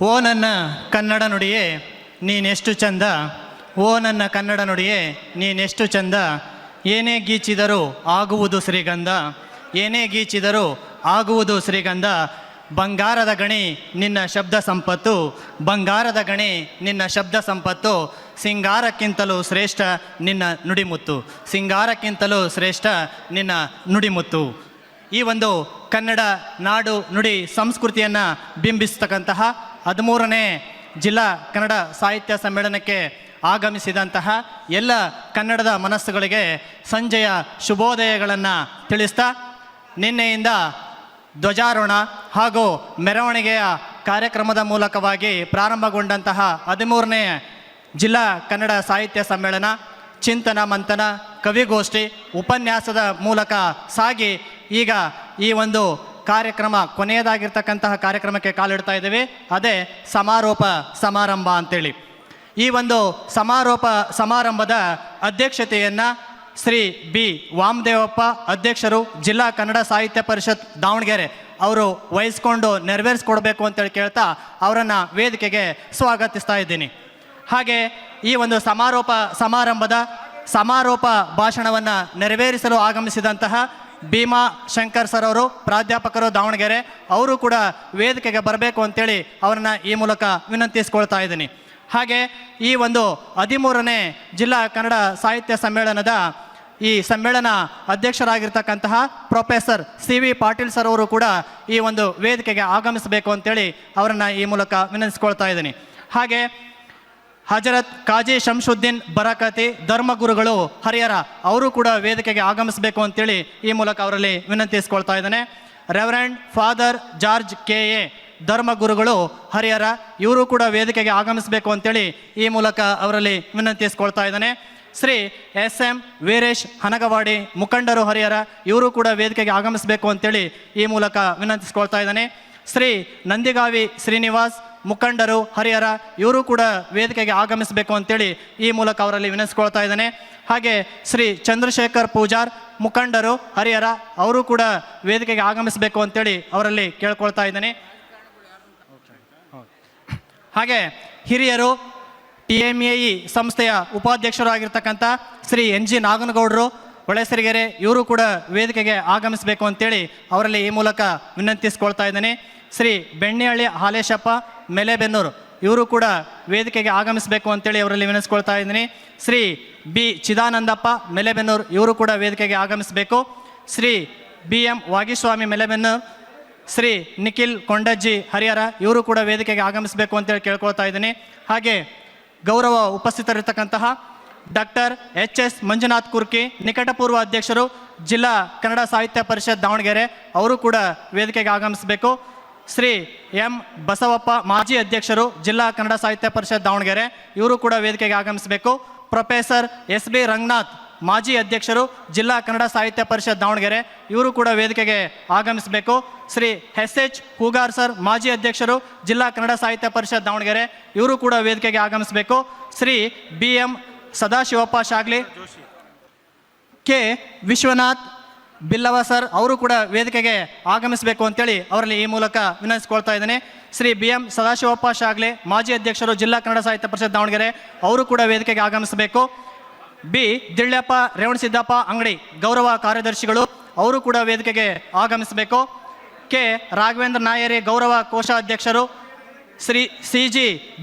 ಓ ನನ್ನ ಕನ್ನಡ ನುಡಿಯೇ ನೀನೆಷ್ಟು ಚಂದ, ಓ ನನ್ನ ಕನ್ನಡ ನುಡಿಯೇ ನೀನೆಷ್ಟು ಚಂದ, ಏನೇ ಗೀಚಿದರೂ ಆಗುವುದು ಶ್ರೀಗಂಧ, ಏನೇ ಗೀಚಿದರೂ ಆಗುವುದು ಶ್ರೀಗಂಧ, ಬಂಗಾರದ ಗಣಿ ನಿನ್ನ ಶಬ್ದ ಸಂಪತ್ತು, ಬಂಗಾರದ ಗಣಿ ನಿನ್ನ ಶಬ್ದ ಸಂಪತ್ತು, ಸಿಂಗಾರಕ್ಕಿಂತಲೂ ಶ್ರೇಷ್ಠ ನಿನ್ನ ನುಡಿಮುತ್ತು, ಸಿಂಗಾರಕ್ಕಿಂತಲೂ ಶ್ರೇಷ್ಠ ನಿನ್ನ ನುಡಿಮುತ್ತು. ಈ ಒಂದು ಕನ್ನಡ ನಾಡು ನುಡಿ ಸಂಸ್ಕೃತಿಯನ್ನು ಬಿಂಬಿಸ್ತಕ್ಕಂತಹ 13ನೇ ಜಿಲ್ಲಾ ಕನ್ನಡ ಸಾಹಿತ್ಯ ಸಮ್ಮೇಳನಕ್ಕೆ ಆಗಮಿಸಿದಂತಹ ಎಲ್ಲ ಕನ್ನಡದ ಮನಸ್ಸುಗಳಿಗೆ ಸಂಜೆಯ ಶುಭೋದಯಗಳನ್ನು ತಿಳಿಸ್ತಾ, ನಿನ್ನೆಯಿಂದ ಧ್ವಜಾರೋಹಣ ಹಾಗೂ ಮೆರವಣಿಗೆಯ ಕಾರ್ಯಕ್ರಮದ ಮೂಲಕವಾಗಿ ಪ್ರಾರಂಭಗೊಂಡಂತಹ 13ನೇ ಜಿಲ್ಲಾ ಕನ್ನಡ ಸಾಹಿತ್ಯ ಸಮ್ಮೇಳನ ಚಿಂತನ ಮಂಥನ ಕವಿಗೋಷ್ಠಿ ಉಪನ್ಯಾಸದ ಮೂಲಕ ಸಾಗಿ ಈಗ ಈ ಒಂದು ಕಾರ್ಯಕ್ರಮ ಕೊನೆಯದಾಗಿರ್ತಕ್ಕಂತಹ ಕಾರ್ಯಕ್ರಮಕ್ಕೆ ಕಾಲಿಡ್ತಾ ಇದ್ದೀವಿ. ಅದೇ ಸಮಾರೋಪ ಸಮಾರಂಭ ಅಂತೇಳಿ. ಈ ಒಂದು ಸಮಾರೋಪ ಸಮಾರಂಭದ ಅಧ್ಯಕ್ಷತೆಯನ್ನು ಶ್ರೀ ಬಿ ವಾಮದೇವಪ್ಪ ಅಧ್ಯಕ್ಷರು ಜಿಲ್ಲಾ ಕನ್ನಡ ಸಾಹಿತ್ಯ ಪರಿಷತ್ ದಾವಣಗೆರೆ ಅವರು ವಹಿಸ್ಕೊಂಡು ನೆರವೇರಿಸ್ಕೊಡ್ಬೇಕು ಅಂತೇಳಿ ಕೇಳ್ತಾ ಅವರನ್ನು ವೇದಿಕೆಗೆ ಸ್ವಾಗತಿಸ್ತಾ ಇದ್ದೀನಿ. ಹಾಗೆ ಈ ಒಂದು ಸಮಾರೋಪ ಸಮಾರಂಭದ ಸಮಾರೋಪ ಭಾಷಣವನ್ನು ನೆರವೇರಿಸಲು ಆಗಮಿಸಿದಂತಹ ಭೀಮಾ ಶಂಕರ್ ಸರ್ ಅವರು ಪ್ರಾಧ್ಯಾಪಕರು ದಾವಣಗೆರೆ, ಅವರು ಕೂಡ ವೇದಿಕೆಗೆ ಬರಬೇಕು ಅಂತೇಳಿ ಅವರನ್ನು ಈ ಮೂಲಕ ವಿನಂತಿಸ್ಕೊಳ್ತಾ ಇದ್ದೀನಿ. ಹಾಗೆ ಈ ಒಂದು 13ನೇ ಜಿಲ್ಲಾ ಕನ್ನಡ ಸಾಹಿತ್ಯ ಸಮ್ಮೇಳನದ ಈ ಸಮ್ಮೇಳನ ಅಧ್ಯಕ್ಷರಾಗಿರ್ತಕ್ಕಂತಹ ಪ್ರೊಫೆಸರ್ CV ಪಾಟೀಲ್ ಸರ್ ಅವರು ಕೂಡ ಈ ಒಂದು ವೇದಿಕೆಗೆ ಆಗಮಿಸಬೇಕು ಅಂತೇಳಿ ಅವರನ್ನು ಈ ಮೂಲಕ ವಿನಂತಿಸ್ಕೊಳ್ತಾ ಇದ್ದೀನಿ. ಹಾಗೆ ಹಜರತ್ ಕಾಜಿ ಶಂಶುದ್ದೀನ್ ಬರಕತಿ ಧರ್ಮಗುರುಗಳು ಹರಿಹರ ಅವರು ಕೂಡ ವೇದಿಕೆಗೆ ಆಗಮಿಸಬೇಕು ಅಂತೇಳಿ ಈ ಮೂಲಕ ಅವರಲ್ಲಿ ವಿನಂತಿಸ್ಕೊಳ್ತಾ ಇದ್ದಾನೆ. ರೆವರೆಂಡ್ ಫಾದರ್ ಜಾರ್ಜ್ KA ಧರ್ಮಗುರುಗಳು ಹರಿಹರ ಇವರು ಕೂಡ ವೇದಿಕೆಗೆ ಆಗಮಿಸಬೇಕು ಅಂತೇಳಿ ಈ ಮೂಲಕ ಅವರಲ್ಲಿ ವಿನಂತಿಸ್ಕೊಳ್ತಾ ಇದ್ದಾನೆ. ಶ್ರೀ SM ವೀರೇಶ್ ಹನಗವಾಡಿ ಮುಖಂಡರು ಹರಿಹರ ಇವರು ಕೂಡ ವೇದಿಕೆಗೆ ಆಗಮಿಸಬೇಕು ಅಂತೇಳಿ ಈ ಮೂಲಕ ವಿನಂತಿಸ್ಕೊಳ್ತಾ ಇದ್ದಾನೆ. ಶ್ರೀ ನಂದಿಗಾವಿ ಶ್ರೀನಿವಾಸ್ ಮುಖಂಡರು ಹರಿಹರ ಇವರು ಕೂಡ ವೇದಿಕೆಗೆ ಆಗಮಿಸಬೇಕು ಅಂತೇಳಿ ಈ ಮೂಲಕ ಅವರಲ್ಲಿ ವಿನಂತಿಸ್ಕೊಳ್ತಾ ಇದ್ದಾನೆ. ಹಾಗೆ ಶ್ರೀ ಚಂದ್ರಶೇಖರ್ ಪೂಜಾರ್ ಮುಖಂಡರು ಹರಿಹರ ಅವರು ಕೂಡ ವೇದಿಕೆಗೆ ಆಗಮಿಸಬೇಕು ಅಂತೇಳಿ ಅವರಲ್ಲಿ ಕೇಳ್ಕೊಳ್ತಾ ಇದ್ದಾನೆ. ಹಾಗೆ ಹಿರಿಯರು TMAE ಸಂಸ್ಥೆಯ ಉಪಾಧ್ಯಕ್ಷರಾಗಿರ್ತಕ್ಕಂಥ ಶ್ರೀ NG ನಾಗನಗೌಡರು ಹೊಳೆಸರಿಗೆರೆ ಇವರು ಕೂಡ ವೇದಿಕೆಗೆ ಆಗಮಿಸಬೇಕು ಅಂತೇಳಿ ಅವರಲ್ಲಿ ಈ ಮೂಲಕ ವಿನಂತಿಸ್ಕೊಳ್ತಾ ಇದ್ದಾನೆ. ಶ್ರೀ ಬೆಣ್ಣಿಹಳ್ಳಿ ಹಾಲೇಶಪ್ಪ ಮೆಲೆಬೆನ್ನೂರು ಇವರು ಕೂಡ ವೇದಿಕೆಗೆ ಆಗಮಿಸಬೇಕು ಅಂತೇಳಿ ಅವರಲ್ಲಿ ವಿನಂತಿಸ್ಕೊಳ್ತಾ ಇದ್ದೀನಿ. ಶ್ರೀ B ಚಿದಾನಂದಪ್ಪ ಮೆಲೆಬೆನ್ನೂರು ಇವರು ಕೂಡ ವೇದಿಕೆಗೆ ಆಗಮಿಸಬೇಕು. ಶ್ರೀ BM ವಾಗೀಸ್ವಾಮಿ ಮೆಲೆಬೆನ್ನೂರು, ಶ್ರೀ ನಿಖಿಲ್ ಕೊಂಡಜ್ಜಿ ಹರಿಹರ ಇವರು ಕೂಡ ವೇದಿಕೆಗೆ ಆಗಮಿಸಬೇಕು ಅಂತೇಳಿ ಕೇಳ್ಕೊಳ್ತಾ ಇದ್ದೀನಿ. ಹಾಗೆ ಗೌರವ ಉಪಸ್ಥಿತರಿರ್ತಕ್ಕಂತಹ ಡಾಕ್ಟರ್ HS ಮಂಜುನಾಥ್ ಕುರ್ಕಿ ನಿಕಟಪೂರ್ವ ಅಧ್ಯಕ್ಷರು ಜಿಲ್ಲಾ ಕನ್ನಡ ಸಾಹಿತ್ಯ ಪರಿಷತ್ ದಾವಣಗೆರೆ ಅವರು ಕೂಡ ವೇದಿಕೆಗೆ ಆಗಮಿಸಬೇಕು. ಶ್ರೀ M ಬಸವಪ್ಪ ಮಾಜಿ ಅಧ್ಯಕ್ಷರು ಜಿಲ್ಲಾ ಕನ್ನಡ ಸಾಹಿತ್ಯ ಪರಿಷತ್ ದಾವಣಗೆರೆ ಇವರು ಕೂಡ ವೇದಿಕೆಗೆ ಆಗಮಿಸಬೇಕು. ಪ್ರೊಫೆಸರ್ SB ರಂಗನಾಥ್ ಮಾಜಿ ಅಧ್ಯಕ್ಷರು ಜಿಲ್ಲಾ ಕನ್ನಡ ಸಾಹಿತ್ಯ ಪರಿಷತ್ ದಾವಣಗೆರೆ ಇವರು ಕೂಡ ವೇದಿಕೆಗೆ ಆಗಮಿಸಬೇಕು. ಶ್ರೀ HS ಹೂಗಾರ್ ಸರ್ ಮಾಜಿ ಅಧ್ಯಕ್ಷರು ಜಿಲ್ಲಾ ಕನ್ನಡ ಸಾಹಿತ್ಯ ಪರಿಷತ್ ದಾವಣಗೆರೆ ಇವರು ಕೂಡ ವೇದಿಕೆಗೆ ಆಗಮಿಸಬೇಕು. Shri BM Sadashivappa Shagli, K Vishwanath Billava sir ಅವರು ಕೂಡ ವೇದಿಕೆಗೆ ಆಗಮಿಸಬೇಕು ಅಂತೇಳಿ ಅವರಲ್ಲಿ ಈ ಮೂಲಕ ವಿನಂತಿಸ್ಕೊಳ್ತಾ ಇದ್ದೇನೆ. ಶ್ರೀ BM ಸದಾಶಿವಪ್ಪ ಶಾಗ್ಲೆ ಮಾಜಿ ಅಧ್ಯಕ್ಷರು ಜಿಲ್ಲಾ ಕನ್ನಡ ಸಾಹಿತ್ಯ ಪರಿಷತ್ ದಾವಣಗೆರೆ ಅವರು ಕೂಡ ವೇದಿಕೆಗೆ ಆಗಮಿಸಬೇಕು. B ದಿಳ್ಯಪ್ಪ ರೇವಣಸಿದ್ದಪ್ಪ ಅಂಗಡಿ ಗೌರವ ಕಾರ್ಯದರ್ಶಿಗಳು ಅವರು ಕೂಡ ವೇದಿಕೆಗೆ ಆಗಮಿಸಬೇಕು. K ರಾಘವೇಂದ್ರ ನಾಯರಿ ಗೌರವ ಕೋಶಾಧ್ಯಕ್ಷರು, ಶ್ರೀ CG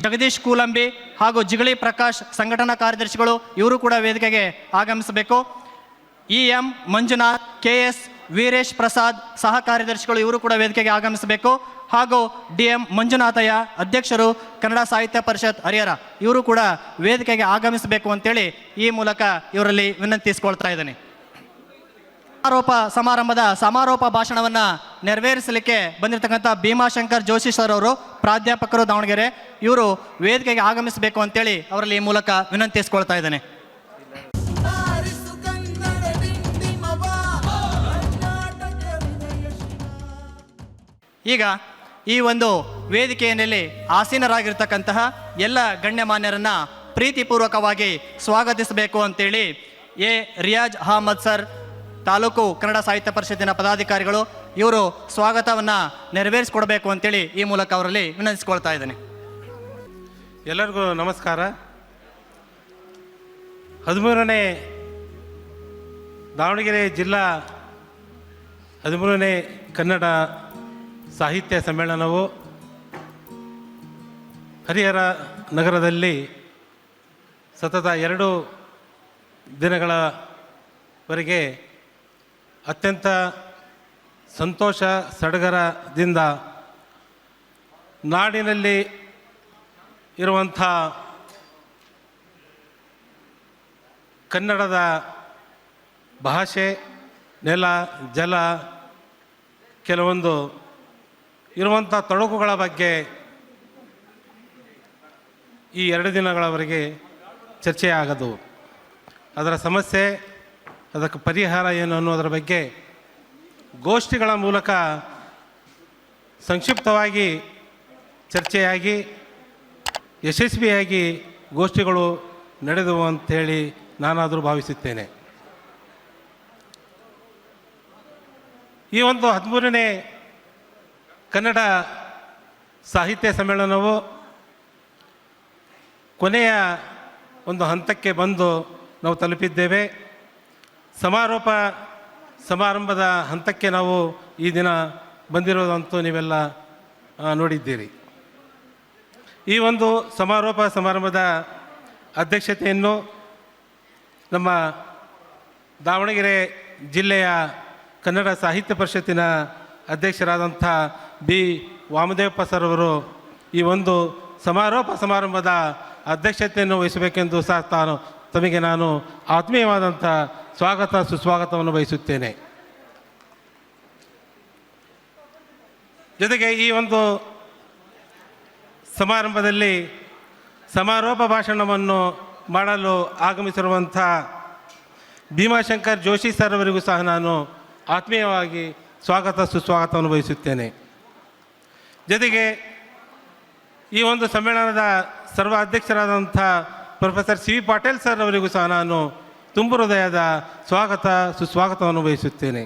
ಜಗದೀಶ್ ಕೂಲಂಬಿ ಹಾಗೂ ಜಿಗಳಿ ಪ್ರಕಾಶ್ ಸಂಘಟನಾ ಕಾರ್ಯದರ್ಶಿಗಳು ಇವರು ಕೂಡ ವೇದಿಕೆಗೆ ಆಗಮಿಸಬೇಕು. EM ಮಂಜುನಾಥ್, KS ವೀರೇಶ್ ಪ್ರಸಾದ್ ಸಹ ಕಾರ್ಯದರ್ಶಿಗಳು ಇವರು ಕೂಡ ವೇದಿಕೆಗೆ ಆಗಮಿಸಬೇಕು. ಹಾಗೂ DM ಮಂಜುನಾಥಯ್ಯ ಅಧ್ಯಕ್ಷರು ಕನ್ನಡ ಸಾಹಿತ್ಯ ಪರಿಷತ್ ಹರಿಹರ ಇವರು ಕೂಡ ವೇದಿಕೆಗೆ ಆಗಮಿಸಬೇಕು ಅಂತೇಳಿ ಈ ಮೂಲಕ ಇವರಲ್ಲಿ ವಿನಂತಿಸ್ಕೊಳ್ತಾ ಇದ್ದೇನೆ. ಸಮಾರೋಪ ಸಮಾರಂಭದ ಸಮಾರೋಪ ಭಾಷಣವನ್ನು ನೆರವೇರಿಸಲಿಕ್ಕೆ ಬಂದಿರತಕ್ಕಂಥ ಭೀಮಾಶಂಕರ್ ಜೋಶಿ ಸರ್ ಅವರು ಪ್ರಾಧ್ಯಾಪಕರು ದಾವಣಗೆರೆ ಇವರು ವೇದಿಕೆಗೆ ಆಗಮಿಸಬೇಕು ಅಂತೇಳಿ ಅವರಲ್ಲಿ ಈ ಮೂಲಕ ವಿನಂತಿಸ್ಕೊಳ್ತಾ ಇದ್ದೇನೆ. ಈಗ ಈ ಒಂದು ವೇದಿಕೆಯಲ್ಲಿ ಆಸೀನರಾಗಿರ್ತಕ್ಕಂತಹ ಎಲ್ಲ ಗಣ್ಯಮಾನ್ಯರನ್ನು ಪ್ರೀತಿಪೂರ್ವಕವಾಗಿ ಸ್ವಾಗತಿಸಬೇಕು ಅಂತೇಳಿ ರಿಯಾಜ್ ಅಹಮದ್ ಸರ್ ತಾಲೂಕು ಕನ್ನಡ ಸಾಹಿತ್ಯ ಪರಿಷತ್ತಿನ ಪದಾಧಿಕಾರಿಗಳು ಇವರು ಸ್ವಾಗತವನ್ನು ನೆರವೇರಿಸಿಕೊಡಬೇಕು ಅಂತೇಳಿ ಈ ಮೂಲಕ ಅವರಲ್ಲಿ ವಿನಂತಿಸಿಕೊಳ್ತಾ ಇದ್ದೇನೆ. ಎಲ್ಲರಿಗೂ ನಮಸ್ಕಾರ. 13ನೇ ದಾವಣಗೆರೆ ಜಿಲ್ಲಾ 13ನೇ ಕನ್ನಡ ಸಾಹಿತ್ಯ ಸಮ್ಮೇಳನವು ಹರಿಹರ ನಗರದಲ್ಲಿ ಸತತ 2 ದಿನಗಳವರೆಗೆ ಅತ್ಯಂತ ಸಂತೋಷ ಸಡಗರದಿಂದ ನಾಡಿನಲ್ಲಿ ಇರುವಂಥ ಕನ್ನಡದ ಭಾಷೆ, ನೆಲ, ಜಲ, ಕೆಲವೊಂದು ಇರುವಂಥ ತೊಡಕುಗಳ ಬಗ್ಗೆ ಈ 2 ದಿನಗಳವರೆಗೆ ಚರ್ಚೆ ಆಗೋದು, ಅದರ ಸಮಸ್ಯೆ, ಅದಕ್ಕೆ ಪರಿಹಾರ ಏನು ಅನ್ನೋದರ ಬಗ್ಗೆ ಗೋಷ್ಠಿಗಳ ಮೂಲಕ ಸಂಕ್ಷಿಪ್ತವಾಗಿ ಚರ್ಚೆಯಾಗಿ ಯಶಸ್ವಿಯಾಗಿ ಗೋಷ್ಠಿಗಳು ನಡೆದವು ಅಂಥೇಳಿ ನಾನಾದರೂ ಭಾವಿಸುತ್ತೇನೆ. ಈ ಒಂದು 13ನೇ ಕನ್ನಡ ಸಾಹಿತ್ಯ ಸಮ್ಮೇಳನವು ಕೊನೆಯ ಒಂದು ಹಂತಕ್ಕೆ ಬಂದು ನಾವು ತಲುಪಿದ್ದೇವೆ. ಸಮಾರೋಪ ಸಮಾರಂಭದ ಹಂತಕ್ಕೆ ನಾವು ಈ ದಿನ ಬಂದಿರೋದಂತೂ ನೀವೆಲ್ಲ ನೋಡಿದ್ದೀರಿ. ಈ ಒಂದು ಸಮಾರೋಪ ಸಮಾರಂಭದ ಅಧ್ಯಕ್ಷತೆಯನ್ನು ನಮ್ಮ ದಾವಣಗೆರೆ ಜಿಲ್ಲೆಯ ಕನ್ನಡ ಸಾಹಿತ್ಯ ಪರಿಷತ್ತಿನ ಅಧ್ಯಕ್ಷರಾದಂಥ ಬಿ ವಾಮದೇವಪ್ಪ ಸರ್ ಅವರು ಈ ಒಂದು ಸಮಾರೋಪ ಸಮಾರಂಭದ ಅಧ್ಯಕ್ಷತೆಯನ್ನು ವಹಿಸಬೇಕೆಂದು ಸಹ ತಮಗೆ ನಾನು ಆತ್ಮೀಯವಾದಂಥ ಸ್ವಾಗತ ಸುಸ್ವಾಗತವನ್ನು ಬಯಸುತ್ತೇನೆ. ಜೊತೆಗೆ ಈ ಒಂದು ಸಮಾರಂಭದಲ್ಲಿ ಸಮಾರೋಪ ಭಾಷಣವನ್ನು ಮಾಡಲು ಆಗಮಿಸಿರುವಂಥ ಭೀಮಾಶಂಕರ್ ಜೋಶಿ ಸರ್ ಅವರಿಗೂ ಸಹ ನಾನು ಆತ್ಮೀಯವಾಗಿ ಸ್ವಾಗತ ಸುಸ್ವಾಗತವನ್ನು ಬಯಸುತ್ತೇನೆ. ಜೊತೆಗೆ ಈ ಒಂದು ಸಮ್ಮೇಳನದ ಸರ್ವ ಅಧ್ಯಕ್ಷರಾದಂಥ professor C V Patil sir ಅವರಿಗೂ ಸಹ ನಾನು ತುಂಬು ಹೃದಯದ ಸ್ವಾಗತ ಸುಸ್ವಾಗತವನ್ನು ಬಯಸುತ್ತೇನೆ.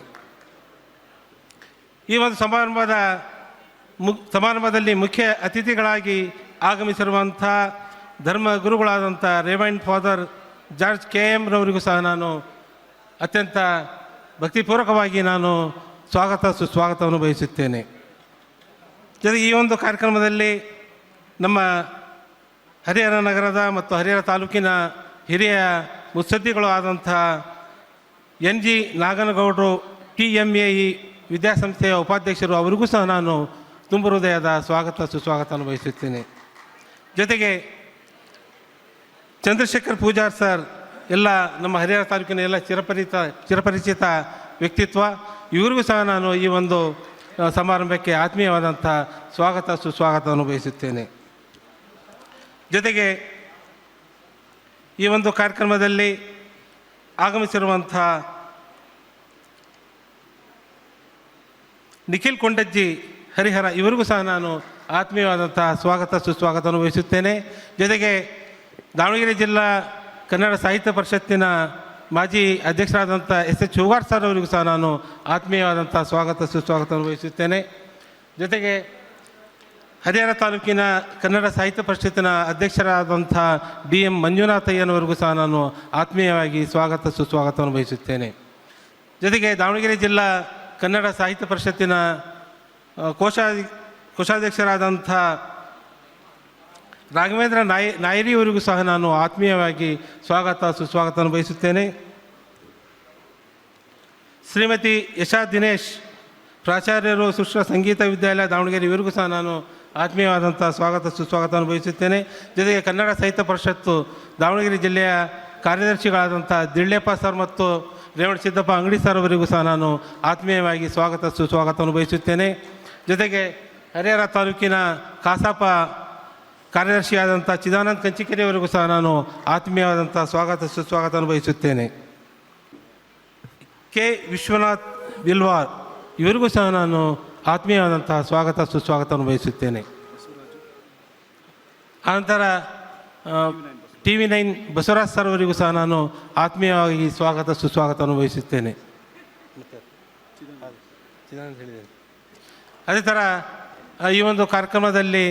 ಈ ಒಂದು ಸಮಾರಂಭದಲ್ಲಿ ಮುಖ್ಯ ಅತಿಥಿಗಳಾಗಿ ಆಗಮಿಸಿರುವಂಥ ಧರ್ಮ ಗುರುಗಳಾದಂಥ reverend father George K M ರವರಿಗೂ ಸಹ ನಾನು ಅತ್ಯಂತ ಭಕ್ತಿಪೂರ್ವಕವಾಗಿ ನಾನು ಸ್ವಾಗತ ಸುಸ್ವಾಗತವನ್ನು ಬಯಸುತ್ತೇನೆ. ಜೊತೆಗೆ ಈ ಒಂದು ಕಾರ್ಯಕ್ರಮದಲ್ಲಿ ನಮ್ಮ ಹರಿಹರ ನಗರದ ಮತ್ತು ಹರಿಹರ ತಾಲೂಕಿನ ಹಿರಿಯ ಮುತ್ಸದ್ದಿಗಳು ಆದಂಥ ಎನ್ ಜಿ ನಾಗನಗೌಡರು TMAE ವಿದ್ಯಾಸಂಸ್ಥೆಯ ಉಪಾಧ್ಯಕ್ಷರು, ಅವರಿಗೂ ಸಹ ನಾನು ತುಂಬ ಹೃದಯದ ಸ್ವಾಗತ ಸುಸ್ವಾಗತವನ್ನು ಬಯಸುತ್ತೇನೆ. ಜೊತೆಗೆ ಚಂದ್ರಶೇಖರ್ ಪೂಜಾರ್ ಸರ್, ಎಲ್ಲ ನಮ್ಮ ಹರಿಹರ ತಾಲೂಕಿನ ಎಲ್ಲ ಚಿರಪರಿಚಿತ ವ್ಯಕ್ತಿತ್ವ, ಇವರಿಗೂ ಸಹ ನಾನು ಈ ಒಂದು ಸಮಾರಂಭಕ್ಕೆ ಆತ್ಮೀಯವಾದಂಥ ಸ್ವಾಗತ ಸುಸ್ವಾಗತವನ್ನು ಬಯಸುತ್ತೇನೆ. ಜೊತೆಗೆ ಈ ಒಂದು ಕಾರ್ಯಕ್ರಮದಲ್ಲಿ ಆಗಮಿಸಿರುವಂಥ ನಿಖಿಲ್ ಕೊಂಡಜ್ಜಿ ಹರಿಹರ, ಇವರಿಗೂ ಸಹ ನಾನು ಆತ್ಮೀಯವಾದಂಥ ಸ್ವಾಗತ ಸುಸ್ವಾಗತವನ್ನು ವಹಿಸುತ್ತೇನೆ. ಜೊತೆಗೆ ದಾವಣಗೆರೆ ಜಿಲ್ಲಾ ಕನ್ನಡ ಸಾಹಿತ್ಯ ಪರಿಷತ್ತಿನ ಮಾಜಿ ಅಧ್ಯಕ್ಷರಾದಂಥ SS ಹೂಗಾರ್ ಸರ್ ಅವರಿಗೂ ಸಹ ನಾನು ಆತ್ಮೀಯವಾದಂಥ ಸ್ವಾಗತ ಸುಸ್ವಾಗತವನ್ನು ವಹಿಸುತ್ತೇನೆ. ಜೊತೆಗೆ ಹರಿಹರ ತಾಲೂಕಿನ ಕನ್ನಡ ಸಾಹಿತ್ಯ ಪರಿಷತ್ತಿನ ಅಧ್ಯಕ್ಷರಾದಂಥ DM ಮಂಜುನಾಥಯ್ಯನವರಿಗೂ ಸಹ ನಾನು ಆತ್ಮೀಯವಾಗಿ ಸ್ವಾಗತ ಸುಸ್ವಾಗತವನ್ನು ಬಯಸುತ್ತೇನೆ. ಜೊತೆಗೆ ದಾವಣಗೆರೆ ಜಿಲ್ಲಾ ಕನ್ನಡ ಸಾಹಿತ್ಯ ಪರಿಷತ್ತಿನ ಕೋಶಾಧ್ಯಕ್ಷರಾದಂಥ ರಾಘವೇಂದ್ರ ನಾಯರಿಯವರಿಗೂ ಸಹ ನಾನು ಆತ್ಮೀಯವಾಗಿ ಸ್ವಾಗತ ಸುಸ್ವಾಗತವನ್ನು ಬಯಸುತ್ತೇನೆ. ಶ್ರೀಮತಿ ಯಶಾ ದಿನೇಶ್, ಪ್ರಾಚಾರ್ಯರು, ಸುಶ್ರ ಸಂಗೀತ ವಿದ್ಯಾಲಯ ದಾವಣಗೆರೆ, ಇವರಿಗೂ ಸಹ ನಾನು ಆತ್ಮೀಯವಾದಂಥ ಸ್ವಾಗತ ಸುಸ್ವಾಗತವನ್ನು ಬಯಸುತ್ತೇನೆ. ಜೊತೆಗೆ ಕನ್ನಡ ಸಾಹಿತ್ಯ ಪರಿಷತ್ತು ದಾವಣಗೆರೆ ಜಿಲ್ಲೆಯ ಕಾರ್ಯದರ್ಶಿಗಳಾದಂಥ ದಿಳ್ಳೆಪ್ಪ ಸರ್ ಮತ್ತು ರೇವಣ ಸಿದ್ದಪ್ಪ ಅಂಗಡಿ ಸರ್ ಅವರಿಗೂ ಸಹ ನಾನು ಆತ್ಮೀಯವಾಗಿ ಸ್ವಾಗತ ಸುಸ್ವಾಗತವನ್ನು ಬಯಸುತ್ತೇನೆ. ಜೊತೆಗೆ ಹರಿಹರ ತಾಲೂಕಿನ ಕಾಸಾಪ ಕಾರ್ಯದರ್ಶಿಯಾದಂಥ ಚಿದಾನಂದ್ ಕಂಚಿಕೆರೆಯವರಿಗೂ ಸಹ ನಾನು ಆತ್ಮೀಯವಾದಂಥ ಸ್ವಾಗತ ಸುಸ್ವಾಗತವನ್ನು ಬಯಸುತ್ತೇನೆ. ಕೆ ವಿಶ್ವನಾಥ್ ವಿಲ್ವಾರ್, ಇವರಿಗೂ ಸಹ ನಾನು ಆತ್ಮೀಯವಾದಂಥ ಸ್ವಾಗತ ಸುಸ್ವಾಗತವನ್ನು ಬಯಸುತ್ತೇನೆ. ಆನಂತರ TV9 ಬಸವರಾಜ್ ಸರ್ ಅವರಿಗೂ ಸಹ ನಾನು ಆತ್ಮೀಯವಾಗಿ ಸ್ವಾಗತ ಸುಸ್ವಾಗತವನ್ನು ಬಯಸುತ್ತೇನೆ. ಅದೇ ಥರ ಈ ಒಂದು ಕಾರ್ಯಕ್ರಮದಲ್ಲಿ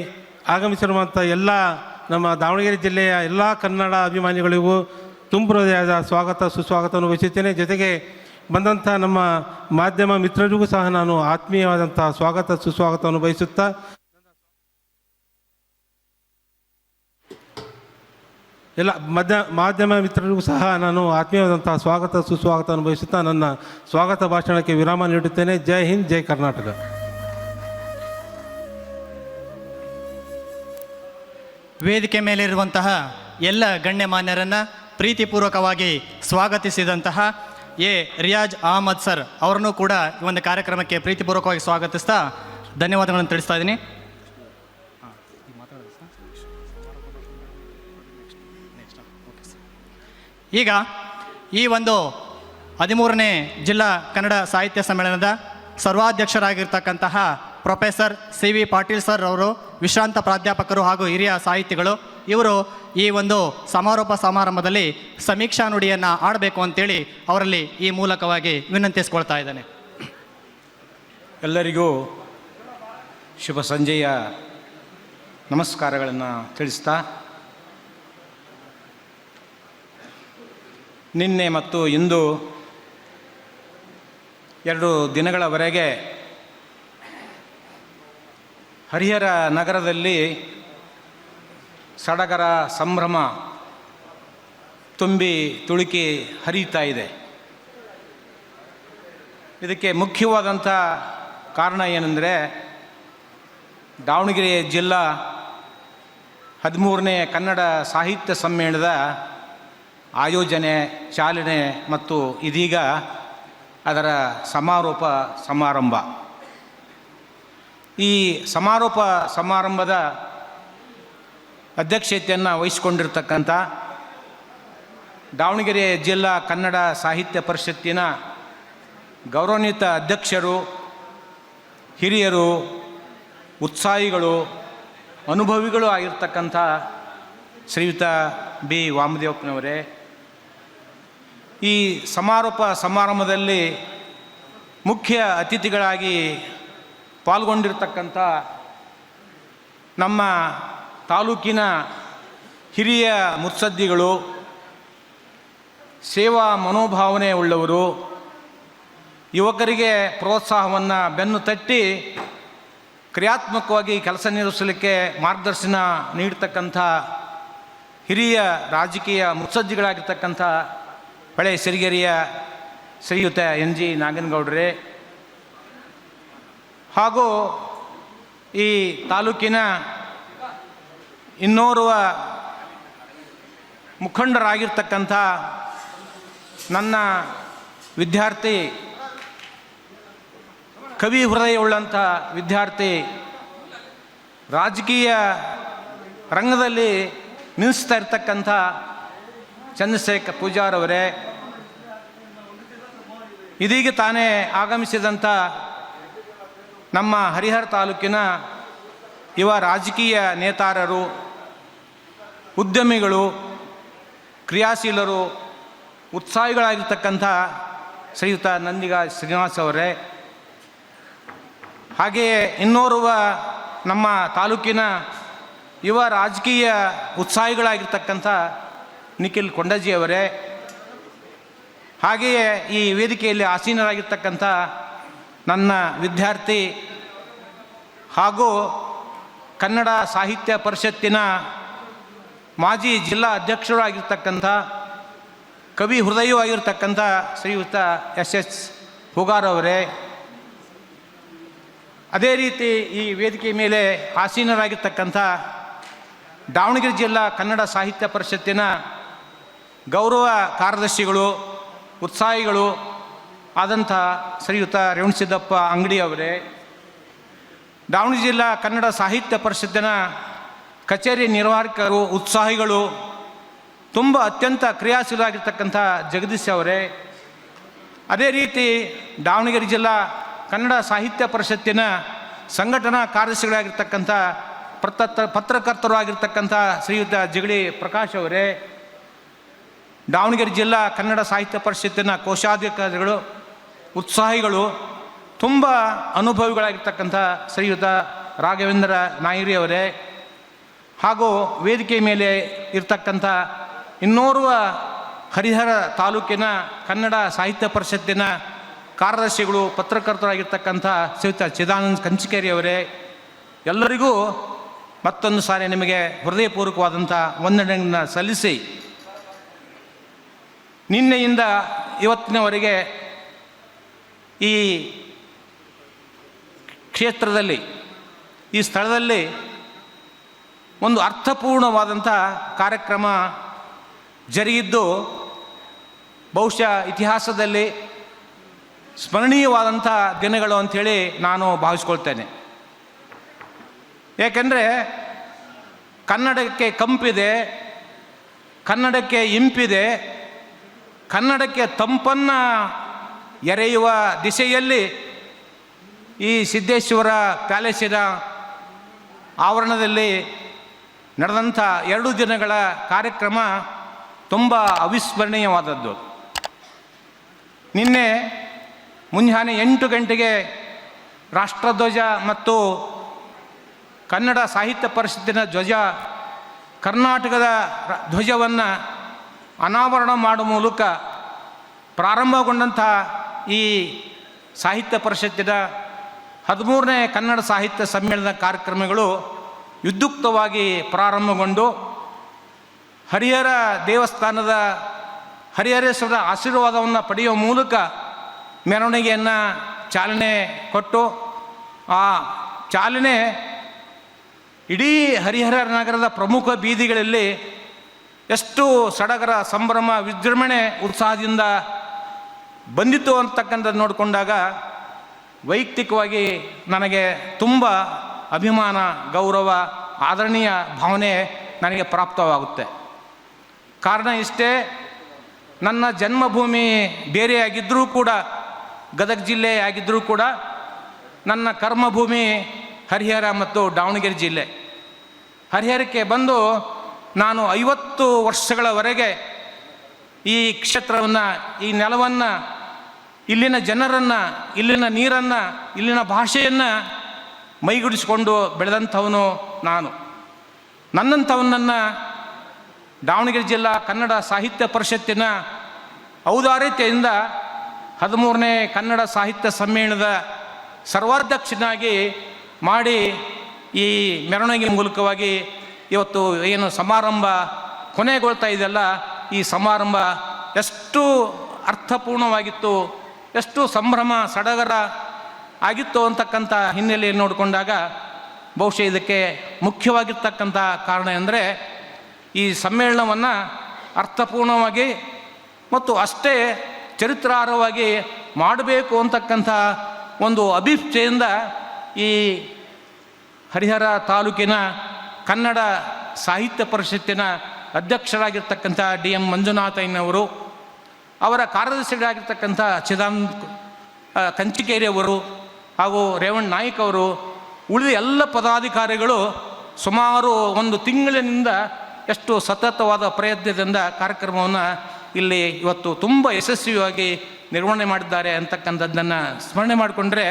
ಆಗಮಿಸಿರುವಂಥ ಎಲ್ಲ ನಮ್ಮ ದಾವಣಗೆರೆ ಜಿಲ್ಲೆಯ ಎಲ್ಲ ಕನ್ನಡ ಅಭಿಮಾನಿಗಳಿಗೂ ತುಂಬ ಹೃದಯದ ಸ್ವಾಗತ ಸುಸ್ವಾಗತವನ್ನು ಬಯಸುತ್ತೇನೆ. ಜೊತೆಗೆ ಬಂದಂಥ ನಮ್ಮ ಮಾಧ್ಯಮ ಮಿತ್ರರಿಗೂ ಸಹ ನಾನು ಆತ್ಮೀಯವಾದಂಥ ಸ್ವಾಗತ ಸುಸ್ವಾಗತವನ್ನು ಬಯಸುತ್ತಾ ಎಲ್ಲ ಮಾಧ್ಯಮ ಮಿತ್ರರಿಗೂ ಸಹ ನಾನು ಆತ್ಮೀಯವಾದಂಥ ಸ್ವಾಗತ ಸುಸ್ವಾಗತವನ್ನು ಬಯಸುತ್ತಾ ನನ್ನ ಸ್ವಾಗತ ಭಾಷಣಕ್ಕೆ ವಿರಾಮ ನೀಡುತ್ತೇನೆ. ಜೈ ಹಿಂದ್, ಜೈ ಕರ್ನಾಟಕ. ವೇದಿಕೆ ಮೇಲಿರುವಂತಹ ಎಲ್ಲ ಗಣ್ಯಮಾನ್ಯರನ್ನು ಪ್ರೀತಿಪೂರ್ವಕವಾಗಿ ಸ್ವಾಗತಿಸಿದಂತಹ ರಿಯಾಜ್ ಅಹಮದ್ ಸರ್ ಅವರನ್ನು ಕೂಡ ಈ ಒಂದು ಕಾರ್ಯಕ್ರಮಕ್ಕೆ ಪ್ರೀತಿಪೂರ್ವಕವಾಗಿ ಸ್ವಾಗತಿಸ್ತಾ ಧನ್ಯವಾದಗಳನ್ನು ತಿಳಿಸ್ತಾ ಇದ್ದೀನಿ. ಈಗ ಈ ಒಂದು 13ನೇ ಜಿಲ್ಲಾ ಕನ್ನಡ ಸಾಹಿತ್ಯ ಸಮ್ಮೇಳನದ ಸರ್ವಾಧ್ಯಕ್ಷರಾಗಿರ್ತಕ್ಕಂತಹ ಪ್ರೊಫೆಸರ್ CV ಪಾಟೀಲ್ ಸರ್ ಅವರು ವಿಶ್ರಾಂತ ಪ್ರಾಧ್ಯಾಪಕರು ಹಾಗೂ ಹಿರಿಯ ಸಾಹಿತಿಗಳು. ಇವರು ಈ ಒಂದು ಸಮಾರೋಪ ಸಮಾರಂಭದಲ್ಲಿ ಸಮೀಕ್ಷಾ ನುಡಿಯನ್ನು ಆಡಬೇಕು ಅಂತೇಳಿ ಅವರಲ್ಲಿ ಈ ಮೂಲಕವಾಗಿ ವಿನಂತಿಸ್ಕೊಳ್ತಾ ಇದ್ದೇನೆ. ಎಲ್ಲರಿಗೂ ಶುಭ ಸಂಜೆಯ ನಮಸ್ಕಾರಗಳನ್ನು ತಿಳಿಸ್ತಾ, ನಿನ್ನೆ ಮತ್ತು ಇಂದು 2 ದಿನಗಳವರೆಗೆ ಹರಿಹರ ನಗರದಲ್ಲಿ ಸಡಗರ ಸಂಭ್ರಮ ತುಂಬಿ ತುಳುಕಿ ಹರಿಯುತ್ತಾ ಇದೆ. ಇದಕ್ಕೆ ಮುಖ್ಯವಾದಂಥ ಕಾರಣ ಏನೆಂದರೆ, ದಾವಣಗೆರೆ ಜಿಲ್ಲಾ 13ನೇ ಕನ್ನಡ ಸಾಹಿತ್ಯ ಸಮ್ಮೇಳನದ ಆಯೋಜನೆ, ಚಾಲನೆ ಮತ್ತು ಇದೀಗ ಅದರ ಸಮಾರೋಪ ಸಮಾರಂಭ. ಈ ಸಮಾರೋಪ ಸಮಾರಂಭದ ಅಧ್ಯಕ್ಷತೆಯನ್ನು ವಹಿಸಿಕೊಂಡಿರ್ತಕ್ಕಂಥ ದಾವಣಗೆರೆ ಜಿಲ್ಲಾ ಕನ್ನಡ ಸಾಹಿತ್ಯ ಪರಿಷತ್ತಿನ ಗೌರವಾನ್ವಿತ ಅಧ್ಯಕ್ಷರು, ಹಿರಿಯರು, ಉತ್ಸಾಹಿಗಳು, ಅನುಭವಿಗಳು ಆಗಿರ್ತಕ್ಕಂಥ ಶ್ರೀಯುತ B ವಾಮದೇವಪ್ಪನವರೇ, ಈ ಸಮಾರೋಪ ಸಮಾರಂಭದಲ್ಲಿ ಮುಖ್ಯ ಅತಿಥಿಗಳಾಗಿ ಪಾಲ್ಗೊಂಡಿರ್ತಕ್ಕಂಥ ನಮ್ಮ ತಾಲೂಕಿನ ಹಿರಿಯ ಮುತ್ಸದ್ದಿಗಳು, ಸೇವಾ ಮನೋಭಾವನೆ ಉಳ್ಳವರು, ಯುವಕರಿಗೆ ಪ್ರೋತ್ಸಾಹವನ್ನು ಬೆನ್ನು ತಟ್ಟಿ ಕ್ರಿಯಾತ್ಮಕವಾಗಿ ಕೆಲಸ ನಿರ್ವಹಿಸಲಿಕ್ಕೆ ಮಾರ್ಗದರ್ಶನ ನೀಡ್ತಕ್ಕಂಥ ಹಿರಿಯ ರಾಜಕೀಯ ಮುತ್ಸದ್ದಿಗಳಾಗಿರ್ತಕ್ಕಂಥ ಹೊಳೆ ಸಿರಿಗೆರೆಯ ಶ್ರೀಯುತ NG ನಾಗನಗೌಡರೇ, ಹಾಗೂ ಈ ತಾಲೂಕಿನ ಇನ್ನೋರ್ವ ಮುಖಂಡರಾಗಿರ್ತಕ್ಕಂಥ ನನ್ನ ವಿದ್ಯಾರ್ಥಿ, ಕವಿ ಹೃದಯವುಳ್ಳಂಥ ವಿದ್ಯಾರ್ಥಿ, ರಾಜಕೀಯ ರಂಗದಲ್ಲಿ ನಿಲ್ಲಿಸ್ತಾ ಇರ್ತಕ್ಕಂಥ ಚಂದ್ರಶೇಖರ್ ಪೂಜಾರವರೇ, ಇದೀಗ ತಾನೇ ಆಗಮಿಸಿದಂಥ ನಮ್ಮ ಹರಿಹರ ತಾಲೂಕಿನ ಯುವ ರಾಜಕೀಯ ನೇತಾರರು, ಉದ್ಯಮಿಗಳು, ಕ್ರಿಯಾಶೀಲರು, ಉತ್ಸಾಹಿಗಳಾಗಿರ್ತಕ್ಕಂಥ ಶ್ರೀಯುತ ನಂದಿಗ ಶ್ರೀನಿವಾಸ್ ಅವರೇ, ಹಾಗೆಯೇ ಇನ್ನೋರ್ವ ನಮ್ಮ ತಾಲೂಕಿನ ಯುವ ರಾಜಕೀಯ ಉತ್ಸಾಹಿಗಳಾಗಿರ್ತಕ್ಕಂಥ ನಿಖಿಲ್ ಕೊಂಡಜ್ಜಿ ಅವರೇ, ಹಾಗೆಯೇ ಈ ವೇದಿಕೆಯಲ್ಲಿ ಆಸೀನರಾಗಿರ್ತಕ್ಕಂಥ ನನ್ನ ವಿದ್ಯಾರ್ಥಿ ಹಾಗೂ ಕನ್ನಡ ಸಾಹಿತ್ಯ ಪರಿಷತ್ತಿನ ಮಾಜಿ ಜಿಲ್ಲಾ ಅಧ್ಯಕ್ಷರು ಆಗಿರ್ತಕ್ಕಂಥ ಕವಿ ಹೃದಯವೂ ಆಗಿರ್ತಕ್ಕಂಥ ಶ್ರೀಯುತ SS ಹುಗಾರ್ ಅವರೇ, ಅದೇ ರೀತಿ ಈ ವೇದಿಕೆ ಮೇಲೆ ಆಸೀನರಾಗಿರ್ತಕ್ಕಂಥ ದಾವಣಗೆರೆ ಜಿಲ್ಲಾ ಕನ್ನಡ ಸಾಹಿತ್ಯ ಪರಿಷತ್ತಿನ ಗೌರವ ಕಾರ್ಯದರ್ಶಿಗಳು, ಉತ್ಸಾಹಿಗಳು ಆದಂಥ ಶ್ರೀಯುತ ರೇವಣಸಿದ್ದಪ್ಪ ಅಂಗಡಿ ಅವರೇ, ದಾವಣಗೆರೆ ಜಿಲ್ಲಾ ಕನ್ನಡ ಸಾಹಿತ್ಯ ಪರಿಷತ್ತಿನ ಕಚೇರಿ ನಿರ್ವಾಹಕರು, ಉತ್ಸಾಹಿಗಳು, ತುಂಬ ಅತ್ಯಂತ ಕ್ರಿಯಾಶೀಲರಾಗಿರ್ತಕ್ಕಂಥ ಜಗದೀಶ್ ಅವರೇ, ಅದೇ ರೀತಿ ದಾವಣಗೆರೆ ಜಿಲ್ಲಾ ಕನ್ನಡ ಸಾಹಿತ್ಯ ಪರಿಷತ್ತಿನ ಸಂಘಟನಾ ಕಾರ್ಯದರ್ಶಿಗಳಾಗಿರ್ತಕ್ಕಂಥ ಪತ್ರಕರ್ತರು ಆಗಿರ್ತಕ್ಕಂಥ ಶ್ರೀಯುತ ಜಿಗಳಿ ಪ್ರಕಾಶ್ ಅವರೇ, ದಾವಣಗೆರೆ ಜಿಲ್ಲಾ ಕನ್ನಡ ಸಾಹಿತ್ಯ ಪರಿಷತ್ತಿನ ಕೋಶಾಧಿಕಾರಿಗಳು, ಉತ್ಸಾಹಿಗಳು, ತುಂಬ ಅನುಭವಿಗಳಾಗಿರ್ತಕ್ಕಂಥ ಶ್ರೀಯುತ ರಾಘವೇಂದ್ರ ನಾಯಿರಿ ಅವರೇ, ಹಾಗೂ ವೇದಿಕೆ ಮೇಲೆ ಇರ್ತಕ್ಕಂಥ ಇನ್ನೋರ್ವ ಹರಿಹರ ತಾಲೂಕಿನ ಕನ್ನಡ ಸಾಹಿತ್ಯ ಪರಿಷತ್ತಿನ ಕಾರ್ಯದರ್ಶಿಗಳು, ಪತ್ರಕರ್ತರಾಗಿರ್ತಕ್ಕಂಥ ಶ್ರೀಯುತ ಚಿದಾನಂದ ಕಂಚಿಕೇರಿಯವರೇ, ಎಲ್ಲರಿಗೂ ಮತ್ತೊಂದು ಸಾರಿ ನಿಮಗೆ ಹೃದಯಪೂರ್ವಕವಾದಂಥ ವಂದನೆಗಳನ್ನು ಸಲ್ಲಿಸಿ, ನಿನ್ನೆಯಿಂದ ಇವತ್ತಿನವರೆಗೆ ಈ ಕ್ಷೇತ್ರದಲ್ಲಿ, ಈ ಸ್ಥಳದಲ್ಲಿ ಒಂದು ಅರ್ಥಪೂರ್ಣವಾದಂಥ ಕಾರ್ಯಕ್ರಮ ಜರುಗಿದ್ದು ಬಹುಶಃ ಇತಿಹಾಸದಲ್ಲಿ ಸ್ಮರಣೀಯವಾದಂಥ ದಿನಗಳು ಅಂಥೇಳಿ ನಾನು ಭಾವಿಸ್ಕೊಳ್ತೇನೆ. ಏಕೆಂದರೆ ಕನ್ನಡಕ್ಕೆ ಕಂಪಿದೆ, ಕನ್ನಡಕ್ಕೆ ಇಂಪಿದೆ, ಕನ್ನಡಕ್ಕೆ ತಂಪನ್ನು ಎರೆಯುವ ದಿಶೆಯಲ್ಲಿ ಈ ಸಿದ್ದೇಶ್ವರ ಪ್ಯಾಲೇಸಿನ ಆವರಣದಲ್ಲಿ ನಡೆದಂಥ 2 ದಿನಗಳ ಕಾರ್ಯಕ್ರಮ ತುಂಬ ಅವಿಸ್ಮರಣೀಯವಾದದ್ದು. ನಿನ್ನೆ ಮುಂಜಾನೆ 8 ಗಂಟೆಗೆ ರಾಷ್ಟ್ರಧ್ವಜ ಮತ್ತು ಕನ್ನಡ ಸಾಹಿತ್ಯ ಪರಿಷತ್ತಿನ ಧ್ವಜ, ಕರ್ನಾಟಕದ ಧ್ವಜವನ್ನು ಅನಾವರಣ ಮಾಡುವ ಮೂಲಕ ಪ್ರಾರಂಭಗೊಂಡಂಥ ಈ ಸಾಹಿತ್ಯ ಪರಿಷತ್ತಿನ 13ನೇ ಕನ್ನಡ ಸಾಹಿತ್ಯ ಸಮ್ಮೇಳನ ಕಾರ್ಯಕ್ರಮಗಳು ವಿದ್ಯುಕ್ತವಾಗಿ ಪ್ರಾರಂಭಗೊಂಡು ಹರಿಹರ ದೇವಸ್ಥಾನದ ಹರಿಹರೇಶ್ವರ ಆಶೀರ್ವಾದವನ್ನು ಪಡೆಯುವ ಮೂಲಕ ಮೆರವಣಿಗೆಯನ್ನು ಚಾಲನೆ ಕೊಟ್ಟು, ಆ ಚಾಲನೆ ಇಡೀ ಹರಿಹರ ನಗರದ ಪ್ರಮುಖ ಬೀದಿಗಳಲ್ಲಿ ಎಷ್ಟು ಸಡಗರ, ಸಂಭ್ರಮ, ವಿಜೃಂಭಣೆ, ಉತ್ಸಾಹದಿಂದ ಬಂದಿತ್ತು ಅಂತಕ್ಕಂಥದ್ದು ನೋಡಿಕೊಂಡಾಗ ವೈಯಕ್ತಿಕವಾಗಿ ನನಗೆ ತುಂಬ ಅಭಿಮಾನ, ಗೌರವ, ಆದರಣೀಯ ಭಾವನೆ ನನಗೆ ಪ್ರಾಪ್ತವಾಗುತ್ತೆ. ಕಾರಣ ಇಷ್ಟೇ, ನನ್ನ ಜನ್ಮಭೂಮಿ ಬೇರೆಯಾಗಿದ್ದರೂ ಕೂಡ, ಗದಗ ಜಿಲ್ಲೆ ಆಗಿದ್ದರೂ ಕೂಡ, ನನ್ನ ಕರ್ಮಭೂಮಿ ಹರಿಹರ ಮತ್ತು ದಾವಣಗೆರೆ ಜಿಲ್ಲೆ. ಹರಿಹರಕ್ಕೆ ಬಂದು ನಾನು 50 ವರ್ಷಗಳವರೆಗೆ ಈ ಕ್ಷೇತ್ರವನ್ನು, ಈ ನೆಲವನ್ನು, ಇಲ್ಲಿನ ಜನರನ್ನು, ಇಲ್ಲಿನ ನೀರನ್ನು, ಇಲ್ಲಿನ ಭಾಷೆಯನ್ನು ಮೈಗೂಡಿಸಿಕೊಂಡು ಬೆಳೆದಂಥವನು ನಾನು. ನನ್ನಂಥವನನ್ನು ದಾವಣಗೆರೆ ಜಿಲ್ಲಾ ಕನ್ನಡ ಸಾಹಿತ್ಯ ಪರಿಷತ್ತಿನ ಔದಾರ್ಯತೆಯಿಂದ 13ನೇ ಕನ್ನಡ ಸಾಹಿತ್ಯ ಸಮ್ಮೇಳನದ ಸರ್ವಾಧ್ಯಕ್ಷನಾಗಿ ಮಾಡಿ ಈ ಮೆರವಣಿಗೆ ಮೂಲಕವಾಗಿ ಇವತ್ತು ಏನು ಸಮಾರಂಭ ಕೊನೆಗೊಳ್ತಾ ಇದೆಯಲ್ಲ, ಈ ಸಮಾರಂಭ ಎಷ್ಟು ಅರ್ಥಪೂರ್ಣವಾಗಿತ್ತು, ಎಷ್ಟು ಸಂಭ್ರಮ ಸಡಗರ ಆಗಿತ್ತು ಅಂತಕ್ಕಂಥ ಹಿನ್ನೆಲೆಯಲ್ಲಿ ನೋಡಿಕೊಂಡಾಗ ಬಹುಶಃ ಇದಕ್ಕೆ ಮುಖ್ಯವಾಗಿರ್ತಕ್ಕಂಥ ಕಾರಣ ಅಂದರೆ ಈ ಸಮ್ಮೇಳನವನ್ನು ಅರ್ಥಪೂರ್ಣವಾಗಿ ಮತ್ತು ಅಷ್ಟೇ ಚರಿತ್ರಾರ್ಹವಾಗಿ ಮಾಡಬೇಕು ಅಂತಕ್ಕಂಥ ಒಂದು ಅಭಿಪ್ರಾಯದಿಂದ ಈ ಹರಿಹರ ತಾಲೂಕಿನ ಕನ್ನಡ ಸಾಹಿತ್ಯ ಪರಿಷತ್ತಿನ ಅಧ್ಯಕ್ಷರಾಗಿರ್ತಕ್ಕಂಥ DM ಮಂಜುನಾಥಯ್ಯನವರು, ಅವರ ಕಾರ್ಯದರ್ಶಿಗಳಾಗಿರ್ತಕ್ಕಂಥ ಚಿದಾನಂದ ಕಂಚಿಕೇರಿಯವರು ಹಾಗೂ ರೇವಣ್ಣ ನಾಯ್ಕ್ ಅವರು, ಉಳಿದ ಎಲ್ಲ ಪದಾಧಿಕಾರಿಗಳು ಸುಮಾರು 1 ತಿಂಗಳಿನಿಂದ ಎಷ್ಟು ಸತತವಾದ ಪ್ರಯತ್ನದಿಂದ ಕಾರ್ಯಕ್ರಮವನ್ನು ಇಲ್ಲಿ ಇವತ್ತು ತುಂಬ ಯಶಸ್ವಿಯಾಗಿ ನಿರ್ವಹಣೆ ಮಾಡಿದ್ದಾರೆ ಅಂತಕ್ಕಂಥದ್ದನ್ನು ಸ್ಮರಣೆ ಮಾಡಿಕೊಂಡ್ರೆ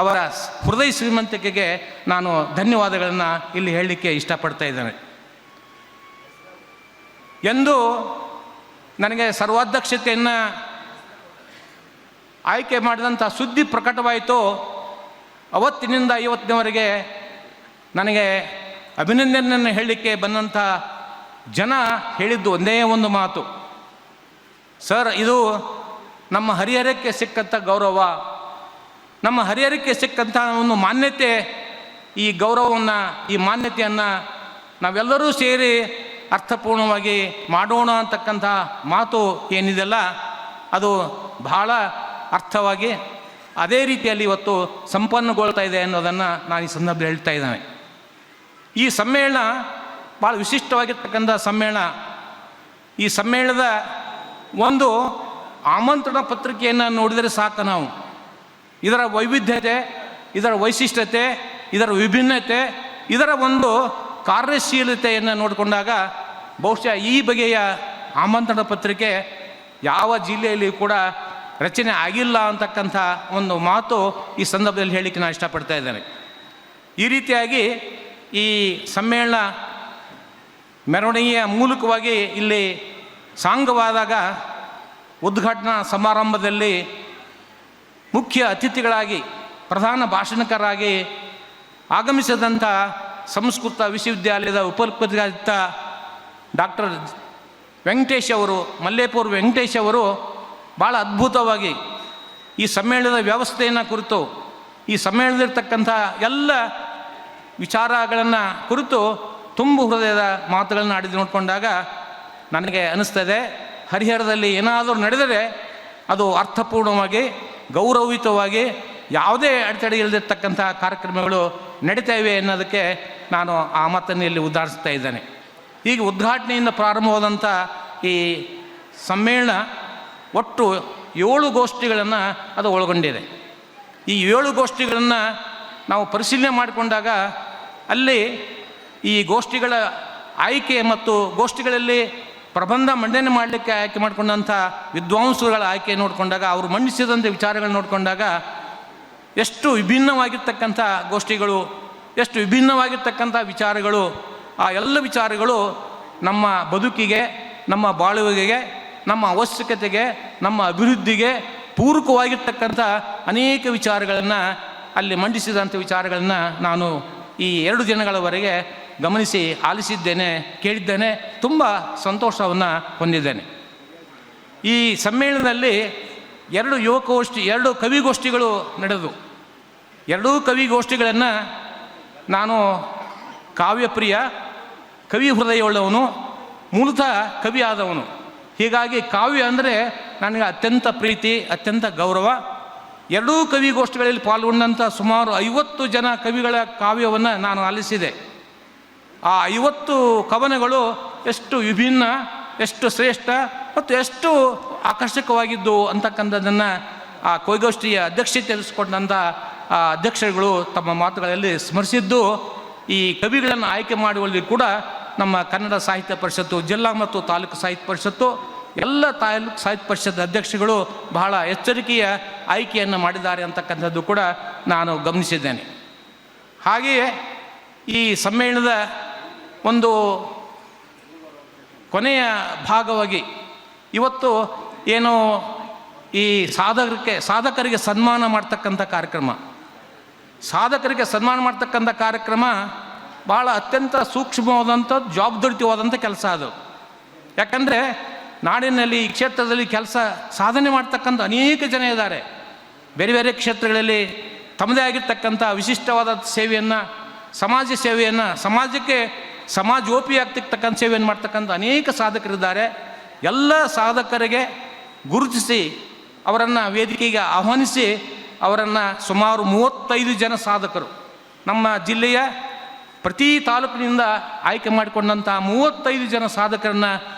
ಅವರ ಹೃದಯ ಶ್ರೀಮಂತಿಕೆಗೆ ನಾನು ಧನ್ಯವಾದಗಳನ್ನು ಇಲ್ಲಿ ಹೇಳಲಿಕ್ಕೆ ಇಷ್ಟಪಡ್ತಾ ಇದ್ದೇನೆ. ಎಂದು ನನಗೆ ಸರ್ವಾಧ್ಯಕ್ಷತೆಯನ್ನು ಆಯ್ಕೆ ಮಾಡಿದಂಥ ಸುದ್ದಿ ಪ್ರಕಟವಾಯಿತು, ಅವತ್ತಿನಿಂದ ಇವತ್ತಿನವರೆಗೆ ನನಗೆ ಅಭಿನಂದನೆಯನ್ನು ಹೇಳಲಿಕ್ಕೆ ಬಂದಂಥ ಜನ ಹೇಳಿದ್ದು ಒಂದೇ ಒಂದು ಮಾತು, ಸರ್, ಇದು ನಮ್ಮ ಹರಿಹರಕ್ಕೆ ಸಿಕ್ಕಂಥ ಗೌರವ, ನಮ್ಮ ಹರಿಹರಕ್ಕೆ ಸಿಕ್ಕಂಥ ಒಂದು ಮಾನ್ಯತೆ, ಈ ಗೌರವವನ್ನು, ಈ ಮಾನ್ಯತೆಯನ್ನು ನಾವೆಲ್ಲರೂ ಸೇರಿ ಅರ್ಥಪೂರ್ಣವಾಗಿ ಮಾಡೋಣ ಅಂತಕ್ಕಂಥ ಮಾತು ಏನಿದೆಯಲ್ಲ, ಅದು ಬಹಳ ಅರ್ಥವಾಗಿ ಅದೇ ರೀತಿಯಲ್ಲಿ ಇವತ್ತು ಸಂಪನ್ನಗೊಳ್ತಾ ಇದೆ ಅನ್ನೋದನ್ನು ನಾನು ಈ ಸಂದರ್ಭದಲ್ಲಿ ಹೇಳ್ತಾ ಇದ್ದೇನೆ. ಈ ಸಮ್ಮೇಳನ ಭಾಳ ವಿಶಿಷ್ಟವಾಗಿರ್ತಕ್ಕಂಥ ಸಮ್ಮೇಳನ. ಈ ಸಮ್ಮೇಳನದ ಒಂದು ಆಮಂತ್ರಣ ಪತ್ರಿಕೆಯನ್ನು ನೋಡಿದರೆ ಸಾಕು ನಾವು, ಇದರ ವೈವಿಧ್ಯತೆ, ಇದರ ವೈಶಿಷ್ಟ್ಯತೆ, ಇದರ ವಿಭಿನ್ನತೆ, ಇದರ ಒಂದು ಕಾರ್ಯಶೀಲತೆಯನ್ನು ನೋಡಿಕೊಂಡಾಗ ಬಹುಶಃ ಈ ಬಗೆಯ ಆಮಂತ್ರಣ ಪತ್ರಿಕೆ ಯಾವ ಜಿಲ್ಲೆಯಲ್ಲಿ ಕೂಡ ರಚನೆ ಆಗಿಲ್ಲ ಅಂತಕ್ಕಂಥ ಒಂದು ಮಾತು ಈ ಸಂದರ್ಭದಲ್ಲಿ ಹೇಳಲಿಕ್ಕೆ ನಾನು ಇಷ್ಟಪಡ್ತಾ ಇದ್ದೇನೆ. ಈ ರೀತಿಯಾಗಿ ಈ ಸಮ್ಮೇಳನ ಮೆರವಣಿಗೆಯ ಮೂಲಕವಾಗಿ ಇಲ್ಲಿ ಸಾಂಗವಾದಾಗ ಉದ್ಘಾಟನಾ ಸಮಾರಂಭದಲ್ಲಿ ಮುಖ್ಯ ಅತಿಥಿಗಳಾಗಿ ಪ್ರಧಾನ ಭಾಷಣಕಾರರಾಗಿ ಆಗಮಿಸಿದಂಥ ಸಂಸ್ಕೃತ ವಿಶ್ವವಿದ್ಯಾಲಯದ ಉಪಕುಲಪತಿಯಾದ ಡಾಕ್ಟರ್ ವೆಂಕಟೇಶ್ ಅವರು, ಮಲ್ಲೇಪುರ ವೆಂಕಟೇಶ್ ಅವರು ಭಾಳ ಅದ್ಭುತವಾಗಿ ಈ ಸಮ್ಮೇಳನದ ವ್ಯವಸ್ಥೆಯನ್ನು ಕುರಿತು, ಈ ಸಮ್ಮೇಳನದಲ್ಲಿರ್ತಕ್ಕಂಥ ಎಲ್ಲ ವಿಚಾರಗಳನ್ನು ಕುರಿತು ತುಂಬು ಹೃದಯದ ಮಾತುಗಳನ್ನು ಆಡಿದ್ದು ನೋಡಿಕೊಂಡಾಗ ನನಗೆ ಅನ್ನಿಸ್ತದೆ, ಹರಿಹರದಲ್ಲಿ ಏನಾದರೂ ನಡೆದರೆ ಅದು ಅರ್ಥಪೂರ್ಣವಾಗಿ, ಗೌರವಯುತವಾಗಿ, ಯಾವುದೇ ಅಡೆತಡೆ ಇಲ್ಲದಿರ್ತಕ್ಕಂಥ ಕಾರ್ಯಕ್ರಮಗಳು ನಡೀತಾ ಇವೆ ಅನ್ನೋದಕ್ಕೆ ನಾನು ಆ ಮಾತನ್ನು ಇಲ್ಲಿ ಉದಾಹರಿಸ್ತಾ ಇದ್ದೇನೆ. ಈಗ ಉದ್ಘಾಟನೆಯಿಂದ ಪ್ರಾರಂಭವಾದಂಥ ಈ ಸಮ್ಮೇಳನ ಒಟ್ಟು 7 ಗೋಷ್ಠಿಗಳನ್ನು ಅದು ಒಳಗೊಂಡಿದೆ. ಈ 7 ಗೋಷ್ಠಿಗಳನ್ನು ನಾವು ಪರಿಶೀಲನೆ ಮಾಡಿಕೊಂಡಾಗ ಅಲ್ಲಿ ಈ ಗೋಷ್ಠಿಗಳ ಆಯ್ಕೆ ಮತ್ತು ಗೋಷ್ಠಿಗಳಲ್ಲಿ ಪ್ರಬಂಧ ಮಂಡನೆ ಮಾಡಲಿಕ್ಕೆ ಆಯ್ಕೆ ಮಾಡಿಕೊಂಡಂಥ ವಿದ್ವಾಂಸರುಗಳ ಆಯ್ಕೆ ನೋಡಿಕೊಂಡಾಗ, ಅವರು ಮಂಡಿಸಿದಂಥ ವಿಚಾರಗಳು ನೋಡಿಕೊಂಡಾಗ ಎಷ್ಟು ವಿಭಿನ್ನವಾಗಿರ್ತಕ್ಕಂಥ ಗೋಷ್ಠಿಗಳು, ಎಷ್ಟು ವಿಭಿನ್ನವಾಗಿರ್ತಕ್ಕಂಥ ವಿಚಾರಗಳು, ಆ ಎಲ್ಲ ವಿಚಾರಗಳು ನಮ್ಮ ಬದುಕಿಗೆ, ನಮ್ಮ ಬಾಳುವಿಗೆ, ನಮ್ಮ ಅವಶ್ಯಕತೆಗೆ, ನಮ್ಮ ಅಭಿವೃದ್ಧಿಗೆ ಪೂರಕವಾಗಿರ್ತಕ್ಕಂಥ ಅನೇಕ ವಿಚಾರಗಳನ್ನು ಅಲ್ಲಿ ಮಂಡಿಸಿದಂಥ ವಿಚಾರಗಳನ್ನು ನಾನು ಈ 2 ದಿನಗಳವರೆಗೆ ಗಮನಿಸಿ ಆಲಿಸಿದ್ದೇನೆ, ಕೇಳಿದ್ದೇನೆ, ತುಂಬ ಸಂತೋಷವನ್ನು ಹೊಂದಿದ್ದೇನೆ. ಈ ಸಮ್ಮೇಳನದಲ್ಲಿ 2 ಕವಿಗೋಷ್ಠಿಗಳು ನಡೆದು, 2 ಕವಿಗೋಷ್ಠಿಗಳನ್ನು ನಾನು ಕಾವ್ಯಪ್ರಿಯ, ಕವಿ ಹೃದಯವುಳ್ಳವನು, ಮೂಲತಃ ಕವಿ ಆದವನು. ಹೀಗಾಗಿ ಕಾವ್ಯ ಅಂದರೆ ನನಗೆ ಅತ್ಯಂತ ಪ್ರೀತಿ, ಅತ್ಯಂತ ಗೌರವ. 2 ಕವಿಗೋಷ್ಠಿಗಳಲ್ಲಿ ಪಾಲ್ಗೊಂಡಂಥ ಸುಮಾರು 50 ಜನ ಕವಿಗಳ ಕಾವ್ಯವನ್ನು ನಾನು ಆಲಿಸಿದೆ. ಆ 50 ಕವನಗಳು ಎಷ್ಟು ವಿಭಿನ್ನ, ಎಷ್ಟು ಶ್ರೇಷ್ಠ ಮತ್ತು ಎಷ್ಟು ಆಕರ್ಷಕವಾಗಿದ್ದು ಅಂತಕ್ಕಂಥದ್ದನ್ನು ಆ ಕವಿಗೋಷ್ಠಿಯ ಅಧ್ಯಕ್ಷತೆ ತಿಳಿಸ್ಕೊಂಡಂಥ ಆ ಅಧ್ಯಕ್ಷರುಗಳು ತಮ್ಮ ಮಾತುಗಳಲ್ಲಿ ಸ್ಮರಿಸಿದ್ದು. ಈ ಕವಿಗಳನ್ನು ಆಯ್ಕೆ ಮಾಡುವಲ್ಲಿ ಕೂಡ ನಮ್ಮ ಕನ್ನಡ ಸಾಹಿತ್ಯ ಪರಿಷತ್ತು, ಜಿಲ್ಲಾ ಮತ್ತು ತಾಲೂಕು ಸಾಹಿತ್ಯ ಪರಿಷತ್ತು, ಎಲ್ಲ ತಾಲೂಕು ಸಾಹಿತ್ಯ ಪರಿಷತ್ ಅಧ್ಯಕ್ಷರುಗಳು ಬಹಳ ಎಚ್ಚರಿಕೆಯ ಆಯ್ಕೆಯನ್ನು ಮಾಡಿದ್ದಾರೆ ಅಂತಕ್ಕಂಥದ್ದು ಕೂಡ ನಾನು ಗಮನಿಸಿದ್ದೇನೆ. ಹಾಗೆಯೇ ಈ ಸಮ್ಮೇಳನದ ಒಂದು ಕೊನೆಯ ಭಾಗವಾಗಿ ಇವತ್ತು ಏನು ಈ ಸಾಧಕರಿಗೆ ಸನ್ಮಾನ ಮಾಡ್ತಕ್ಕಂಥ ಕಾರ್ಯಕ್ರಮ, ಸಾಧಕರಿಗೆ ಸನ್ಮಾನ ಮಾಡ್ತಕ್ಕಂಥ ಕಾರ್ಯಕ್ರಮ ಭಾಳ ಅತ್ಯಂತ ಸೂಕ್ಷ್ಮವಾದಂಥ, ಜವಾಬ್ದಾರಿಯುತವಾದಂಥ ಕೆಲಸ ಅದು. ಯಾಕಂದರೆ ನಾಡಿನಲ್ಲಿ ಈ ಕ್ಷೇತ್ರದಲ್ಲಿ ಸಾಧನೆ ಮಾಡ್ತಕ್ಕಂಥ ಅನೇಕ ಜನ ಇದ್ದಾರೆ. ಬೇರೆ ಬೇರೆ ಕ್ಷೇತ್ರಗಳಲ್ಲಿ ತಮ್ಮದೇ ಆಗಿರ್ತಕ್ಕಂಥ ವಿಶಿಷ್ಟವಾದ ಸೇವೆಯನ್ನು, ಸಮಾಜ ಸೇವೆಯನ್ನು, ಸಮಾಜಕ್ಕೆ ಸಮಾಜೋಪಿಯಾಗ್ತಿರ್ತಕ್ಕಂಥ ಸೇವೆಯನ್ನು ಮಾಡ್ತಕ್ಕಂಥ ಅನೇಕ ಸಾಧಕರಿದ್ದಾರೆ. ಎಲ್ಲ ಸಾಧಕರಿಗೆ ಗುರುತಿಸಿ ಅವರನ್ನು ವೇದಿಕೆಗೆ ಆಹ್ವಾನಿಸಿ ಅವರನ್ನು ಸುಮಾರು 35 ಜನ ಸಾಧಕರು, ನಮ್ಮ ಜಿಲ್ಲೆಯ ಪ್ರತಿ ತಾಲೂಕಿನಿಂದ ಆಯ್ಕೆ ಮಾಡಿಕೊಂಡಂಥ 35 ಜನ ಸಾಧಕರನ್ನು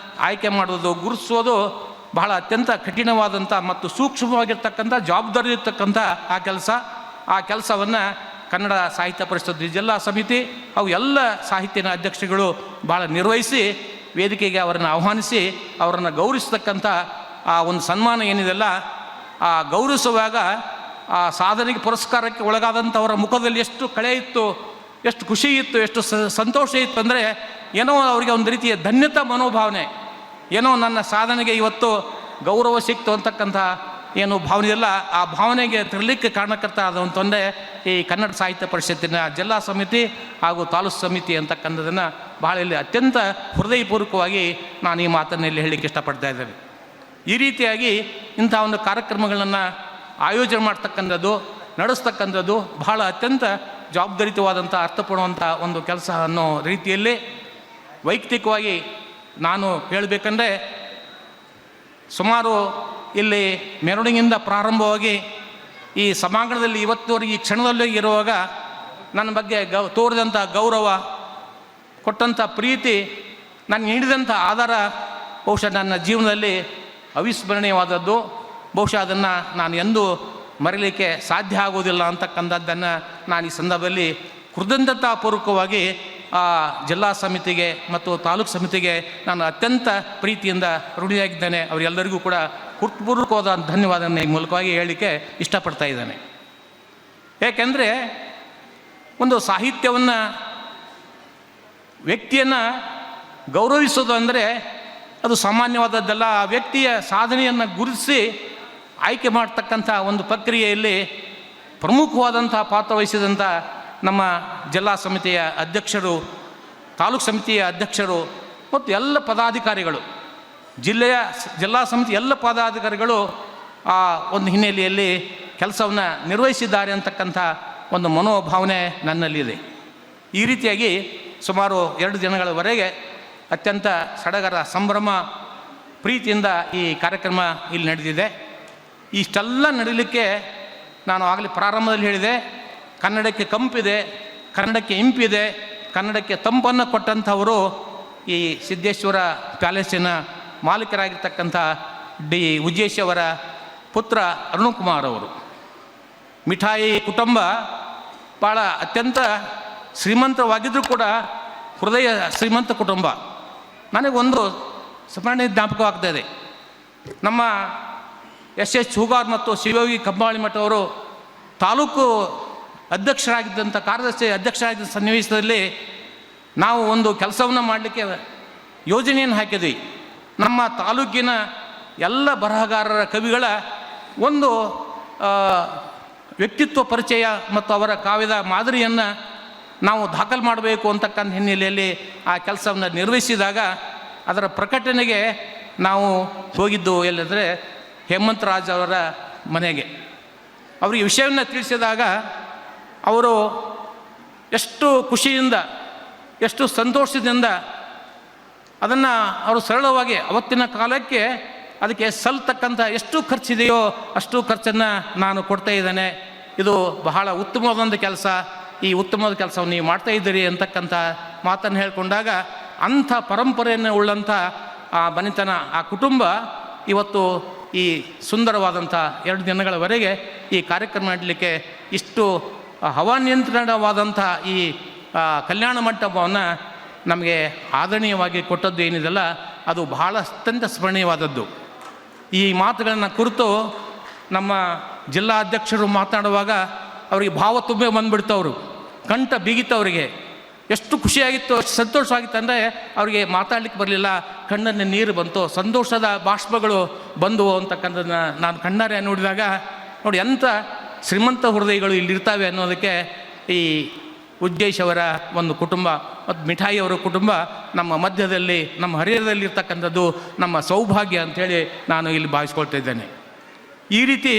ಆಯ್ಕೆ ಮಾಡೋದು, ಗುರುತಿಸೋದು ಬಹಳ ಅತ್ಯಂತ ಕಠಿಣವಾದಂಥ ಮತ್ತು ಸೂಕ್ಷ್ಮವಾಗಿರ್ತಕ್ಕಂಥ, ಜವಾಬ್ದಾರಿ ಇರ್ತಕ್ಕಂಥ ಆ ಕೆಲಸವನ್ನು ಕನ್ನಡ ಸಾಹಿತ್ಯ ಪರಿಷತ್ತು ಜಿಲ್ಲಾ ಸಮಿತಿ ಅವು ಎಲ್ಲ ಸಾಹಿತ್ಯನ ಅಧ್ಯಕ್ಷರುಗಳು ಭಾಳ ನಿರ್ವಹಿಸಿ ವೇದಿಕೆಗೆ ಅವರನ್ನು ಆಹ್ವಾನಿಸಿ ಅವರನ್ನು ಗೌರವಿಸ್ತಕ್ಕಂಥ ಆ ಒಂದು ಸನ್ಮಾನ ಏನಿದೆಲ್ಲ, ಆ ಗೌರವಿಸುವಾಗ ಆ ಸಾಧನೆಗೆ ಪುರಸ್ಕಾರಕ್ಕೆ ಒಳಗಾದಂಥವರ ಮುಖದಲ್ಲಿ ಎಷ್ಟು ಕಳೆ ಇತ್ತು, ಎಷ್ಟು ಖುಷಿ ಇತ್ತು, ಎಷ್ಟು ಸಂತೋಷ ಇತ್ತು ಅಂದರೆ ಏನೋ ಅವರಿಗೆ ಒಂದು ರೀತಿಯ ಧನ್ಯತಾ ಮನೋಭಾವನೆ, ಏನೋ ನನ್ನ ಸಾಧನೆಗೆ ಇವತ್ತು ಗೌರವ ಸಿಕ್ತು ಅಂತಕ್ಕಂಥ ಏನು ಭಾವನೆ ಇಲ್ಲ, ಆ ಭಾವನೆಗೆ ತರಲಿಕ್ಕೆ ಕಾರಣಕರ್ತ ಆದಂತಂದರೆ ಈ ಕನ್ನಡ ಸಾಹಿತ್ಯ ಪರಿಷತ್ತಿನ ಜಿಲ್ಲಾ ಸಮಿತಿ ಹಾಗೂ ತಾಲೂಕು ಸಮಿತಿ ಅಂತಕ್ಕಂಥದ್ದನ್ನು ಬಹಳ ಇಲ್ಲಿ ಅತ್ಯಂತ ಹೃದಯಪೂರ್ವಕವಾಗಿ ನಾನು ಈ ಮಾತನ್ನು ಇಲ್ಲಿ ಹೇಳಲಿಕ್ಕೆ ಇಷ್ಟಪಡ್ತಾ ಇದ್ದೇನೆ. ಈ ರೀತಿಯಾಗಿ ಇಂಥ ಒಂದು ಕಾರ್ಯಕ್ರಮಗಳನ್ನು ಆಯೋಜನೆ ಮಾಡ್ತಕ್ಕಂಥದ್ದು, ನಡೆಸ್ತಕ್ಕಂಥದ್ದು ಬಹಳ ಅತ್ಯಂತ ಜವಾಬ್ದಾರಿಯುತವಾದಂಥ, ಅರ್ಥಪೂರ್ಣವಂಥ ಒಂದು ಕೆಲಸ ಅನ್ನೋ ರೀತಿಯಲ್ಲಿ ವೈಯಕ್ತಿಕವಾಗಿ ನಾನು ಹೇಳಬೇಕಂದ್ರೆ, ಸುಮಾರು ಇಲ್ಲಿ ಮೆರವಣಿಗೆಯಿಂದ ಪ್ರಾರಂಭವಾಗಿ ಈ ಸಭಾಂಗಣದಲ್ಲಿ ಇವತ್ತುವರೆಗೆ ಈ ಕ್ಷಣದಲ್ಲಿ ಇರುವಾಗ ನನ್ನ ಬಗ್ಗೆ ತೋರಿದಂಥ ಗೌರವ, ಕೊಟ್ಟಂಥ ಪ್ರೀತಿ, ನನಗೆ ನೀಡಿದಂಥ ಆಧಾರ ಬಹುಶಃ ನನ್ನ ಜೀವನದಲ್ಲಿ ಅವಿಸ್ಮರಣೀಯವಾದದ್ದು. ಬಹುಶಃ ಅದನ್ನು ನಾನು ಎಂದೂ ಮರೀಲಿಕ್ಕೆ ಸಾಧ್ಯ ಆಗೋದಿಲ್ಲ ಅಂತಕ್ಕಂಥದ್ದನ್ನು ನಾನು ಈ ಸಂದರ್ಭದಲ್ಲಿ ಕೃತಜ್ಞತಾಪೂರ್ವಕವಾಗಿ ಆ ಜಿಲ್ಲಾ ಸಮಿತಿಗೆ ಮತ್ತು ತಾಲೂಕು ಸಮಿತಿಗೆ ನಾನು ಅತ್ಯಂತ ಪ್ರೀತಿಯಿಂದ ಋಣಿಯಾಗಿದ್ದೇನೆ. ಅವರೆಲ್ಲರಿಗೂ ಕೂಡ ಹೃತ್ಪೂರ್ವಕವಾದ ಧನ್ಯವಾದವನ್ನು ಈ ಮೂಲಕವಾಗಿ ಹೇಳಲಿಕ್ಕೆ ಇಷ್ಟಪಡ್ತಾ ಇದ್ದೇನೆ. ಏಕೆಂದರೆ ಒಂದು ಸಾಹಿತ್ಯವನ್ನು, ವ್ಯಕ್ತಿಯನ್ನು ಗೌರವಿಸೋದು ಅಂದರೆ ಅದು ಸಾಮಾನ್ಯವಾದದ್ದಲ್ಲ. ಆ ವ್ಯಕ್ತಿಯ ಸಾಧನೆಯನ್ನು ಗುರುತಿಸಿ ಆಯ್ಕೆ ಮಾಡ್ತಕ್ಕಂಥ ಒಂದು ಪ್ರಕ್ರಿಯೆಯಲ್ಲಿ ಪ್ರಮುಖವಾದಂಥ ಪಾತ್ರ ವಹಿಸಿದಂಥ ನಮ್ಮ ಜಿಲ್ಲಾ ಸಮಿತಿಯ ಅಧ್ಯಕ್ಷರು, ತಾಲೂಕು ಸಮಿತಿಯ ಅಧ್ಯಕ್ಷರು ಮತ್ತು ಎಲ್ಲ ಪದಾಧಿಕಾರಿಗಳು, ಜಿಲ್ಲಾ ಸಮಿತಿ ಎಲ್ಲ ಪದಾಧಿಕಾರಿಗಳು ಆ ಒಂದು ಹಿನ್ನೆಲೆಯಲ್ಲಿ ಕೆಲಸವನ್ನು ನಿರ್ವಹಿಸಿದ್ದಾರೆ ಅಂತಕ್ಕಂಥ ಒಂದು ಮನೋಭಾವನೆ ನನ್ನಲ್ಲಿದೆ. ಈ ರೀತಿಯಾಗಿ ಸುಮಾರು 2 ದಿನಗಳವರೆಗೆ ಅತ್ಯಂತ ಸಡಗರ, ಸಂಭ್ರಮ, ಪ್ರೀತಿಯಿಂದ ಈ ಕಾರ್ಯಕ್ರಮ ಇಲ್ಲಿ ನಡೆದಿದೆ. ಇಷ್ಟೆಲ್ಲ ನಡೀಲಿಕ್ಕೆ ನಾನು ಆಗಲೇ ಪ್ರಾರಂಭದಲ್ಲಿ ಹೇಳಿದೆ, ಕನ್ನಡಕ್ಕೆ ಕಂಪಿದೆ, ಕನ್ನಡಕ್ಕೆ ಇಂಪಿದೆ, ಕನ್ನಡಕ್ಕೆ ತಂಪನ್ನು ಕೊಟ್ಟಂಥವರು ಈ ಸಿದ್ದೇಶ್ವರ ಪ್ಯಾಲೇಸಿನ ಮಾಲೀಕರಾಗಿರ್ತಕ್ಕಂಥ ಡಿ ಉಜ್ಜೇಶ್ ಅವರ ಪುತ್ರ ಅರುಣಕುಮಾರ್ ಅವರು. ಮಿಠಾಯಿ ಕುಟುಂಬ ಭಾಳ ಅತ್ಯಂತ ಶ್ರೀಮಂತವಾಗಿದ್ದರೂ ಕೂಡ ಹೃದಯ ಶ್ರೀಮಂತ ಕುಟುಂಬ. ನನಗೊಂದು ಸ್ಮರಣೆ ಜ್ಞಾಪಕವಾಗ್ತಾ ಇದೆ. ನಮ್ಮ ಎಸ್ ಹೂಗಾರ್ ಮತ್ತು ಶಿವಯೋಗಿ ಕಂಬಾಳಿ ಮಠ ಅವರು ತಾಲೂಕು ಅಧ್ಯಕ್ಷರಾಗಿದ್ದಂಥ, ಕಾರ್ಯದರ್ಶಿ ಅಧ್ಯಕ್ಷರಾಗಿದ್ದ ಸನ್ನಿವೇಶದಲ್ಲಿ ನಾವು ಒಂದು ಕೆಲಸವನ್ನು ಮಾಡಲಿಕ್ಕೆ ಯೋಜನೆಯನ್ನು ಹಾಕಿದ್ವಿ. ನಮ್ಮ ತಾಲೂಕಿನ ಎಲ್ಲ ಬರಹಗಾರರ, ಕವಿಗಳ ಒಂದು ವ್ಯಕ್ತಿತ್ವ ಪರಿಚಯ ಮತ್ತು ಅವರ ಕಾವ್ಯದ ಮಾದರಿಯನ್ನು ನಾವು ದಾಖಲು ಮಾಡಬೇಕು ಅಂತಕ್ಕಂಥ ಹಿನ್ನೆಲೆಯಲ್ಲಿ ಆ ಕೆಲಸವನ್ನು ನಿರ್ವಹಿಸಿದಾಗ ಅದರ ಪ್ರಕಟಣೆಗೆ ನಾವು ಹೋಗಿದ್ದು ಎಲ್ಲಂದರೆ ಹೇಮಂತರಾಜ್ ಅವರ ಮನೆಗೆ. ಅವರಿಗೆ ವಿಷಯವನ್ನು ತಿಳಿಸಿದಾಗ ಅವರು ಎಷ್ಟು ಖುಷಿಯಿಂದ, ಎಷ್ಟು ಸಂತೋಷದಿಂದ ಅದನ್ನು ಅವರು ಸರಳವಾಗಿ ಅವತ್ತಿನ ಕಾಲಕ್ಕೆ ಅದಕ್ಕೆ ಸಲ್ತಕ್ಕಂಥ ಎಷ್ಟು ಖರ್ಚಿದೆಯೋ ಅಷ್ಟು ಖರ್ಚನ್ನು ನಾನು ಕೊಡ್ತಾ ಇದ್ದೇನೆ, ಇದು ಬಹಳ ಉತ್ತಮವಾದ ಕೆಲಸ, ಈ ಉತ್ತಮವಾದ ಕೆಲಸವನ್ನು ನೀವು ಮಾಡ್ತಾಯಿದ್ದೀರಿ ಅಂತಕ್ಕಂಥ ಮಾತನ್ನು ಹೇಳಿಕೊಂಡಾಗ ಅಂಥ ಪರಂಪರೆಯನ್ನು ಉಳ್ಳಂಥ ಆ ಮನೆತನ, ಆ ಕುಟುಂಬ ಇವತ್ತು ಈ ಸುಂದರವಾದಂಥ 2 ದಿನಗಳವರೆಗೆ ಈ ಕಾರ್ಯಕ್ರಮ ಮಾಡಲಿಕ್ಕೆ ಇಷ್ಟು ಹವಾನಿಯಂತ್ರಣವಾದಂಥ ಈ ಕಲ್ಯಾಣ ಮಂಟಪವನ್ನು ನಮಗೆ ಆದರಣೀಯವಾಗಿ ಕೊಟ್ಟದ್ದು ಏನಿದೆಲ್ಲ ಅದು ಬಹಳ ಅತ್ಯಂತ ಸ್ಮರಣೀಯವಾದದ್ದು. ಈ ಮಾತುಗಳನ್ನು ಕುರಿತು ನಮ್ಮ ಜಿಲ್ಲಾ ಅಧ್ಯಕ್ಷರು ಮಾತನಾಡುವಾಗ ಅವರಿಗೆ ಭಾವ ತುಂಬೆ ಬಂದುಬಿಡ್ತವರು, ಕಂಠ ಬಿಗಿತವರಿಗೆ. ಎಷ್ಟು ಖುಷಿಯಾಗಿತ್ತು, ಎಷ್ಟು ಸಂತೋಷವಾಗಿತ್ತು ಅಂದರೆ ಅವರಿಗೆ ಮಾತಾಡಲಿಕ್ಕೆ ಬರಲಿಲ್ಲ, ಕಣ್ಣಲ್ಲಿ ನೀರು ಬಂತು, ಸಂತೋಷದ ಬಾಷ್ಪಗಳು ಬಂದವು ಅಂತಕ್ಕಂಥದ್ದನ್ನು ನಾನು ಕಣ್ಣಾರೆ ನೋಡಿದಾಗ ನೋಡಿ ಎಂಥ ಶ್ರೀಮಂತ ಹೃದಯಗಳು ಇಲ್ಲಿರ್ತಾವೆ ಅನ್ನೋದಕ್ಕೆ ಈ ಉಜ್ಜೇಶ್ ಅವರ ಒಂದು ಕುಟುಂಬ ಮತ್ತು ಮಿಠಾಯಿ ಅವರ ಕುಟುಂಬ ನಮ್ಮ ಮಧ್ಯದಲ್ಲಿ, ನಮ್ಮ ಹರಿಹರದಲ್ಲಿರ್ತಕ್ಕಂಥದ್ದು ನಮ್ಮ ಸೌಭಾಗ್ಯ ಅಂಥೇಳಿ ನಾನು ಇಲ್ಲಿ ಭಾವಿಸ್ಕೊಳ್ತಾ ಇದ್ದೇನೆ. ಈ ರೀತಿ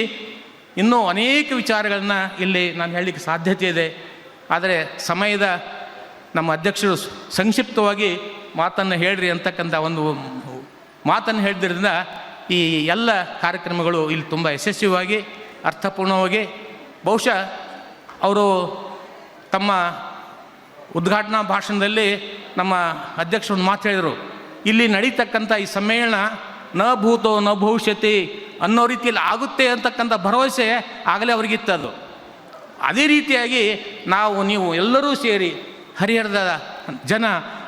ಇನ್ನೂ ಅನೇಕ ವಿಚಾರಗಳನ್ನು ಇಲ್ಲಿ ನಾನು ಹೇಳಲಿಕ್ಕೆ ಸಾಧ್ಯತೆ ಇದೆ. ಆದರೆ ಸಮಯದ ನಮ್ಮ ಅಧ್ಯಕ್ಷರು ಸಂಕ್ಷಿಪ್ತವಾಗಿ ಮಾತನ್ನು ಹೇಳ್ರಿ ಅಂತಕ್ಕಂಥ ಒಂದು ಮಾತನ್ನು ಹೇಳಿದ್ರಿಂದ ಈ ಎಲ್ಲ ಕಾರ್ಯಕ್ರಮಗಳು ಇಲ್ಲಿ ತುಂಬ ಯಶಸ್ವಿಯಾಗಿ, ಅರ್ಥಪೂರ್ಣವಾಗಿ, ಬಹುಶಃ ಅವರು ತಮ್ಮ ಉದ್ಘಾಟನಾ ಭಾಷಣದಲ್ಲಿ ನಮ್ಮ ಅಧ್ಯಕ್ಷರು ಮಾತು ಹೇಳಿದರು, ಇಲ್ಲಿ ನಡೀತಕ್ಕಂಥ ಈ ಸಮ್ಮೇಳನ ನ ಭೂತೋ ನ ಭವಿಷ್ಯತಿ ಅನ್ನೋ ರೀತಿಯಲ್ಲಿ ಆಗುತ್ತೆ ಅಂತಕ್ಕಂಥ ಭರವಸೆ ಆಗಲೇ ಅವ್ರಿಗಿತ್ತದು. ಅದೇ ರೀತಿಯಾಗಿ ನೀವು ಎಲ್ಲರೂ ಸೇರಿ ಹರಿಹರದ ಜನ,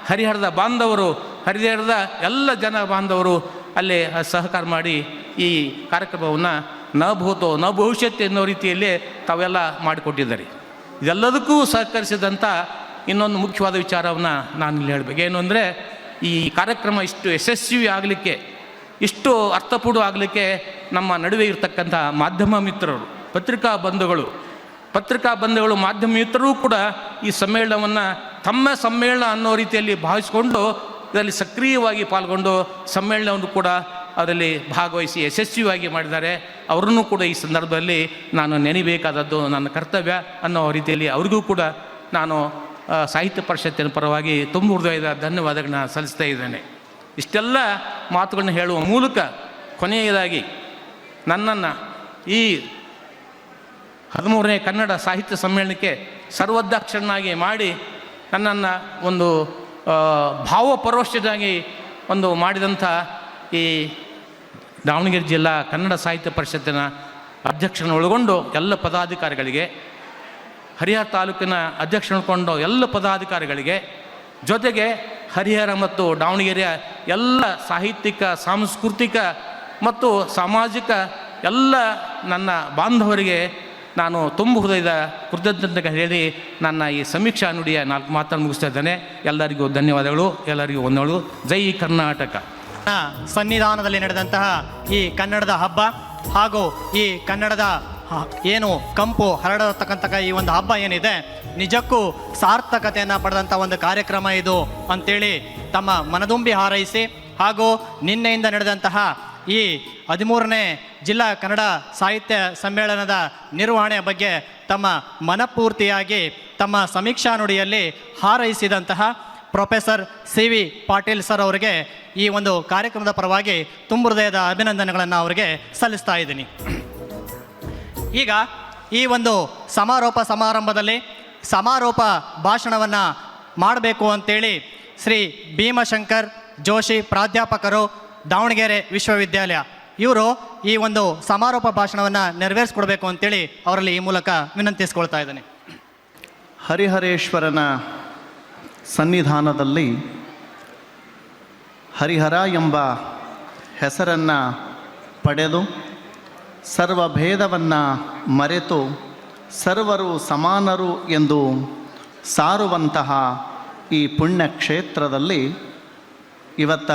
ಹರಿಹರದ ಬಾಂಧವರು, ಹರಿಹರದ ಎಲ್ಲ ಜನ ಬಾಂಧವರು ಅಲ್ಲೇ ಸಹಕಾರ ಮಾಡಿ ಈ ಕಾರ್ಯಕ್ರಮವನ್ನು ನ ಭೂತೋ ನ ಭವಿಷ್ಯತ್ ಅನ್ನೋ ರೀತಿಯಲ್ಲಿ ತಾವೆಲ್ಲ ಮಾಡಿಕೊಟ್ಟಿದ್ದಾರೆ. ಇದೆಲ್ಲದಕ್ಕೂ ಸಹಕರಿಸಿದಂಥ ಇನ್ನೊಂದು ಮುಖ್ಯವಾದ ವಿಚಾರವನ್ನು ನಾನಿಲ್ಲಿ ಹೇಳಬೇಕು. ಏನು ಅಂದರೆ ಈ ಕಾರ್ಯಕ್ರಮ ಇಷ್ಟು ಯಶಸ್ವಿ ಆಗಲಿಕ್ಕೆ, ಇಷ್ಟು ಅರ್ಥಪೂರ್ಣ ಆಗಲಿಕ್ಕೆ ನಮ್ಮ ನಡುವೆ ಇರತಕ್ಕಂಥ ಮಾಧ್ಯಮ ಮಿತ್ರರು, ಪತ್ರಿಕಾ ಬಂಧುಗಳು, ಮಾಧ್ಯಮ ಮಿತ್ರರು ಕೂಡ ಈ ಸಮ್ಮೇಳನವನ್ನು ತಮ್ಮ ಸಮ್ಮೇಳನ ಅನ್ನೋ ರೀತಿಯಲ್ಲಿ ಭಾವಿಸಿಕೊಂಡು ಇದರಲ್ಲಿ ಸಕ್ರಿಯವಾಗಿ ಪಾಲ್ಗೊಂಡು ಸಮ್ಮೇಳನವನ್ನು ಕೂಡ ಅದರಲ್ಲಿ ಭಾಗವಹಿಸಿ ಯಶಸ್ವಿಯಾಗಿ ಮಾಡಿದ್ದಾರೆ. ಅವರನ್ನು ಕೂಡ ಈ ಸಂದರ್ಭದಲ್ಲಿ ನಾನು ನೆನೆಯಬೇಕಾದದ್ದು ನನ್ನ ಕರ್ತವ್ಯ ಅನ್ನೋ ರೀತಿಯಲ್ಲಿ ಅವರಿಗೂ ಕೂಡ ನಾನು ಸಾಹಿತ್ಯ ಪರಿಷತ್ತಿನ ಪರವಾಗಿ ತುಂಬ ಹೃದಯದ ಧನ್ಯವಾದಗಳನ್ನ ಸಲ್ಲಿಸ್ತಾ ಇದ್ದೇನೆ. ಇಷ್ಟೆಲ್ಲ ಮಾತುಗಳನ್ನ ಹೇಳುವ ಮೂಲಕ ಕೊನೆಯದಾಗಿ ನನ್ನನ್ನು ಈ 13ನೇ ಕನ್ನಡ ಸಾಹಿತ್ಯ ಸಮ್ಮೇಳನಕ್ಕೆ ಸರ್ವಾಧ್ಯಕ್ಷನಾಗಿ ಮಾಡಿ ನನ್ನನ್ನು ಒಂದು ಭಾವಪರವಶನಾಗಿ ಒಂದು ಮಾಡಿದಂಥ ಈ ದಾವಣಗೆರೆ ಜಿಲ್ಲಾ ಕನ್ನಡ ಸಾಹಿತ್ಯ ಪರಿಷತ್ತಿನ ಅಧ್ಯಕ್ಷರನ್ನು ಒಳಗೊಂಡು ಎಲ್ಲ ಪದಾಧಿಕಾರಿಗಳಿಗೆ, ಹರಿಹರ ತಾಲೂಕಿನ ಅಧ್ಯಕ್ಷರನ್ನು ಎಲ್ಲ ಪದಾಧಿಕಾರಿಗಳಿಗೆ, ಜೊತೆಗೆ ಹರಿಹರ ಮತ್ತು ದಾವಣಗೆರೆಯ ಎಲ್ಲ ಸಾಹಿತ್ಯಿಕ, ಸಾಂಸ್ಕೃತಿಕ ಮತ್ತು ಸಾಮಾಜಿಕ ಎಲ್ಲ ನನ್ನ ಬಾಂಧವರಿಗೆ ನಾನು ತುಂಬ ಹೃದಯದ ಕೃತಜ್ಞತೆ ಹೇಳಿ ನನ್ನ ಈ ಸಮೀಕ್ಷಾ ನುಡಿಯ 4 ಮಾತನ್ನು ಮುಗಿಸ್ತಾ ಇದ್ದೇನೆ. ಎಲ್ಲರಿಗೂ ಧನ್ಯವಾದಗಳು, ಎಲ್ಲರಿಗೂ ವಂದನೆಗಳು. ಜೈ ಕರ್ನಾಟಕ. ಸನ್ನಿಧಾನದಲ್ಲಿ ನಡೆದಂತಹ ಈ ಕನ್ನಡದ ಹಬ್ಬ ಹಾಗೂ ಈ ಕನ್ನಡದ ಏನು ಕಂಪು ಹರಡತಕ್ಕಂತಹ ಈ ಒಂದು ಹಬ್ಬ ಏನಿದೆ, ನಿಜಕ್ಕೂ ಸಾರ್ಥಕತೆಯನ್ನು ಪಡೆದಂಥ ಒಂದು ಕಾರ್ಯಕ್ರಮ ಇದು ಅಂತೇಳಿ ತಮ್ಮ ಮನದುಂಬಿ ಹಾರೈಸಿ, ಹಾಗೂ ನಿನ್ನೆಯಿಂದ ನಡೆದಂತಹ ಈ 13ನೇ ಜಿಲ್ಲಾ ಕನ್ನಡ ಸಾಹಿತ್ಯ ಸಮ್ಮೇಳನದ ನಿರ್ವಹಣೆಯ ಬಗ್ಗೆ ತಮ್ಮ ಮನಪೂರ್ತಿಯಾಗಿ ತಮ್ಮ ಸಮೀಕ್ಷಾ ನುಡಿಯಲ್ಲಿ ಹಾರೈಸಿದಂತಹ ಪ್ರೊಫೆಸರ್ CV ಪಾಟೀಲ್ ಸರ್ ಅವರಿಗೆ ಈ ಒಂದು ಕಾರ್ಯಕ್ರಮದ ಪರವಾಗಿ ತುಂಬ ಹೃದಯದ ಅಭಿನಂದನೆಗಳನ್ನು ಅವರಿಗೆ ಸಲ್ಲಿಸ್ತಾ ಇದ್ದೀನಿ. ಈಗ ಈ ಒಂದು ಸಮಾರೋಪ ಸಮಾರಂಭದಲ್ಲಿ ಸಮಾರೋಪ ಭಾಷಣವನ್ನು ಮಾಡಬೇಕು ಅಂತೇಳಿ ಶ್ರೀ ಭೀಮಶಂಕರ್ ಜೋಶಿ ಪ್ರಾಧ್ಯಾಪಕರು, ದಾವಣಗೆರೆ ವಿಶ್ವವಿದ್ಯಾಲಯ, ಇವರು ಈ ಒಂದು ಸಮಾರೋಪ ಭಾಷಣವನ್ನು ನೆರವೇರಿಸ್ಕೊಡ್ಬೇಕು ಅಂತೇಳಿ ಅವರಲ್ಲಿ ಈ ಮೂಲಕ ವಿನಂತಿಸ್ಕೊಳ್ತಾ ಇದ್ದೇನೆ. ಹರಿಹರೇಶ್ವರನ ಸನ್ನಿಧಾನದಲ್ಲಿ ಹರಿಹರ ಎಂಬ ಹೆಸರನ್ನು ಪಡೆದು ಸರ್ವಭೇದವನ್ನು ಮರೆತು ಸರ್ವರು ಸಮಾನರು ಎಂದು ಸಾರುವಂತಹ ಈ ಪುಣ್ಯಕ್ಷೇತ್ರದಲ್ಲಿ ಇವತ್ತ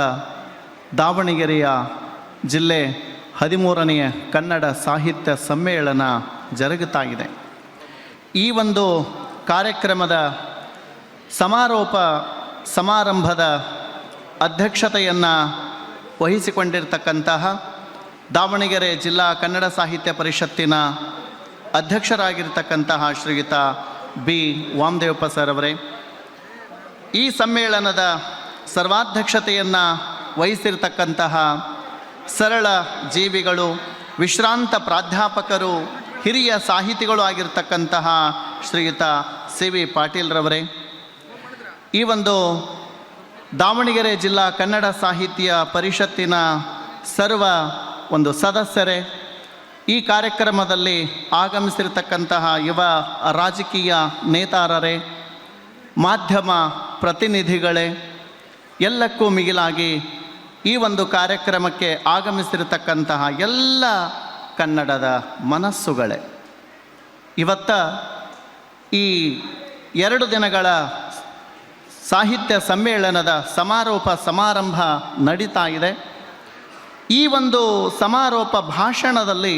ದಾವಣಗೆರೆಯ ಜಿಲ್ಲೆ 13ನೇ ಕನ್ನಡ ಸಾಹಿತ್ಯ ಸಮ್ಮೇಳನ ಜರುಗುತ್ತಾ ಇದೆ. ಈ ಒಂದು ಕಾರ್ಯಕ್ರಮದ ಸಮಾರೋಪ ಸಮಾರಂಭದ ಅಧ್ಯಕ್ಷತೆಯನ್ನು ವಹಿಸಿಕೊಂಡಿರ್ತಕ್ಕಂತಹ ದಾವಣಗೆರೆ ಜಿಲ್ಲಾ ಕನ್ನಡ ಸಾಹಿತ್ಯ ಪರಿಷತ್ತಿನ ಅಧ್ಯಕ್ಷರಾಗಿರ್ತಕ್ಕಂತಹ ಶ್ರೀಯುತ B. ವಾಮದೇವಪ್ಪ ಸರ್ ಅವರೇ, ಈ ಸಮ್ಮೇಳನದ ಸರ್ವಾಧ್ಯಕ್ಷತೆಯನ್ನು ವಹಿಸಿರ್ತಕ್ಕಂತಹ ಸರಳ ಜೀವಿಗಳು, ವಿಶ್ರಾಂತ ಪ್ರಾಧ್ಯಾಪಕರು, ಹಿರಿಯ ಸಾಹಿತಿಗಳು ಆಗಿರ್ತಕ್ಕಂತಹ ಶ್ರೀಯುತ CV ಪಾಟೀಲ್ರವರೇ, ಈ ದಾವಣಗೆರೆ ಜಿಲ್ಲಾ ಕನ್ನಡ ಸಾಹಿತ್ಯ ಪರಿಷತ್ತಿನ ಸರ್ವ ಸದಸ್ಯರೇ, ಈ ಕಾರ್ಯಕ್ರಮದಲ್ಲಿ ಆಗಮಿಸಿರ್ತಕ್ಕಂತಹ ಯುವ ರಾಜಕೀಯ ನೇತಾರರೇ, ಮಾಧ್ಯಮ ಪ್ರತಿನಿಧಿಗಳೇ, ಎಲ್ಲಕ್ಕೂ ಮಿಗಿಲಾಗಿ ಈ ಕಾರ್ಯಕ್ರಮಕ್ಕೆ ಆಗಮಿಸಿರ್ತಕ್ಕಂತಹ ಎಲ್ಲ ಕನ್ನಡದ ಮನಸ್ಸುಗಳೇ, ಇವತ್ತ ಈ 2 ದಿನಗಳ ಸಾಹಿತ್ಯ ಸಮ್ಮೇಳನದ ಸಮಾರೋಪ ಸಮಾರಂಭ ನಡೀತಾ ಇದೆ. ಈ ಸಮಾರೋಪ ಭಾಷಣದಲ್ಲಿ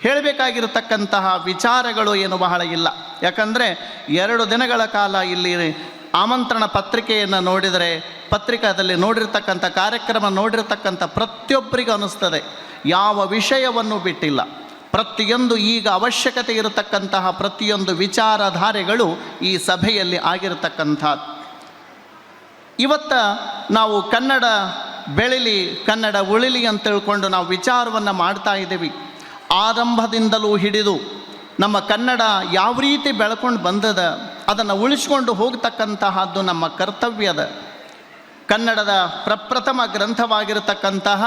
ಹೇಳಬೇಕಾಗಿರತಕ್ಕಂತಹ ವಿಚಾರಗಳು ಏನು ಬಹಳ ಇಲ್ಲ. ಯಾಕಂದರೆ 2 ದಿನಗಳ ಕಾಲ ಇಲ್ಲಿ ಆಮಂತ್ರಣ ಪತ್ರಿಕೆಯನ್ನು ನೋಡಿದರೆ, ಪತ್ರಿಕಾದಲ್ಲಿ ನೋಡಿರ್ತಕ್ಕಂಥ ಕಾರ್ಯಕ್ರಮ ನೋಡಿರ್ತಕ್ಕಂಥ ಪ್ರತಿಯೊಬ್ಬರಿಗೂ ಅನ್ನಿಸ್ತದೆ ಯಾವ ವಿಷಯವನ್ನು ಬಿಟ್ಟಿಲ್ಲ. ಪ್ರತಿಯೊಂದು ಈಗ ಅವಶ್ಯಕತೆ ಇರತಕ್ಕಂತಹ ಪ್ರತಿಯೊಂದು ವಿಚಾರಧಾರೆಗಳು ಈ ಸಭೆಯಲ್ಲಿ ಆಗಿರತಕ್ಕಂಥದ್ದು. ಇವತ್ತ ನಾವು ಕನ್ನಡ ಬೆಳಿಲಿ, ಕನ್ನಡ ಉಳಿಲಿ ಅಂತ ತಿಳ್ಕೊಂಡು ನಾವು ವಿಚಾರವನ್ನು ಮಾಡ್ತಾ ಇದ್ದೀವಿ. ಆರಂಭದಿಂದಲೂ ಹಿಡಿದು ನಮ್ಮ ಕನ್ನಡ ಯಾವ ರೀತಿ ಬೆಳ್ಕೊಂಡು ಬಂದದ, ಅದನ್ನು ಉಳಿಸ್ಕೊಂಡು ಹೋಗ್ತಕ್ಕಂತಹದ್ದು ನಮ್ಮ ಕರ್ತವ್ಯದ. ಕನ್ನಡದ ಪ್ರಪ್ರಥಮ ಗ್ರಂಥವಾಗಿರತಕ್ಕಂತಹ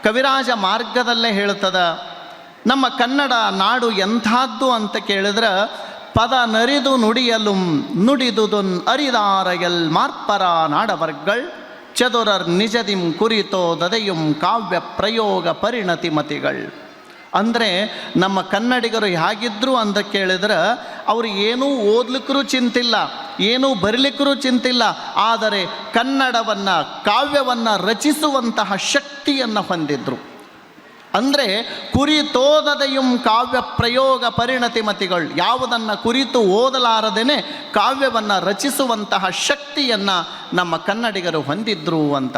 ಕವಿರಾಜ ಮಾರ್ಗದಲ್ಲೇ ಹೇಳ್ತದ, ನಮ್ಮ ಕನ್ನಡ ನಾಡು ಎಂಥದ್ದು ಅಂತ ಕೇಳಿದ್ರೆ, ಪದ ನರಿದು ನುಡಿಯಲು ನುಡಿದುದೊನ್ ಅರಿದಾರಯಲ್ ಮಾರ್ಪರ ನಾಡವರ್ಗಳ್ ಚದುರರ್ ನಿಜದಿಂ ಕುರಿತೋ ದದೆಯುಂ ಕಾವ್ಯ ಪ್ರಯೋಗ ಪರಿಣತಿ ಮತಿಗಳು. ಅಂದರೆ ನಮ್ಮ ಕನ್ನಡಿಗರು ಹೇಗಿದ್ರು ಅಂತ ಕೇಳಿದ್ರೆ, ಅವರು ಏನೂ ಓದ್ಲಿಕ್ಕೂ ಚಿಂತಿಲ್ಲ, ಏನೂ ಬರಲಿಕ್ಕೂ ಚಿಂತಿಲ್ಲ, ಆದರೆ ಕನ್ನಡವನ್ನು ಕಾವ್ಯವನ್ನು ರಚಿಸುವಂತಹ ಶಕ್ತಿಯನ್ನು ಹೊಂದಿದ್ರು. ಅಂದರೆ ಕುರಿತೋದದೆಯುಂ ಕಾವ್ಯ ಪ್ರಯೋಗ ಪರಿಣತಿ ಮತಿಗಳು, ಯಾವುದನ್ನು ಕುರಿತು ಓದಲಾರದೇನೆ ಕಾವ್ಯವನ್ನು ರಚಿಸುವಂತಹ ಶಕ್ತಿಯನ್ನು ನಮ್ಮ ಕನ್ನಡಿಗರು ಹೊಂದಿದ್ರು ಅಂತ.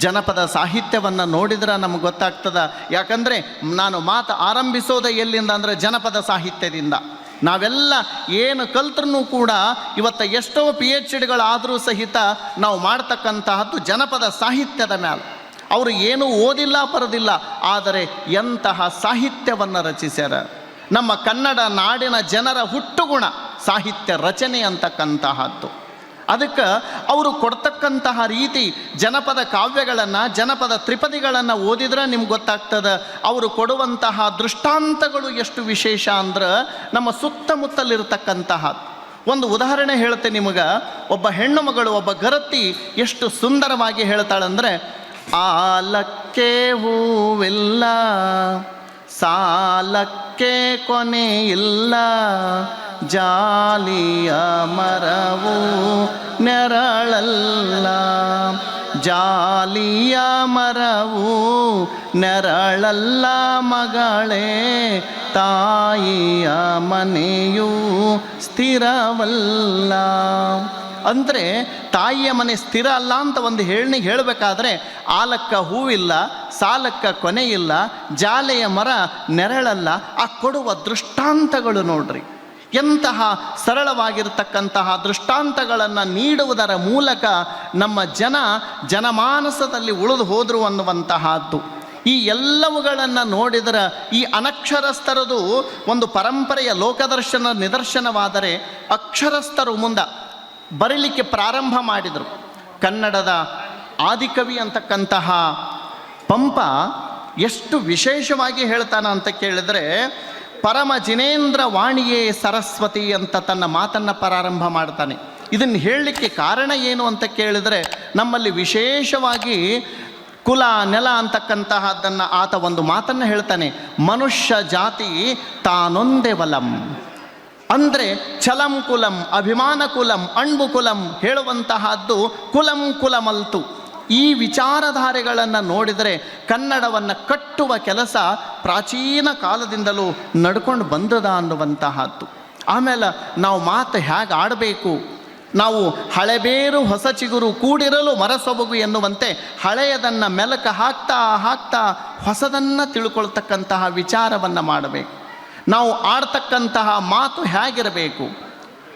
ಜನಪದ ಸಾಹಿತ್ಯವನ್ನು ನೋಡಿದ್ರೆ ನಮಗೆ ಗೊತ್ತಾಗ್ತದೆ. ಯಾಕಂದರೆ ನಾನು ಮಾತು ಆರಂಭಿಸೋದೇ ಎಲ್ಲಿಂದ ಅಂದರೆ ಜನಪದ ಸಾಹಿತ್ಯದಿಂದ. ನಾವೆಲ್ಲ ಏನು ಕಲ್ತ್ರೂ ಕೂಡ ಇವತ್ತು ಎಷ್ಟೋ PhDಗಳಾದರೂ ಸಹಿತ ನಾವು ಮಾಡ್ತಕ್ಕಂತಹದ್ದು ಜನಪದ ಸಾಹಿತ್ಯದ ಮೇಲೆ. ಅವರು ಏನೂ ಓದಿಲ್ಲ ಬರೋದಿಲ್ಲ, ಆದರೆ ಎಂತಹ ಸಾಹಿತ್ಯವನ್ನು ರಚಿಸ್ಯಾರ. ನಮ್ಮ ಕನ್ನಡ ನಾಡಿನ ಜನರ ಹುಟ್ಟುಗುಣ ಸಾಹಿತ್ಯ ರಚನೆ ಅಂತಕ್ಕಂತಹದ್ದು. ಅದಕ್ಕೆ ಅವರು ಕೊಡ್ತಕ್ಕಂತಹ ರೀತಿ ಜನಪದ ಕಾವ್ಯಗಳನ್ನು, ಜನಪದ ತ್ರಿಪದಿಗಳನ್ನು ಓದಿದ್ರೆ ನಿಮ್ಗೆ ಗೊತ್ತಾಗ್ತದೆ ಅವರು ಕೊಡುವಂತಹ ದೃಷ್ಟಾಂತಗಳು ಎಷ್ಟು ವಿಶೇಷ ಅಂದ್ರೆ ನಮ್ಮ ಸುತ್ತಮುತ್ತಲಿರ್ತಕ್ಕಂತಹ ಒಂದು ಉದಾಹರಣೆ ಹೇಳ್ತೆ ನಿಮಗೆ. ಒಬ್ಬ ಹೆಣ್ಣು ಮಗಳು, ಒಬ್ಬ ಗರತಿ ಎಷ್ಟು ಸುಂದರವಾಗಿ ಹೇಳ್ತಾಳಂದರೆ, ಆಲಕ್ಕೆ ಹೂವಿಲ್ಲ ಸಾಲಕ್ಕೆ ಮರಕ್ಕೆ ಕೊನೆ ಇಲ್ಲ, ಜಾಲಿಯ ಮರವು ನೆರಳಲ್ಲ, ಜಾಲಿಯ ಮರವು ನೆರಳಲ್ಲ ಮಗಳೇ, ತಾಯಿಯ ಮನೆಯೂ ಸ್ಥಿರವಲ್ಲ. ಅಂದರೆ ತಾಯಿಯ ಮನೆ ಸ್ಥಿರ ಅಲ್ಲ ಅಂತ ಒಂದು ಹೇಳಬೇಕಾದ್ರೆ ಆಲಕ್ಕ ಹೂವಿಲ್ಲ, ಸಾಲಕ್ಕ ಕೊನೆಯಿಲ್ಲ, ಜಾಲೆಯ ಮರ ನೆರಳಲ್ಲ. ಆ ಕೊಡುವ ದೃಷ್ಟಾಂತಗಳು ನೋಡ್ರಿ, ಎಂತಹ ಸರಳವಾಗಿರ್ತಕ್ಕಂತಹ ದೃಷ್ಟಾಂತಗಳನ್ನು ನೀಡುವುದರ ಮೂಲಕ ನಮ್ಮ ಜನಮಾನಸದಲ್ಲಿ ಉಳಿದು ಹೋದರು ಅನ್ನುವಂತಹದ್ದು. ಈ ಎಲ್ಲವುಗಳನ್ನು ನೋಡಿದರೆ ಈ ಅನಕ್ಷರಸ್ಥರದು ಒಂದು ಪರಂಪರೆಯ ಲೋಕದರ್ಶನ ನಿದರ್ಶನವಾದರೆ, ಅಕ್ಷರಸ್ಥರು ಮುಂದೆ ಬರೀಲಿಕ್ಕೆ ಪ್ರಾರಂಭ ಮಾಡಿದರು. ಕನ್ನಡದ ಆದಿಕವಿ ಅಂತಕ್ಕಂತಹ ಪಂಪ ಎಷ್ಟು ವಿಶೇಷವಾಗಿ ಹೇಳ್ತಾನ ಅಂತ ಕೇಳಿದರೆ, ಪರಮ ಜಿನೇಂದ್ರ ವಾಣಿಯೇ ಸರಸ್ವತಿ ಅಂತ ತನ್ನ ಮಾತನ್ನು ಪ್ರಾರಂಭ ಮಾಡ್ತಾನೆ. ಇದನ್ನು ಹೇಳಲಿಕ್ಕೆ ಕಾರಣ ಏನು ಅಂತ ಕೇಳಿದರೆ, ನಮ್ಮಲ್ಲಿ ವಿಶೇಷವಾಗಿ ಕುಲ ನೆಲ ಅಂತಕ್ಕಂತಹದ್ದನ್ನು ಆತ ಒಂದು ಮಾತನ್ನು ಹೇಳ್ತಾನೆ, ಮನುಷ್ಯ ಜಾತಿ ತಾನೊಂದೇ ವಲಂ. ಅಂದರೆ ಛಲಂ ಕುಲಂ, ಅಭಿಮಾನ ಕುಲಂ, ಅಣ್ಬು ಕುಲಂ ಹೇಳುವಂತಹದ್ದು ಕುಲಂ ಕುಲಮಲ್ತು. ಈ ವಿಚಾರಧಾರೆಗಳನ್ನು ನೋಡಿದರೆ ಕನ್ನಡವನ್ನು ಕಟ್ಟುವ ಕೆಲಸ ಪ್ರಾಚೀನ ಕಾಲದಿಂದಲೂ ನಡ್ಕೊಂಡು ಬಂದದ ಅನ್ನುವಂತಹದ್ದು. ಆಮೇಲೆ ನಾವು ಮಾತು ಹೇಗೆ ಆಡಬೇಕು, ನಾವು ಹಳೆಬೇರು ಹೊಸ ಚಿಗುರು ಕೂಡಿರಲು ಮರಸೊಬಗು ಎನ್ನುವಂತೆ ಹಳೆಯದನ್ನು ಮೆಲಕ ಹಾಕ್ತಾ ಹಾಕ್ತಾ ಹೊಸದನ್ನು ತಿಳ್ಕೊಳ್ತಕ್ಕಂತಹ ವಿಚಾರವನ್ನು ಮಾಡಬೇಕು. ನಾವು ಆಡ್ತಕ್ಕಂತಹ ಮಾತು ಹೇಗಿರಬೇಕು,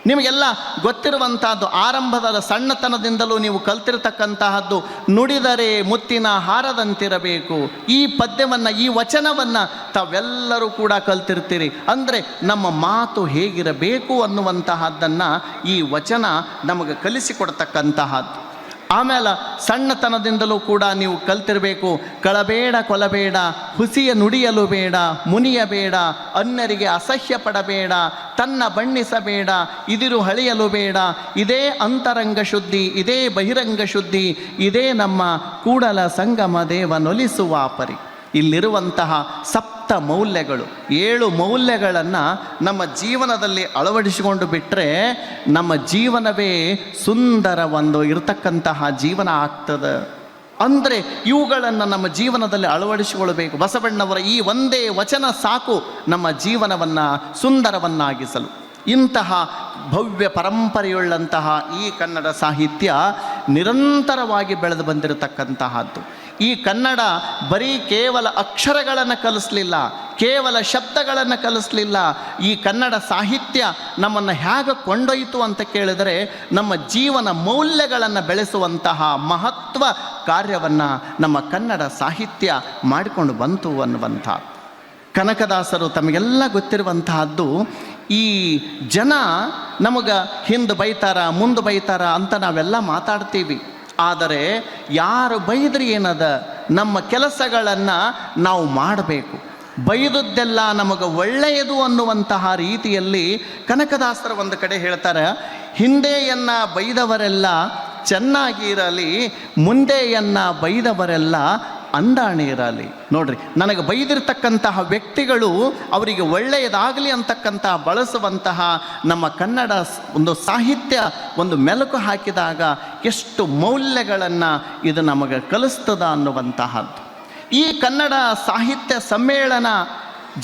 ನಿಮಗೆಲ್ಲ ಗೊತ್ತಿರುವಂತಹದ್ದು. ಆರಂಭದ ಸಣ್ಣತನದಿಂದಲೂ ನೀವು ಕಲ್ತಿರ್ತಕ್ಕಂತಹದ್ದು, ನುಡಿದರೆ ಮುತ್ತಿನ ಹಾರದಂತಿರಬೇಕು. ಈ ಪದ್ಯವನ್ನು, ಈ ವಚನವನ್ನು ತಾವೆಲ್ಲರೂ ಕೂಡ ಕಲ್ತಿರ್ತೀರಿ. ಅಂದರೆ ನಮ್ಮ ಮಾತು ಹೇಗಿರಬೇಕು ಅನ್ನುವಂತಹದ್ದನ್ನು ಈ ವಚನ ನಮಗೆ ಕಲಿಸಿಕೊಡ್ತಕ್ಕಂತಹದ್ದು. ಆಮೇಲೆ ಸಣ್ಣತನದಿಂದಲೂ ಕೂಡ ನೀವು ಕಲ್ತಿರಬೇಕು, ಕಳಬೇಡ ಕೊಲಬೇಡ, ಹುಸಿಯ ನುಡಿಯಲು ಬೇಡ, ಮುನಿಯಬೇಡ, ಅನ್ಯರಿಗೆ ಅಸಹ್ಯ ಪಡಬೇಡ, ತನ್ನ ಬಣ್ಣಿಸಬೇಡ, ಇದಿರು ಹಳಿಯಲು ಬೇಡ. ಇದೇ ಅಂತರಂಗ ಶುದ್ಧಿ, ಇದೇ ಬಹಿರಂಗ ಶುದ್ಧಿ, ಇದೇ ನಮ್ಮ ಕೂಡಲ ಸಂಗಮ ದೇವನೊಲಿಸುವ ಪರಿ. ಇಲ್ಲಿರುವಂತಹ ಸಪ್ತ ಮೌಲ್ಯಗಳು, 7 ಮೌಲ್ಯಗಳನ್ನು ನಮ್ಮ ಜೀವನದಲ್ಲಿ ಅಳವಡಿಸಿಕೊಂಡು ಬಿಟ್ಟರೆ ನಮ್ಮ ಜೀವನವೇ ಸುಂದರ ಒಂದು ಇರತಕ್ಕಂತಹ ಜೀವನ ಆಗ್ತದೆ. ಅಂದರೆ ಇವುಗಳನ್ನು ನಮ್ಮ ಜೀವನದಲ್ಲಿ ಅಳವಡಿಸಿಕೊಳ್ಬೇಕು. ಬಸವಣ್ಣವರ ಈ ಒಂದೇ ವಚನ ಸಾಕು ನಮ್ಮ ಜೀವನವನ್ನು ಸುಂದರವನ್ನಾಗಿಸಲು. ಇಂತಹ ಭವ್ಯ ಪರಂಪರೆಯುಳ್ಳಂತಹ ಈ ಕನ್ನಡ ಸಾಹಿತ್ಯ ನಿರಂತರವಾಗಿ ಬೆಳೆದು ಬಂದಿರತಕ್ಕಂತಹದ್ದು. ಈ ಕನ್ನಡ ಬರೀ ಕೇವಲ ಅಕ್ಷರಗಳನ್ನು ಕಲಿಸಲಿಲ್ಲ, ಕೇವಲ ಶಬ್ದಗಳನ್ನು ಕಲಿಸಲಿಲ್ಲ. ಈ ಕನ್ನಡ ಸಾಹಿತ್ಯ ನಮ್ಮನ್ನು ಹೇಗೆ ಕೊಂಡೊಯ್ತು ಅಂತ ಕೇಳಿದರೆ, ನಮ್ಮ ಜೀವನ ಮೌಲ್ಯಗಳನ್ನು ಬೆಳೆಸುವಂತಹ ಮಹತ್ವ ಕಾರ್ಯವನ್ನು ನಮ್ಮ ಕನ್ನಡ ಸಾಹಿತ್ಯ ಮಾಡಿಕೊಂಡು ಬಂತು ಅನ್ನುವಂಥ. ಕನಕದಾಸರು ತಮಗೆಲ್ಲ ಗೊತ್ತಿರುವಂತಹದ್ದು, ಈ ಜನ ನಮಗೆ ಹಿಂದೆ ಬೈತಾರ ಮುಂದೆ ಬೈತಾರ ಅಂತ ನಾವೆಲ್ಲ ಮಾತಾಡ್ತೀವಿ. ಆದರೆ ಯಾರು ಬೈದ್ರಿ ಏನದ, ನಮ್ಮ ಕೆಲಸಗಳನ್ನು ನಾವು ಮಾಡಬೇಕು. ಬೈದದ್ದೆಲ್ಲ ನಮಗೆ ಒಳ್ಳೆಯದು ಅನ್ನುವಂತಹ ರೀತಿಯಲ್ಲಿ ಕನಕದಾಸರು ಒಂದು ಕಡೆ ಹೇಳ್ತಾರೆ, ಹಿಂದೆಯನ್ನು ಬೈದವರೆಲ್ಲ ಚೆನ್ನಾಗಿ ಇರಲಿ, ಮುಂದೆಯನ್ನು ಬೈದವರೆಲ್ಲ ಅಂದಾಣಿ ಇರಲಿ. ನೋಡ್ರಿ, ನನಗೆ ಬೈದಿರ್ತಕ್ಕಂತಹ ವ್ಯಕ್ತಿಗಳು ಅವರಿಗೆ ಒಳ್ಳೆಯದಾಗಲಿ ಅಂತಕ್ಕಂತಹ ಬಳಸುವಂತಹ ನಮ್ಮ ಕನ್ನಡ ಒಂದು ಸಾಹಿತ್ಯ ಒಂದು ಮೆಲುಕು ಹಾಕಿದಾಗ ಎಷ್ಟು ಮೌಲ್ಯಗಳನ್ನು ಇದು ನಮಗೆ ಕಲಿಸ್ತದ ಅನ್ನುವಂತಹದ್ದು. ಈ ಕನ್ನಡ ಸಾಹಿತ್ಯ ಸಮ್ಮೇಳನ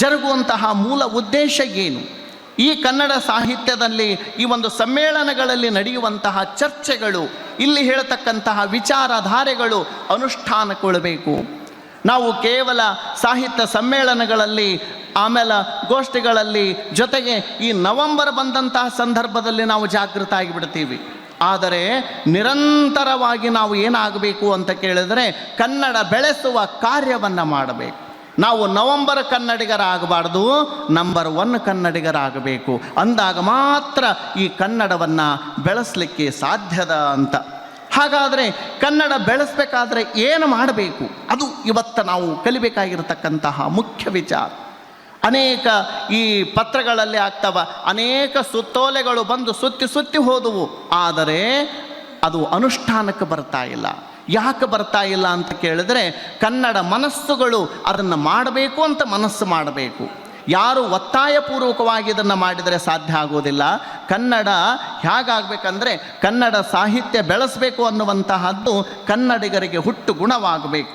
ಜರುಗುವಂತಹ ಮೂಲ ಉದ್ದೇಶ ಏನು? ಈ ಕನ್ನಡ ಸಾಹಿತ್ಯದಲ್ಲಿ ಈ ಒಂದು ಸಮ್ಮೇಳನಗಳಲ್ಲಿ ನಡೆಯುವಂತಹ ಚರ್ಚೆಗಳು, ಇಲ್ಲಿ ಹೇಳ್ತಕ್ಕಂತಹ ವಿಚಾರಧಾರೆಗಳು ಅನುಷ್ಠಾನಗೊಳ್ಳಬೇಕು. ನಾವು ಕೇವಲ ಸಾಹಿತ್ಯ ಸಮ್ಮೇಳನಗಳಲ್ಲಿ, ಆಮೇಲೆ ಗೋಷ್ಠಿಗಳಲ್ಲಿ, ಜೊತೆಗೆ ಈ ನವೆಂಬರ್ ಬಂದಂತಹ ಸಂದರ್ಭದಲ್ಲಿ ನಾವು ಜಾಗೃತ ಆಗಿಬಿಡ್ತೀವಿ. ಆದರೆ ನಿರಂತರವಾಗಿ ನಾವು ಏನಾಗಬೇಕು ಅಂತ ಕೇಳಿದರೆ, ಕನ್ನಡ ಬೆಳೆಸುವ ಕಾರ್ಯವನ್ನು ಮಾಡಬೇಕು. ನಾವು ನವೆಂಬರ್ ಕನ್ನಡಿಗರಾಗಬಾರ್ದು, ನಂಬರ್ 1 ಕನ್ನಡಿಗರಾಗಬೇಕು. ಅಂದಾಗ ಮಾತ್ರ ಈ ಕನ್ನಡವನ್ನು ಬೆಳೆಸಲಿಕ್ಕೆ ಸಾಧ್ಯದ ಅಂತ. ಹಾಗಾದರೆ ಕನ್ನಡ ಬೆಳೆಸಬೇಕಾದ್ರೆ ಏನು ಮಾಡಬೇಕು? ಅದು ಇವತ್ತು ನಾವು ಕಲಿಬೇಕಾಗಿರತಕ್ಕಂತಹ ಮುಖ್ಯ ವಿಚಾರ. ಅನೇಕ ಈ ಪತ್ರಗಳಲ್ಲಿ ಆಗ್ತವ, ಅನೇಕ ಸುತ್ತೋಲೆಗಳು ಬಂದು ಸುತ್ತಿ ಹೋದವು, ಆದರೆ ಅದು ಅನುಷ್ಠಾನಕ್ಕೆ ಬರ್ತಾ ಇಲ್ಲ. ಯಾಕೆ ಬರ್ತಾ ಇಲ್ಲ ಅಂತ ಕೇಳಿದರೆ, ಕನ್ನಡ ಮನಸ್ಸುಗಳು ಅದನ್ನು ಮಾಡಬೇಕು ಅಂತ ಮನಸ್ಸು ಮಾಡಬೇಕು. ಯಾರು ಒತ್ತಾಯಪೂರ್ವಕವಾಗಿ ಇದನ್ನು ಮಾಡಿದರೆ ಸಾಧ್ಯ ಆಗೋದಿಲ್ಲ. ಕನ್ನಡ ಹೇಗಾಗಬೇಕಂದ್ರೆ ಕನ್ನಡ ಸಾಹಿತ್ಯ ಬೆಳೆಸಬೇಕು ಅನ್ನುವಂತಹದ್ದು ಕನ್ನಡಿಗರಿಗೆ ಹುಟ್ಟು ಗುಣವಾಗಬೇಕು.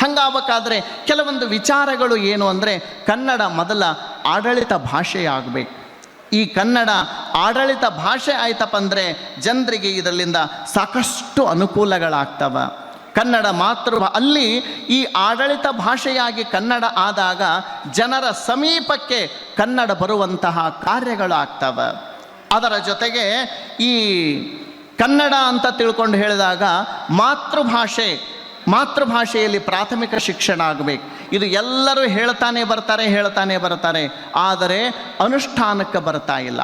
ಹಾಗಾಗಬೇಕಾದ್ರೆ ಕೆಲವೊಂದು ವಿಚಾರಗಳು ಏನು ಅಂದರೆ ಕನ್ನಡ ಮೊದಲ ಆಡಳಿತ ಭಾಷೆಯಾಗಬೇಕು. ಈ ಕನ್ನಡ ಆಡಳಿತ ಭಾಷೆ ಆಯ್ತಪ್ಪ ಅಂದರೆ ಜನರಿಗೆ ಇದರಿಂದ ಸಾಕಷ್ಟು ಅನುಕೂಲಗಳಾಗ್ತವೆ. ಕನ್ನಡ ಅಲ್ಲಿ ಈ ಆಡಳಿತ ಭಾಷೆಯಾಗಿ ಕನ್ನಡ ಆದಾಗ ಜನರ ಸಮೀಪಕ್ಕೆ ಕನ್ನಡ ಬರುವಂತಹ ಕಾರ್ಯಗಳು ಆಗ್ತವೆ. ಅದರ ಜೊತೆಗೆ ಈ ಕನ್ನಡ ಅಂತ ತಿಳ್ಕೊಂಡು ಹೇಳಿದಾಗ ಮಾತೃಭಾಷೆಯಲ್ಲಿ ಪ್ರಾಥಮಿಕ ಶಿಕ್ಷಣ ಆಗಬೇಕು. ಇದು ಎಲ್ಲರೂ ಹೇಳ್ತಾನೆ ಬರ್ತಾರೆ, ಆದರೆ ಅನುಷ್ಠಾನಕ್ಕೆ ಬರ್ತಾ ಇಲ್ಲ.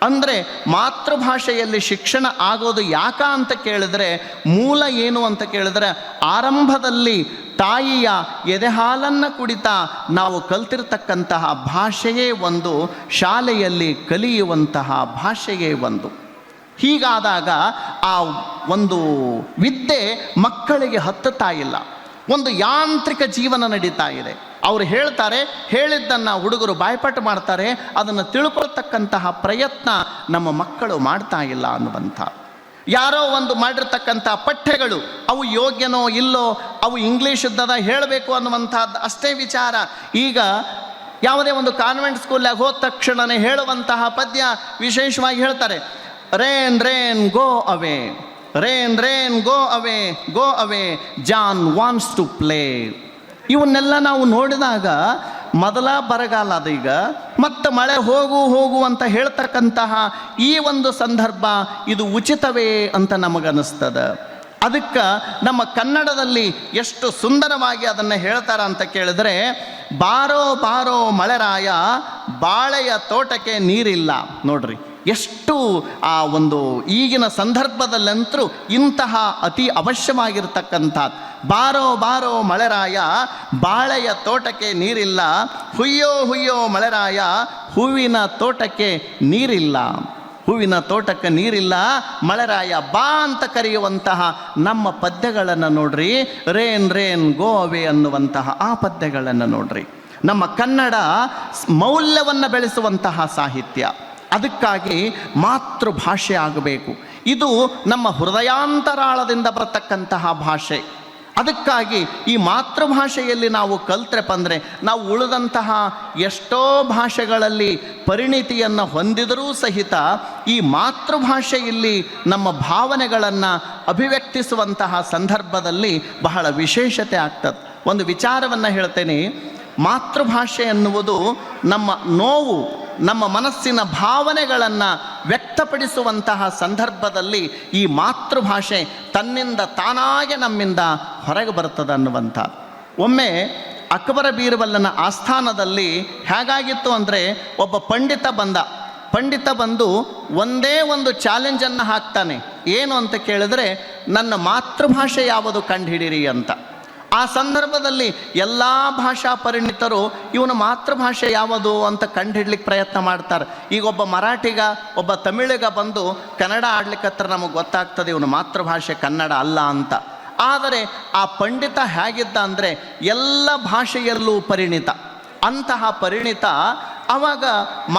ಅಂದರೆ ಮಾತೃಭಾಷೆಯಲ್ಲಿ ಶಿಕ್ಷಣ ಆಗೋದು ಯಾಕ ಅಂತ ಕೇಳಿದ್ರೆ ಮೂಲ ಏನು ಅಂತ ಕೇಳಿದ್ರೆ ಆರಂಭದಲ್ಲಿ ತಾಯಿಯ ಎದೆಹಾಲನ್ನು ಕುಡಿತಾ ನಾವು ಕಲ್ತಿರ್ತಕ್ಕಂತಹ ಭಾಷೆಯೇ ಒಂದು, ಶಾಲೆಯಲ್ಲಿ ಕಲಿಯುವಂತಹ ಭಾಷೆಯೇ ಒಂದು. ಹೀಗಾದಾಗ ಆ ಒಂದು ವಿದ್ಯೆ ಮಕ್ಕಳಿಗೆ ಹತ್ತುತ್ತಾ ಇಲ್ಲ, ಒಂದು ಯಾಂತ್ರಿಕ ಜೀವನ ನಡೀತಾ ಇದೆ. ಅವರು ಹೇಳ್ತಾರೆ, ಹೇಳಿದ್ದನ್ನು ಹುಡುಗರು ಬಾಯ್ಪಾಠ ಮಾಡ್ತಾರೆ, ಅದನ್ನು ತಿಳ್ಕೊಳ್ತಕ್ಕಂತಹ ಪ್ರಯತ್ನ ನಮ್ಮ ಮಕ್ಕಳು ಮಾಡ್ತಾ ಇಲ್ಲ ಅನ್ನುವಂಥ. ಯಾರೋ ಒಂದು ಮಾಡಿರ್ತಕ್ಕಂಥ ಪಠ್ಯಗಳು ಅವು ಯೋಗ್ಯನೋ ಇಲ್ಲೋ, ಅವು ಇಂಗ್ಲೀಷ್ ಇದ್ದದ ಹೇಳಬೇಕು ಅನ್ನುವಂಥದ್ದು ಅಷ್ಟೇ ವಿಚಾರ. ಈಗ ಯಾವುದೇ ಒಂದು ಕಾನ್ವೆಂಟ್ ಸ್ಕೂಲ್ನಾಗ ಹೋದ ತಕ್ಷಣವೇ ಹೇಳುವಂತಹ ಪದ್ಯ ವಿಶೇಷವಾಗಿ ಹೇಳ್ತಾರೆ, rain rain go away, rain rain go away, go away, John wants to play. ಇವನ್ನೆಲ್ಲ ನಾವು ನೋಡಿದಾಗ ಮೊದಲ ಬರಗಾಲ ಅದು, ಈಗ ಮತ್ತೆ ಮಳೆ ಹೋಗು ಅಂತ ಹೇಳ್ತಕ್ಕಂತಹ ಈ ಒಂದು ಸಂದರ್ಭ ಇದು ಉಚಿತವೇ ಅಂತ ನಮಗನ್ನಿಸ್ತದೆ. ಅದಕ್ಕೆ ನಮ್ಮ ಕನ್ನಡದಲ್ಲಿ ಎಷ್ಟು ಸುಂದರವಾಗಿ ಅದನ್ನು ಹೇಳ್ತಾರ ಅಂತ ಕೇಳಿದ್ರೆ, ಬಾರೋ ಬಾರೋ ಮಳೆರಾಯ, ಬಾಳೆಯ ತೋಟಕ್ಕೆ ನೀರಿಲ್ಲ. ನೋಡ್ರಿ ಎಷ್ಟು ಆ ಒಂದು ಈಗಿನ ಸಂದರ್ಭದಲ್ಲಂತರೂ ಇಂತಹ ಅತಿ ಅವಶ್ಯವಾಗಿರ್ತಕ್ಕಂಥದ್ದು. ಬಾರೋ ಬಾರೋ ಮಳೆರಾಯ, ಬಾಳೆಯ ತೋಟಕ್ಕೆ ನೀರಿಲ್ಲ, ಹುಯ್ಯೋ ಹುಯ್ಯೋ ಮಳೆರಾಯ, ಹೂವಿನ ತೋಟಕ್ಕೆ ನೀರಿಲ್ಲ. ಹೂವಿನ ತೋಟಕ್ಕೆ ನೀರಿಲ್ಲ, ಮಳೆರಾಯ ಬಾ ಅಂತ ಕರೆಯುವಂತಹ ನಮ್ಮ ಪದ್ಯಗಳನ್ನು ನೋಡ್ರಿ. ರೇನ್ ರೇನ್ ಗೋ ಅವೇ ಅನ್ನುವಂತಹ ಆ ಪದ್ಯಗಳನ್ನು ನೋಡ್ರಿ. ನಮ್ಮ ಕನ್ನಡ ಮೌಲ್ಯವನ್ನು ಬೆಳೆಸುವಂತಹ ಸಾಹಿತ್ಯ. ಅದಕ್ಕಾಗಿ ಮಾತೃಭಾಷೆ ಆಗಬೇಕು. ಇದು ನಮ್ಮ ಹೃದಯಾಂತರಾಳದಿಂದ ಬರತಕ್ಕಂತಹ ಭಾಷೆ. ಅದಕ್ಕಾಗಿ ಈ ಮಾತೃಭಾಷೆಯಲ್ಲಿ ನಾವು ಕಲ್ತ್ರಪ್ಪ ಅಂದರೆ ನಾವು ಉಳಿದಂತಹ ಎಷ್ಟೋ ಭಾಷೆಗಳಲ್ಲಿ ಪರಿಣಿತಿಯನ್ನು ಹೊಂದಿದರೂ ಸಹಿತ ಈ ಮಾತೃಭಾಷೆಯಲ್ಲಿ ನಮ್ಮ ಭಾವನೆಗಳನ್ನು ಅಭಿವ್ಯಕ್ತಿಸುವಂತಹ ಸಂದರ್ಭದಲ್ಲಿ ಬಹಳ ವಿಶೇಷತೆ ಆಗ್ತದೆ. ಒಂದು ವಿಚಾರವನ್ನು ಹೇಳ್ತೇನೆ. ಮಾತೃಭಾಷೆ ಎನ್ನುವುದು ನಮ್ಮ ನೋವು, ನಮ್ಮ ಮನಸ್ಸಿನ ಭಾವನೆಗಳನ್ನು ವ್ಯಕ್ತಪಡಿಸುವಂತಹ ಸಂದರ್ಭದಲ್ಲಿ ಈ ಮಾತೃಭಾಷೆ ತನ್ನಿಂದ ತಾನಾಗೆ ನಮ್ಮಿಂದ ಹೊರಗೆ ಬರ್ತದೆ ಅನ್ನುವಂಥ. ಒಮ್ಮೆ ಅಕ್ಬರ ಬೀರ್ಬಲನ ಆಸ್ಥಾನದಲ್ಲಿ ಹೇಗಾಗಿತ್ತು ಅಂದರೆ, ಒಬ್ಬ ಪಂಡಿತ ಬಂದು ಒಂದೇ ಒಂದು ಚಾಲೆಂಜನ್ನು ಹಾಕ್ತಾನೆ. ಏನು ಅಂತ ಕೇಳಿದ್ರೆ, ನನ್ನ ಮಾತೃಭಾಷೆ ಯಾವುದು ಕಂಡುಹಿಡಿಯಿರಿ ಅಂತ. ಆ ಸಂದರ್ಭದಲ್ಲಿ ಎಲ್ಲ ಭಾಷಾ ಪರಿಣಿತರು ಇವನ ಮಾತೃಭಾಷೆ ಯಾವುದು ಅಂತ ಕಂಡುಹಿಡ್ಲಿಕ್ಕೆ ಪ್ರಯತ್ನ ಮಾಡ್ತಾರೆ. ಈಗ ಒಬ್ಬ ಮರಾಠಿಗ, ಒಬ್ಬ ತಮಿಳಿಗ ಬಂದು ಕನ್ನಡ ಆಡ್ಲಿಕ್ಕತ್ರ ನಮಗೆ ಗೊತ್ತಾಗ್ತದೆ ಇವನ ಮಾತೃಭಾಷೆ ಕನ್ನಡ ಅಲ್ಲ ಅಂತ. ಆದರೆ ಆ ಪಂಡಿತ ಹೇಗಿದ್ದ ಅಂದರೆ ಎಲ್ಲ ಭಾಷೆಯಲ್ಲೂ ಪರಿಣಿತ. ಅಂತಹ ಪರಿಣಿತ ಆವಾಗ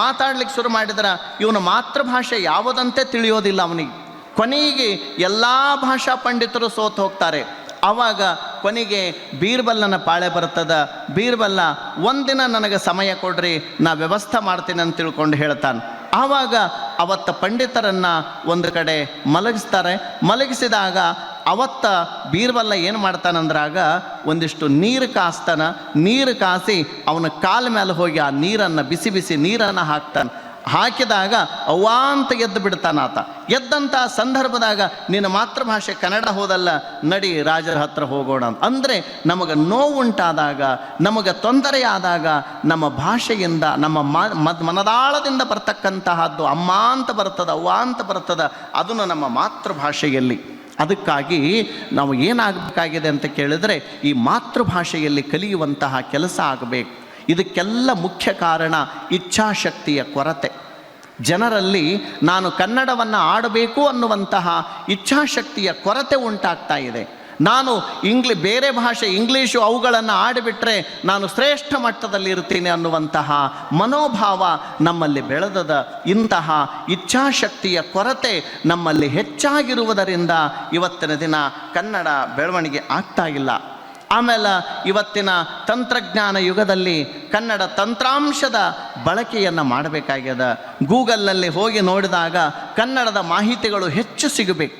ಮಾತಾಡ್ಲಿಕ್ಕೆ ಶುರು ಮಾಡಿದ್ರೆ ಇವನ ಮಾತೃಭಾಷೆ ಯಾವುದಂತೆ ತಿಳಿಯೋದಿಲ್ಲ ಅವನಿಗೆ. ಕೊನೆಗೆ ಎಲ್ಲ ಭಾಷಾ ಪಂಡಿತರು ಸೋತು ಹೋಗ್ತಾರೆ. ಆವಾಗ ಕೊನೆಗೆ ಬೀರ್ಬಲ್ನ ಪಾಳೆ ಬರ್ತದೆ. ಬೀರ್ಬಲ್ಲ ಒಂದಿನ ನನಗೆ ಸಮಯ ಕೊಡ್ರಿ, ನಾ ವ್ಯವಸ್ಥೆ ಮಾಡ್ತೀನಿ ಅಂತ ತಿಳ್ಕೊಂಡು ಹೇಳ್ತಾನೆ. ಆವಾಗ ಅವತ್ತ ಪಂಡಿತರನ್ನು ಒಂದು ಕಡೆ ಮಲಗಿಸ್ತಾರೆ. ಮಲಗಿಸಿದಾಗ ಅವತ್ತ ಬೀರ್ಬಲ್ಲ ಏನು ಮಾಡ್ತಾನಂದ್ರಾಗ ಒಂದಿಷ್ಟು ನೀರು ಕಾಸ್ತಾನ. ನೀರು ಕಾಸಿ ಅವನ ಕಾಲ ಮೇಲೆ ಹೋಗಿ ಆ ನೀರನ್ನು ಬಿಸಿ ನೀರನ್ನು ಹಾಕ್ತಾನೆ. ಹಾಕಿದಾಗ ಅವ್ವಾಂತ ಎದ್ದು ಬಿಡ್ತಾನಾತ. ಎದ್ದಂಥ ಸಂದರ್ಭದಾಗ ನಿನ್ನ ಮಾತೃಭಾಷೆ ಕನ್ನಡ ಹೋದಲ್ಲ, ನಡಿ ರಾಜರ ಹತ್ರ ಹೋಗೋಣ ಅಂದರೆ ನಮಗೆ ನೋವುಂಟಾದಾಗ, ನಮಗೆ ತೊಂದರೆಯಾದಾಗ ನಮ್ಮ ಭಾಷೆಯಿಂದ ನಮ್ಮ ಮನದಾಳದಿಂದ ಬರ್ತಕ್ಕಂತಹದ್ದು ಅಮ್ಮ ಅಂತ ಬರ್ತದೆ, ಅವ್ವ ಅಂತ ಬರ್ತದೆ, ಅದನ್ನು ನಮ್ಮ ಮಾತೃಭಾಷೆಯಲ್ಲಿ. ಅದಕ್ಕಾಗಿ ನಾವು ಏನಾಗಬೇಕಾಗಿದೆ ಅಂತ ಕೇಳಿದರೆ ಈ ಮಾತೃಭಾಷೆಯಲ್ಲಿ ಕಲಿಯುವಂತಹ ಕೆಲಸ ಆಗಬೇಕು. ಇದಕ್ಕೆಲ್ಲ ಮುಖ್ಯ ಕಾರಣ ಇಚ್ಛಾಶಕ್ತಿಯ ಕೊರತೆ. ಜನರಲ್ಲಿ ನಾನು ಕನ್ನಡವನ್ನು ಆಡಬೇಕು ಅನ್ನುವಂತಹ ಇಚ್ಛಾಶಕ್ತಿಯ ಕೊರತೆ ಉಂಟಾಗ್ತಾ ಇದೆ. ನಾನು ಬೇರೆ ಭಾಷೆ ಇಂಗ್ಲೀಷು ಅವುಗಳನ್ನು ಆಡಿಬಿಟ್ರೆ ನಾನು ಶ್ರೇಷ್ಠ ಮಟ್ಟದಲ್ಲಿ ಇರ್ತೀನಿ ಅನ್ನುವಂತಹ ಮನೋಭಾವ ನಮ್ಮಲ್ಲಿ ಬೆಳೆದದ. ಇಂತಹ ಇಚ್ಛಾಶಕ್ತಿಯ ಕೊರತೆ ನಮ್ಮಲ್ಲಿ ಹೆಚ್ಚಾಗಿರುವುದರಿಂದ ಇವತ್ತಿನ ದಿನ ಕನ್ನಡ ಬೆಳವಣಿಗೆ ಆಗ್ತಾ ಇಲ್ಲ. ಆಮೇಲೆ ಇವತ್ತಿನ ತಂತ್ರಜ್ಞಾನ ಯುಗದಲ್ಲಿ ಕನ್ನಡ ತಂತ್ರಾಂಶದ ಬಳಕೆಯನ್ನು ಮಾಡಬೇಕಾಗ್ಯದ. ಗೂಗಲ್ನಲ್ಲಿ ಹೋಗಿ ನೋಡಿದಾಗ ಕನ್ನಡದ ಮಾಹಿತಿಗಳು ಹೆಚ್ಚು ಸಿಗಬೇಕು.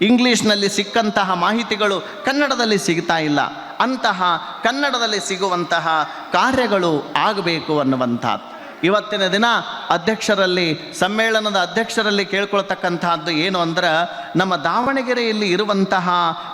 ಇಂಗ್ಲೀಷ್ನಲ್ಲಿ ಸಿಕ್ಕಂತಹ ಮಾಹಿತಿಗಳು ಕನ್ನಡದಲ್ಲಿ ಸಿಗ್ತಾ ಇಲ್ಲ. ಅಂತಹ ಕನ್ನಡದಲ್ಲಿ ಸಿಗುವಂತಹ ಕಾರ್ಯಗಳು ಆಗಬೇಕು ಅನ್ನುವಂಥದ್ದು. ಇವತ್ತಿನ ದಿನ ಸಮ್ಮೇಳನದ ಅಧ್ಯಕ್ಷರಲ್ಲಿ ಕೇಳ್ಕೊಳ್ತಕ್ಕಂತಹದ್ದು ಏನು ಅಂದ್ರೆ, ನಮ್ಮ ದಾವಣಗೆರೆಯಲ್ಲಿ ಇರುವಂತಹ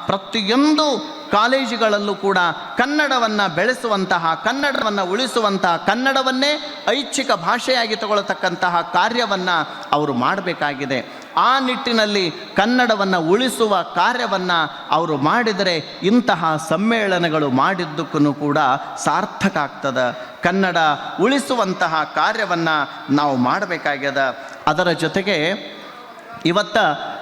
ಪ್ರತಿಯೊಂದು ಕಾಲೇಜುಗಳಲ್ಲೂ ಕೂಡ ಕನ್ನಡವನ್ನು ಬೆಳೆಸುವಂತಹ, ಕನ್ನಡವನ್ನು ಉಳಿಸುವಂತಹ, ಕನ್ನಡವನ್ನೇ ಐಚ್ಛಿಕ ಭಾಷೆಯಾಗಿ ತಗೊಳ್ತಕ್ಕಂತಹ ಕಾರ್ಯವನ್ನು ಅವರು ಮಾಡಬೇಕಾಗಿದೆ. ಆ ನಿಟ್ಟಿನಲ್ಲಿ ಕನ್ನಡವನ್ನು ಉಳಿಸುವ ಕಾರ್ಯವನ್ನು ಅವರು ಮಾಡಿದರೆ ಇಂತಹ ಸಮ್ಮೇಳನಗಳು ಮಾಡಿದ್ದಕ್ಕೂ ಕೂಡ ಸಾರ್ಥಕ ಆಗ್ತದೆ. ಕನ್ನಡ ಉಳಿಸುವಂತಹ ಕಾರ್ಯವನ್ನು ನಾವು ಮಾಡಬೇಕಾಗ್ಯದ. ಅದರ ಜೊತೆಗೆ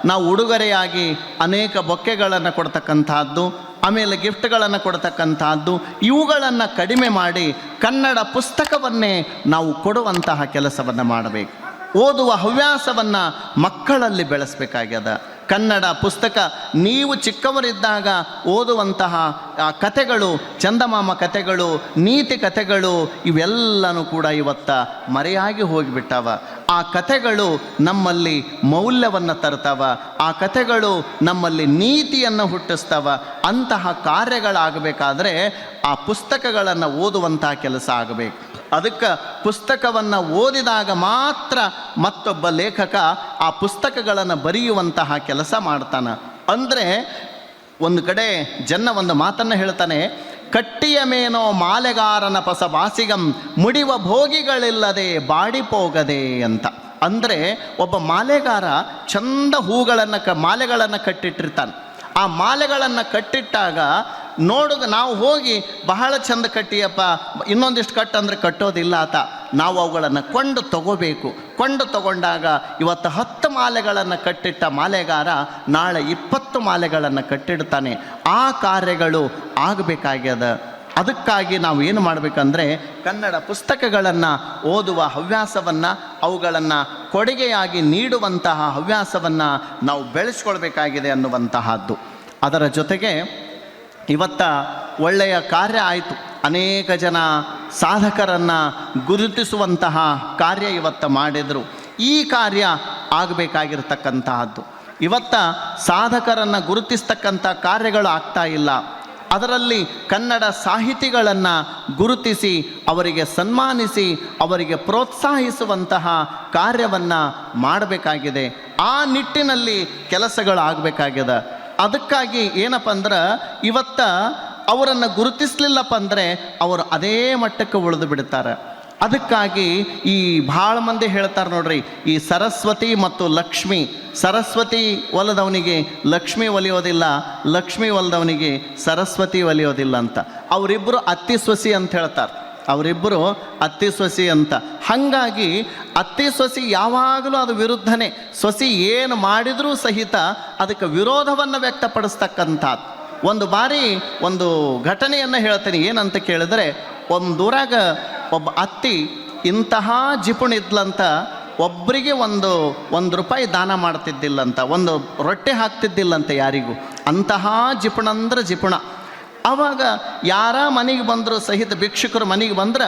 ನಾವು ಉಡುಗೊರೆಯಾಗಿ ಅನೇಕ ಬೊಕ್ಕೆಗಳನ್ನು ಕೊಡ್ತಕ್ಕಂತಹದ್ದು, ಆಮೇಲೆ ಗಿಫ್ಟ್ಗಳನ್ನು ಕೊಡ್ತಕ್ಕಂತಹದ್ದು, ಇವುಗಳನ್ನು ಕಡಿಮೆ ಮಾಡಿ ಕನ್ನಡ ಪುಸ್ತಕವನ್ನೇ ನಾವು ಕೊಡುವಂತಹ ಕೆಲಸವನ್ನು ಮಾಡಬೇಕು. ಓದುವ ಹವ್ಯಾಸವನ್ನು ಮಕ್ಕಳಲ್ಲಿ ಬೆಳೆಸಬೇಕಾಗ್ಯದ. ಕನ್ನಡ ಪುಸ್ತಕ ನೀವು ಚಿಕ್ಕವರಿದ್ದಾಗ ಓದುವಂತಹ ಕಥೆಗಳು, ಚಂದಮಾಮ ಕಥೆಗಳು, ನೀತಿ ಕಥೆಗಳು ಇವೆಲ್ಲನೂ ಕೂಡ ಮರೆಯಾಗಿ ಹೋಗಿಬಿಟ್ಟವ. ಆ ಕಥೆಗಳು ನಮ್ಮಲ್ಲಿ ಮೌಲ್ಯವನ್ನು ತರ್ತಾವ, ಆ ಕಥೆಗಳು ನಮ್ಮಲ್ಲಿ ನೀತಿಯನ್ನು ಹುಟ್ಟಿಸ್ತಾವ. ಅಂತಹ ಕಾರ್ಯಗಳಾಗಬೇಕಾದ್ರೆ ಆ ಪುಸ್ತಕಗಳನ್ನು ಓದುವಂತಹ ಕೆಲಸ ಆಗಬೇಕು. ಅದಕ್ಕೆ ಪುಸ್ತಕವನ್ನು ಓದಿದಾಗ ಮಾತ್ರ ಮತ್ತೊಬ್ಬ ಲೇಖಕ ಆ ಪುಸ್ತಕಗಳನ್ನು ಬರೆಯುವಂತಹ ಕೆಲಸ ಮಾಡ್ತಾನೆ. ಅಂದರೆ ಒಂದು ಕಡೆ ಒಂದು ಮಾತನ್ನು ಹೇಳ್ತಾನೆ, ಕಟ್ಟಿಯ ಮೇನೋ ಮಾಲೆಗಾರನ ಪಸ ಬಾಸಿಗಂ ಮುಡಿವ ಭೋಗಿಗಳಿಲ್ಲದೆ ಬಾಡಿಪೋಗದೆ ಅಂತ. ಅಂದರೆ ಒಬ್ಬ ಮಾಲೆಗಾರ ಚಂದ ಮಾಲೆಗಳನ್ನು ಕಟ್ಟಿಟ್ಟಿರ್ತಾನೆ. ಆ ಮಾಲೆಗಳನ್ನು ಕಟ್ಟಿಟ್ಟಾಗ ನಾವು ಹೋಗಿ ಬಹಳ ಚಂದ ಕಟ್ಟಿಯಪ್ಪ, ಇನ್ನೊಂದಿಷ್ಟು ಕಟ್ಟಂದರೆ ಕಟ್ಟೋದಿಲ್ಲ ಆತ. ನಾವು ಅವುಗಳನ್ನು ಕೊಂಡು ತಗೋಬೇಕು. ಕೊಂಡು ತಗೊಂಡಾಗ 10 ಮಾಲೆಗಳನ್ನು ಕಟ್ಟಿಟ್ಟ ಮಾಲೆಗಾರ ನಾಳೆ 20 ಮಾಲೆಗಳನ್ನು ಕಟ್ಟಿಡ್ತಾನೆ. ಆ ಕಾರ್ಯಗಳು ಆಗಬೇಕಾಗ್ಯದ. ಅದಕ್ಕಾಗಿ ನಾವು ಏನು ಮಾಡಬೇಕಂದ್ರೆ, ಕನ್ನಡ ಪುಸ್ತಕಗಳನ್ನು ಓದುವ ಹವ್ಯಾಸವನ್ನು, ಅವುಗಳನ್ನು ಕೊಡುಗೆಯಾಗಿ ನೀಡುವಂತಹ ಹವ್ಯಾಸವನ್ನು ನಾವು ಬೆಳೆಸ್ಕೊಳ್ಬೇಕಾಗಿದೆ ಅನ್ನುವಂತಹದ್ದು. ಅದರ ಜೊತೆಗೆ ಒಳ್ಳೆಯ ಕಾರ್ಯ ಆಯಿತು. ಅನೇಕ ಜನ ಸಾಧಕರನ್ನು ಗುರುತಿಸುವಂತಹ ಕಾರ್ಯ ಮಾಡಿದರು. ಈ ಕಾರ್ಯ ಆಗಬೇಕಾಗಿರ್ತಕ್ಕಂತಹದ್ದು. ಸಾಧಕರನ್ನು ಗುರುತಿಸ್ತಕ್ಕಂಥ ಕಾರ್ಯಗಳು ಆಗ್ತಾ ಇಲ್ಲ. ಅದರಲ್ಲಿ ಕನ್ನಡ ಸಾಹಿತಿಗಳನ್ನು ಗುರುತಿಸಿ ಅವರಿಗೆ ಸನ್ಮಾನಿಸಿ ಅವರಿಗೆ ಪ್ರೋತ್ಸಾಹಿಸುವಂತಹ ಕಾರ್ಯವನ್ನು ಮಾಡಬೇಕಾಗಿದೆ. ಆ ನಿಟ್ಟಿನಲ್ಲಿ ಕೆಲಸಗಳಾಗಬೇಕಾಗಿದೆ. ಅದಕ್ಕಾಗಿ ಏನಪ್ಪ ಅಂದ್ರೆ, ಅವರನ್ನು ಗುರುತಿಸಲಿಲ್ಲಪ್ಪ ಅಂದರೆ ಅವರು ಅದೇ ಮಟ್ಟಕ್ಕೆ ಉಳಿದು ಬಿಡ್ತಾರೆ. ಅದಕ್ಕಾಗಿ ಭಾಳ ಮಂದಿ ಹೇಳ್ತಾರೆ ನೋಡ್ರಿ, ಈ ಸರಸ್ವತಿ ಮತ್ತು ಲಕ್ಷ್ಮಿ, ಸರಸ್ವತಿ ಒಲಿದವನಿಗೆ ಲಕ್ಷ್ಮಿ ಒಲಿಯೋದಿಲ್ಲ, ಲಕ್ಷ್ಮಿ ಒಲಿದವನಿಗೆ ಸರಸ್ವತಿ ಒಲಿಯೋದಿಲ್ಲ ಅಂತ. ಅವರಿಬ್ಬರು ಅತ್ತಿ ಸೊಸಿ ಅಂತ ಹೇಳ್ತಾರೆ. ಅವರಿಬ್ಬರು ಅತ್ತಿ ಸೊಸಿ ಅಂತ. ಹಾಗಾಗಿ ಅತ್ತಿ ಸೊಸಿ ಯಾವಾಗಲೂ ಅದು ವಿರುದ್ಧನೇ. ಸೊಸಿ ಏನು ಮಾಡಿದರೂ ಸಹಿತ ಅದಕ್ಕೆ ವಿರೋಧವನ್ನು ವ್ಯಕ್ತಪಡಿಸ್ತಕ್ಕಂಥದ್ದು. ಒಂದು ಬಾರಿ ಒಂದು ಘಟನೆಯನ್ನು ಹೇಳ್ತೀನಿ. ಏನಂತ ಕೇಳಿದ್ರೆ, ಒಂದೂರಾಗ ಒಬ್ಬ ಅತ್ತಿ ಇಂತಹ ಜಿಪುಣಿದ್ಲಂತ, ಒಬ್ಬರಿಗೆ ಒಂದು ರೂಪಾಯಿ ದಾನ ಮಾಡ್ತಿದ್ದಿಲ್ಲಂತ, ಒಂದು ರೊಟ್ಟೆ ಹಾಕ್ತಿದ್ದಿಲ್ಲಂತ ಯಾರಿಗೂ. ಅಂತಹ ಜಿಪುಣಂದ್ರೆ ಜಿಪುಣ. ಆವಾಗ ಯಾರ ಮನೆಗೆ ಬಂದರೂ ಸಹಿತ, ಭಿಕ್ಷುಕರು ಮನೆಗೆ ಬಂದ್ರೆ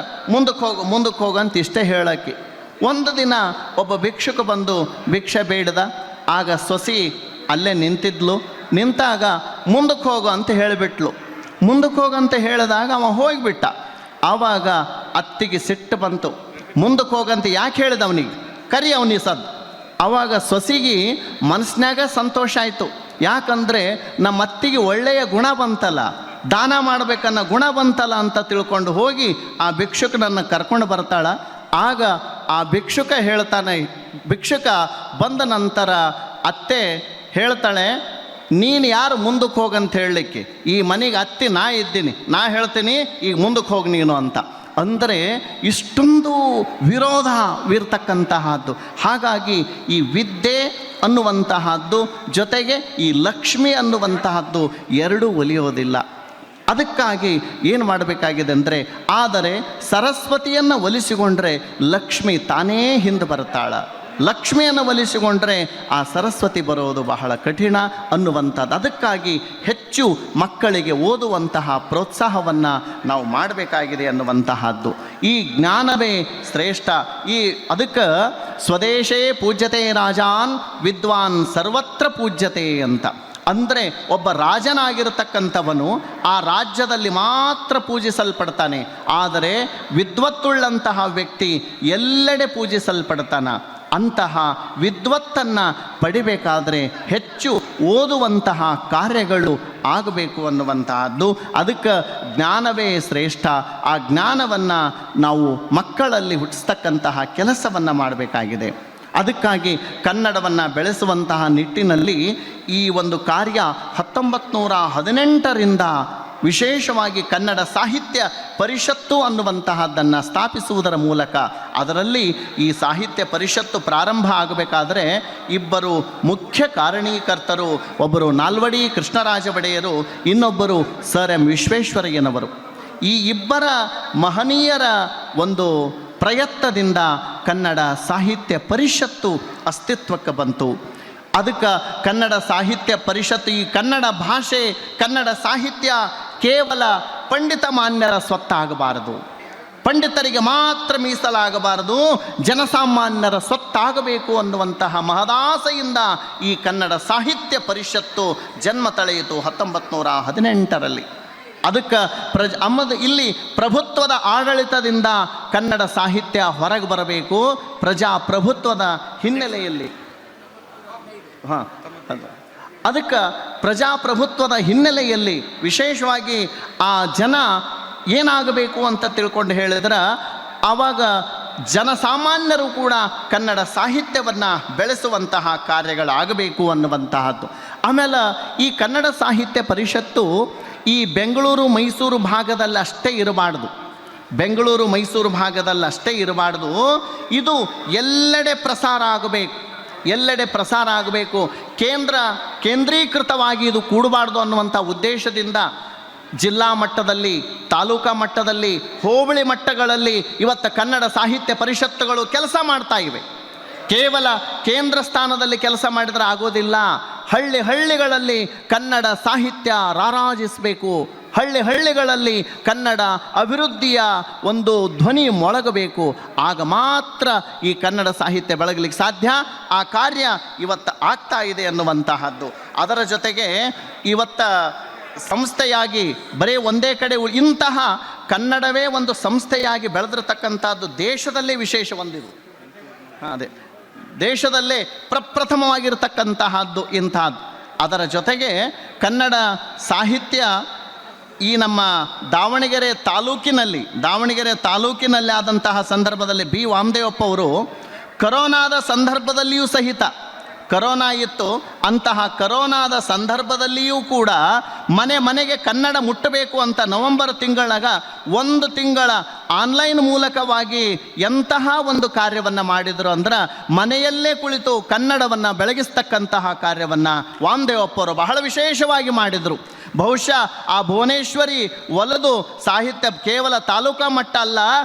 ಮುಂದಕ್ಕೆ ಹೋಗಂತ ಇಷ್ಟೇ ಹೇಳಕ್ಕೆ. ಒಂದು ದಿನ ಒಬ್ಬ ಭಿಕ್ಷುಕ ಬಂದು ಭಿಕ್ಷೆ ಬೇಡ್ದ. ಆಗ ಸೊಸಿ ಅಲ್ಲೇ ನಿಂತಿದ್ಲು. ನಿಂತಾಗ ಮುಂದಕ್ಕೆ ಹೋಗು ಅಂತ ಹೇಳಿಬಿಟ್ಲು. ಮುಂದಕ್ಕೆ ಹೋಗಂತ ಹೇಳಿದಾಗ ಅವ ಹೋಗಿಬಿಟ್ಟ. ಆವಾಗ ಅತ್ತಿಗೆ ಸಿಟ್ಟು ಬಂತು. ಮುಂದಕ್ಕೆ ಹೋಗಂತ ಯಾಕೆ ಹೇಳಿದ ಅವನಿಗೆ, ಕರಿ ಅವನಿಗೆ ಸದ್ದು. ಆವಾಗ ಸೊಸಿಗೆ ಮನಸ್ಸಿನಾಗ ಸಂತೋಷ ಆಯಿತು. ಯಾಕಂದರೆ ನಮ್ಮ ಅತ್ತಿಗೆ ಒಳ್ಳೆಯ ಗುಣ ಬಂತಲ್ಲ, ದಾನ ಮಾಡಬೇಕನ್ನೋ ಗುಣ ಬಂತಲ್ಲ ಅಂತ ತಿಳ್ಕೊಂಡು ಹೋಗಿ ಆ ಭಿಕ್ಷುಕನನ್ನು ಕರ್ಕೊಂಡು ಬರ್ತಾಳ. ಆಗ ಆ ಭಿಕ್ಷುಕ ಹೇಳ್ತಾನೆ, ಭಿಕ್ಷುಕ ಬಂದ ನಂತರ ಅತ್ತೆ ಹೇಳ್ತಾಳೆ, ನೀನು ಯಾರು ಮುಂದಕ್ಕೆ ಹೋಗಂತ ಹೇಳಲಿಕ್ಕೆ, ಈ ಮನೆಗೆ ಅತ್ತಿ ನಾ ಇದ್ದೀನಿ, ನಾ ಹೇಳ್ತೀನಿ ಈಗ ಮುಂದಕ್ಕೆ ಹೋಗಿ ನೀನು ಅಂತ. ಅಂದರೆ ಇಷ್ಟೊಂದು ವಿರೋಧವಿರ್ತಕ್ಕಂತಹದ್ದು. ಹಾಗಾಗಿ ಈ ವಿದ್ಯೆ ಅನ್ನುವಂತಹದ್ದು ಜೊತೆಗೆ ಈ ಲಕ್ಷ್ಮಿ ಅನ್ನುವಂತಹದ್ದು ಎರಡೂ ಒಲಿಯೋದಿಲ್ಲ. ಅದಕ್ಕಾಗಿ ಏನು ಮಾಡಬೇಕಾಗಿದೆ ಅಂದರೆ, ಆದರೆ ಸರಸ್ವತಿಯನ್ನು ಒಲಿಸಿಕೊಂಡ್ರೆ ಲಕ್ಷ್ಮಿ ತಾನೇ ಹಿಂದೆ ಬರ್ತಾಳ, ಲಕ್ಷ್ಮಿಯನ್ನು ಒಲಿಸಿಕೊಂಡ್ರೆ ಆ ಸರಸ್ವತಿ ಬರೋದು ಬಹಳ ಕಠಿಣ ಅನ್ನುವಂಥದ್ದು. ಅದಕ್ಕಾಗಿ ಹೆಚ್ಚು ಮಕ್ಕಳಿಗೆ ಓದುವಂತಹ ಪ್ರೋತ್ಸಾಹವನ್ನು ನಾವು ಮಾಡಬೇಕಾಗಿದೆ ಅನ್ನುವಂತಹದ್ದು. ಈ ಜ್ಞಾನವೇ ಶ್ರೇಷ್ಠ. ಅದಕ್ಕೆ ಸ್ವದೇಶೇ ಪೂಜ್ಯತೆ ರಾಜಾನ್ ವಿದ್ವಾನ್ ಸರ್ವತ್ರ ಪೂಜ್ಯತೆ ಅಂತ. ಅಂದರೆ ಒಬ್ಬ ರಾಜನಾಗಿರತಕ್ಕಂಥವನು ಆ ರಾಜ್ಯದಲ್ಲಿ ಮಾತ್ರ ಪೂಜಿಸಲ್ಪಡ್ತಾನೆ, ಆದರೆ ವಿದ್ವತ್ತುಳ್ಳಂತಹ ವ್ಯಕ್ತಿ ಎಲ್ಲೆಡೆ ಪೂಜಿಸಲ್ಪಡ್ತಾನ. ಅಂತಹ ವಿದ್ವತ್ತನ್ನು ಪಡಿಬೇಕಾದರೆ ಹೆಚ್ಚು ಓದುವಂತಹ ಕಾರ್ಯಗಳು ಆಗಬೇಕು ಅನ್ನುವಂತಹದ್ದು. ಅದಕ್ಕೆ ಜ್ಞಾನವೇ ಶ್ರೇಷ್ಠ. ಆ ಜ್ಞಾನವನ್ನು ನಾವು ಮಕ್ಕಳಲ್ಲಿ ಹುಟ್ಟಿಸ್ತಕ್ಕಂತಹ ಕೆಲಸವನ್ನು ಮಾಡಬೇಕಾಗಿದೆ. ಅದಕ್ಕಾಗಿ ಕನ್ನಡವನ್ನು ಬೆಳೆಸುವಂತಹ ನಿಟ್ಟಿನಲ್ಲಿ ಈ ಒಂದು ಕಾರ್ಯ 1918ರಿಂದ ವಿಶೇಷವಾಗಿ ಕನ್ನಡ ಸಾಹಿತ್ಯ ಪರಿಷತ್ತು ಅನ್ನುವಂತಹದ್ದನ್ನು ಸ್ಥಾಪಿಸುವುದರ ಮೂಲಕ, ಅದರಲ್ಲಿ ಈ ಸಾಹಿತ್ಯ ಪರಿಷತ್ತು ಪ್ರಾರಂಭ ಆಗಬೇಕಾದರೆ ಇಬ್ಬರು ಮುಖ್ಯ ಕಾರಣೀಕರ್ತರು, ಒಬ್ಬರು ನಾಲ್ವಡಿ ಕೃಷ್ಣರಾಜ ಒಡೆಯರು, ಇನ್ನೊಬ್ಬರು ಸರ್ ಎಂ ವಿಶ್ವೇಶ್ವರಯ್ಯನವರು. ಈ ಇಬ್ಬರ ಮಹನೀಯರ ಒಂದು ಪ್ರಯತ್ನದಿಂದ ಕನ್ನಡ ಸಾಹಿತ್ಯ ಪರಿಷತ್ತು ಅಸ್ತಿತ್ವಕ್ಕೆ ಬಂತು. ಅದಕ್ಕೆ ಕನ್ನಡ ಸಾಹಿತ್ಯ ಪರಿಷತ್ತು, ಈ ಕನ್ನಡ ಭಾಷೆ, ಕನ್ನಡ ಸಾಹಿತ್ಯ ಕೇವಲ ಪಂಡಿತ ಮಾನ್ಯರ ಸ್ವತ್ತಾಗಬಾರದು, ಪಂಡಿತರಿಗೆ ಮಾತ್ರ ಮೀಸಲಾಗಬಾರದು, ಜನಸಾಮಾನ್ಯರ ಸ್ವತ್ತಾಗಬೇಕು ಅನ್ನುವಂತಹ ಮಹದಾಸೆಯಿಂದ ಈ ಕನ್ನಡ ಸಾಹಿತ್ಯ ಪರಿಷತ್ತು ಜನ್ಮ ತಳೆಯಿತು 1918ರಲ್ಲಿ. ಅದಕ್ಕೆ ಇಲ್ಲಿ ಪ್ರಭುತ್ವದ ಆಡಳಿತದಿಂದ ಕನ್ನಡ ಸಾಹಿತ್ಯ ಹೊರಗೆ ಬರಬೇಕು. ಪ್ರಜಾಪ್ರಭುತ್ವದ ಹಿನ್ನೆಲೆಯಲ್ಲಿ ಅದಕ್ಕೆ ಪ್ರಜಾಪ್ರಭುತ್ವದ ಹಿನ್ನೆಲೆಯಲ್ಲಿ ವಿಶೇಷವಾಗಿ ಆ ಜನ ಏನಾಗಬೇಕು ಅಂತ ತಿಳ್ಕೊಂಡು ಹೇಳಿದ್ರೆ, ಆವಾಗ ಜನಸಾಮಾನ್ಯರು ಕೂಡ ಕನ್ನಡ ಸಾಹಿತ್ಯವನ್ನು ಬೆಳೆಸುವಂತಹ ಕಾರ್ಯಗಳಾಗಬೇಕು ಅನ್ನುವಂತಹದ್ದು. ಆಮೇಲೆ ಈ ಕನ್ನಡ ಸಾಹಿತ್ಯ ಪರಿಷತ್ತು ಈ ಬೆಂಗಳೂರು ಮೈಸೂರು ಭಾಗದಲ್ಲಿ ಅಷ್ಟೇ ಇರಬಾರ್ದು, ಬೆಂಗಳೂರು ಮೈಸೂರು ಭಾಗದಲ್ಲಿ ಅಷ್ಟೇ ಇರಬಾರ್ದು, ಇದು ಎಲ್ಲೆಡೆ ಪ್ರಸಾರ ಆಗಬೇಕು, ಎಲ್ಲೆಡೆ ಪ್ರಸಾರ ಆಗಬೇಕು. ಕೇಂದ್ರೀಕೃತವಾಗಿ ಇದು ಕೂಡಬಾರ್ದು ಅನ್ನುವಂಥ ಉದ್ದೇಶದಿಂದ ಜಿಲ್ಲಾ ಮಟ್ಟದಲ್ಲಿ, ತಾಲೂಕಾ ಮಟ್ಟದಲ್ಲಿ, ಹೋಬಳಿ ಮಟ್ಟಗಳಲ್ಲಿ ಇವತ್ತು ಕನ್ನಡ ಸಾಹಿತ್ಯ ಪರಿಷತ್ತುಗಳು ಕೆಲಸ ಮಾಡ್ತಾ ಇವೆ. ಕೇವಲ ಕೇಂದ್ರ ಸ್ಥಾನದಲ್ಲಿ ಕೆಲಸ ಮಾಡಿದರೆ ಆಗೋದಿಲ್ಲ. ಹಳ್ಳಿಗಳಲ್ಲಿ ಕನ್ನಡ ಸಾಹಿತ್ಯ ರಾರಾಜಿಸಬೇಕು, ಹಳ್ಳಿಗಳಲ್ಲಿ ಕನ್ನಡ ಅಭಿವೃದ್ಧಿಯ ಒಂದು ಧ್ವನಿ ಮೊಳಗಬೇಕು. ಆಗ ಮಾತ್ರ ಈ ಕನ್ನಡ ಸಾಹಿತ್ಯ ಬೆಳಗಲಿಕ್ಕೆ ಸಾಧ್ಯ. ಆ ಕಾರ್ಯ ಇವತ್ತು ಆಗ್ತಾ ಇದೆ ಅನ್ನುವಂತಹದ್ದು. ಅದರ ಜೊತೆಗೆ ಇವತ್ತು ಸಂಸ್ಥೆಯಾಗಿ ಬರೀ ಒಂದೇ ಕಡೆ ಇಂತಹ ಕನ್ನಡವೇ ಒಂದು ಸಂಸ್ಥೆಯಾಗಿ ಬೆಳೆದಿರತಕ್ಕಂಥದ್ದು ದೇಶದಲ್ಲೇ ವಿಶೇಷ ಒಂದಿದು. ಅದೇ ದೇಶದಲ್ಲೇ ಪ್ರಪ್ರಥಮವಾಗಿರತಕ್ಕಂತಹದ್ದು ಇಂತಹದ್ದು. ಅದರ ಜೊತೆಗೆ ಕನ್ನಡ ಸಾಹಿತ್ಯ ಈ ನಮ್ಮ ದಾವಣಗೆರೆ ತಾಲೂಕಿನಲ್ಲಿ ಆದಂತಹ ಸಂದರ್ಭದಲ್ಲಿ ಬಿ ವಾಮದೇವಪ್ಪ ಅವರು ಕರೋನಾದ ಸಂದರ್ಭದಲ್ಲಿಯೂ ಸಹಿತ, ಕರೋನಾ ಇತ್ತು, ಅಂತಹ ಕರೋನಾದ ಸಂದರ್ಭದಲ್ಲಿಯೂ ಕೂಡ ಮನೆಗೆ ಕನ್ನಡ ಮುಟ್ಟಬೇಕು ಅಂತ ನವೆಂಬರ್ ತಿಂಗಳಾಗ 1 ತಿಂಗಳ ಆನ್ಲೈನ್ ಮೂಲಕವಾಗಿ ಎಂತಹ ಒಂದು ಕಾರ್ಯವನ್ನು ಮಾಡಿದರು ಅಂದ್ರೆ, ಮನೆಯಲ್ಲೇ ಕುಳಿತು ಕನ್ನಡವನ್ನು ಬೆಳಗಿಸ್ತಕ್ಕಂತಹ ಕಾರ್ಯವನ್ನು ವಾಮದೇವಪ್ಪವರು ಬಹಳ ವಿಶೇಷವಾಗಿ ಮಾಡಿದರು. ಬಹುಶಃ ಆ ಭುವನೇಶ್ವರಿ ಒಲಿದು ಸಾಹಿತ್ಯ ಕೇವಲ ತಾಲೂಕಾ ಮಟ್ಟ ಅಲ್ಲ,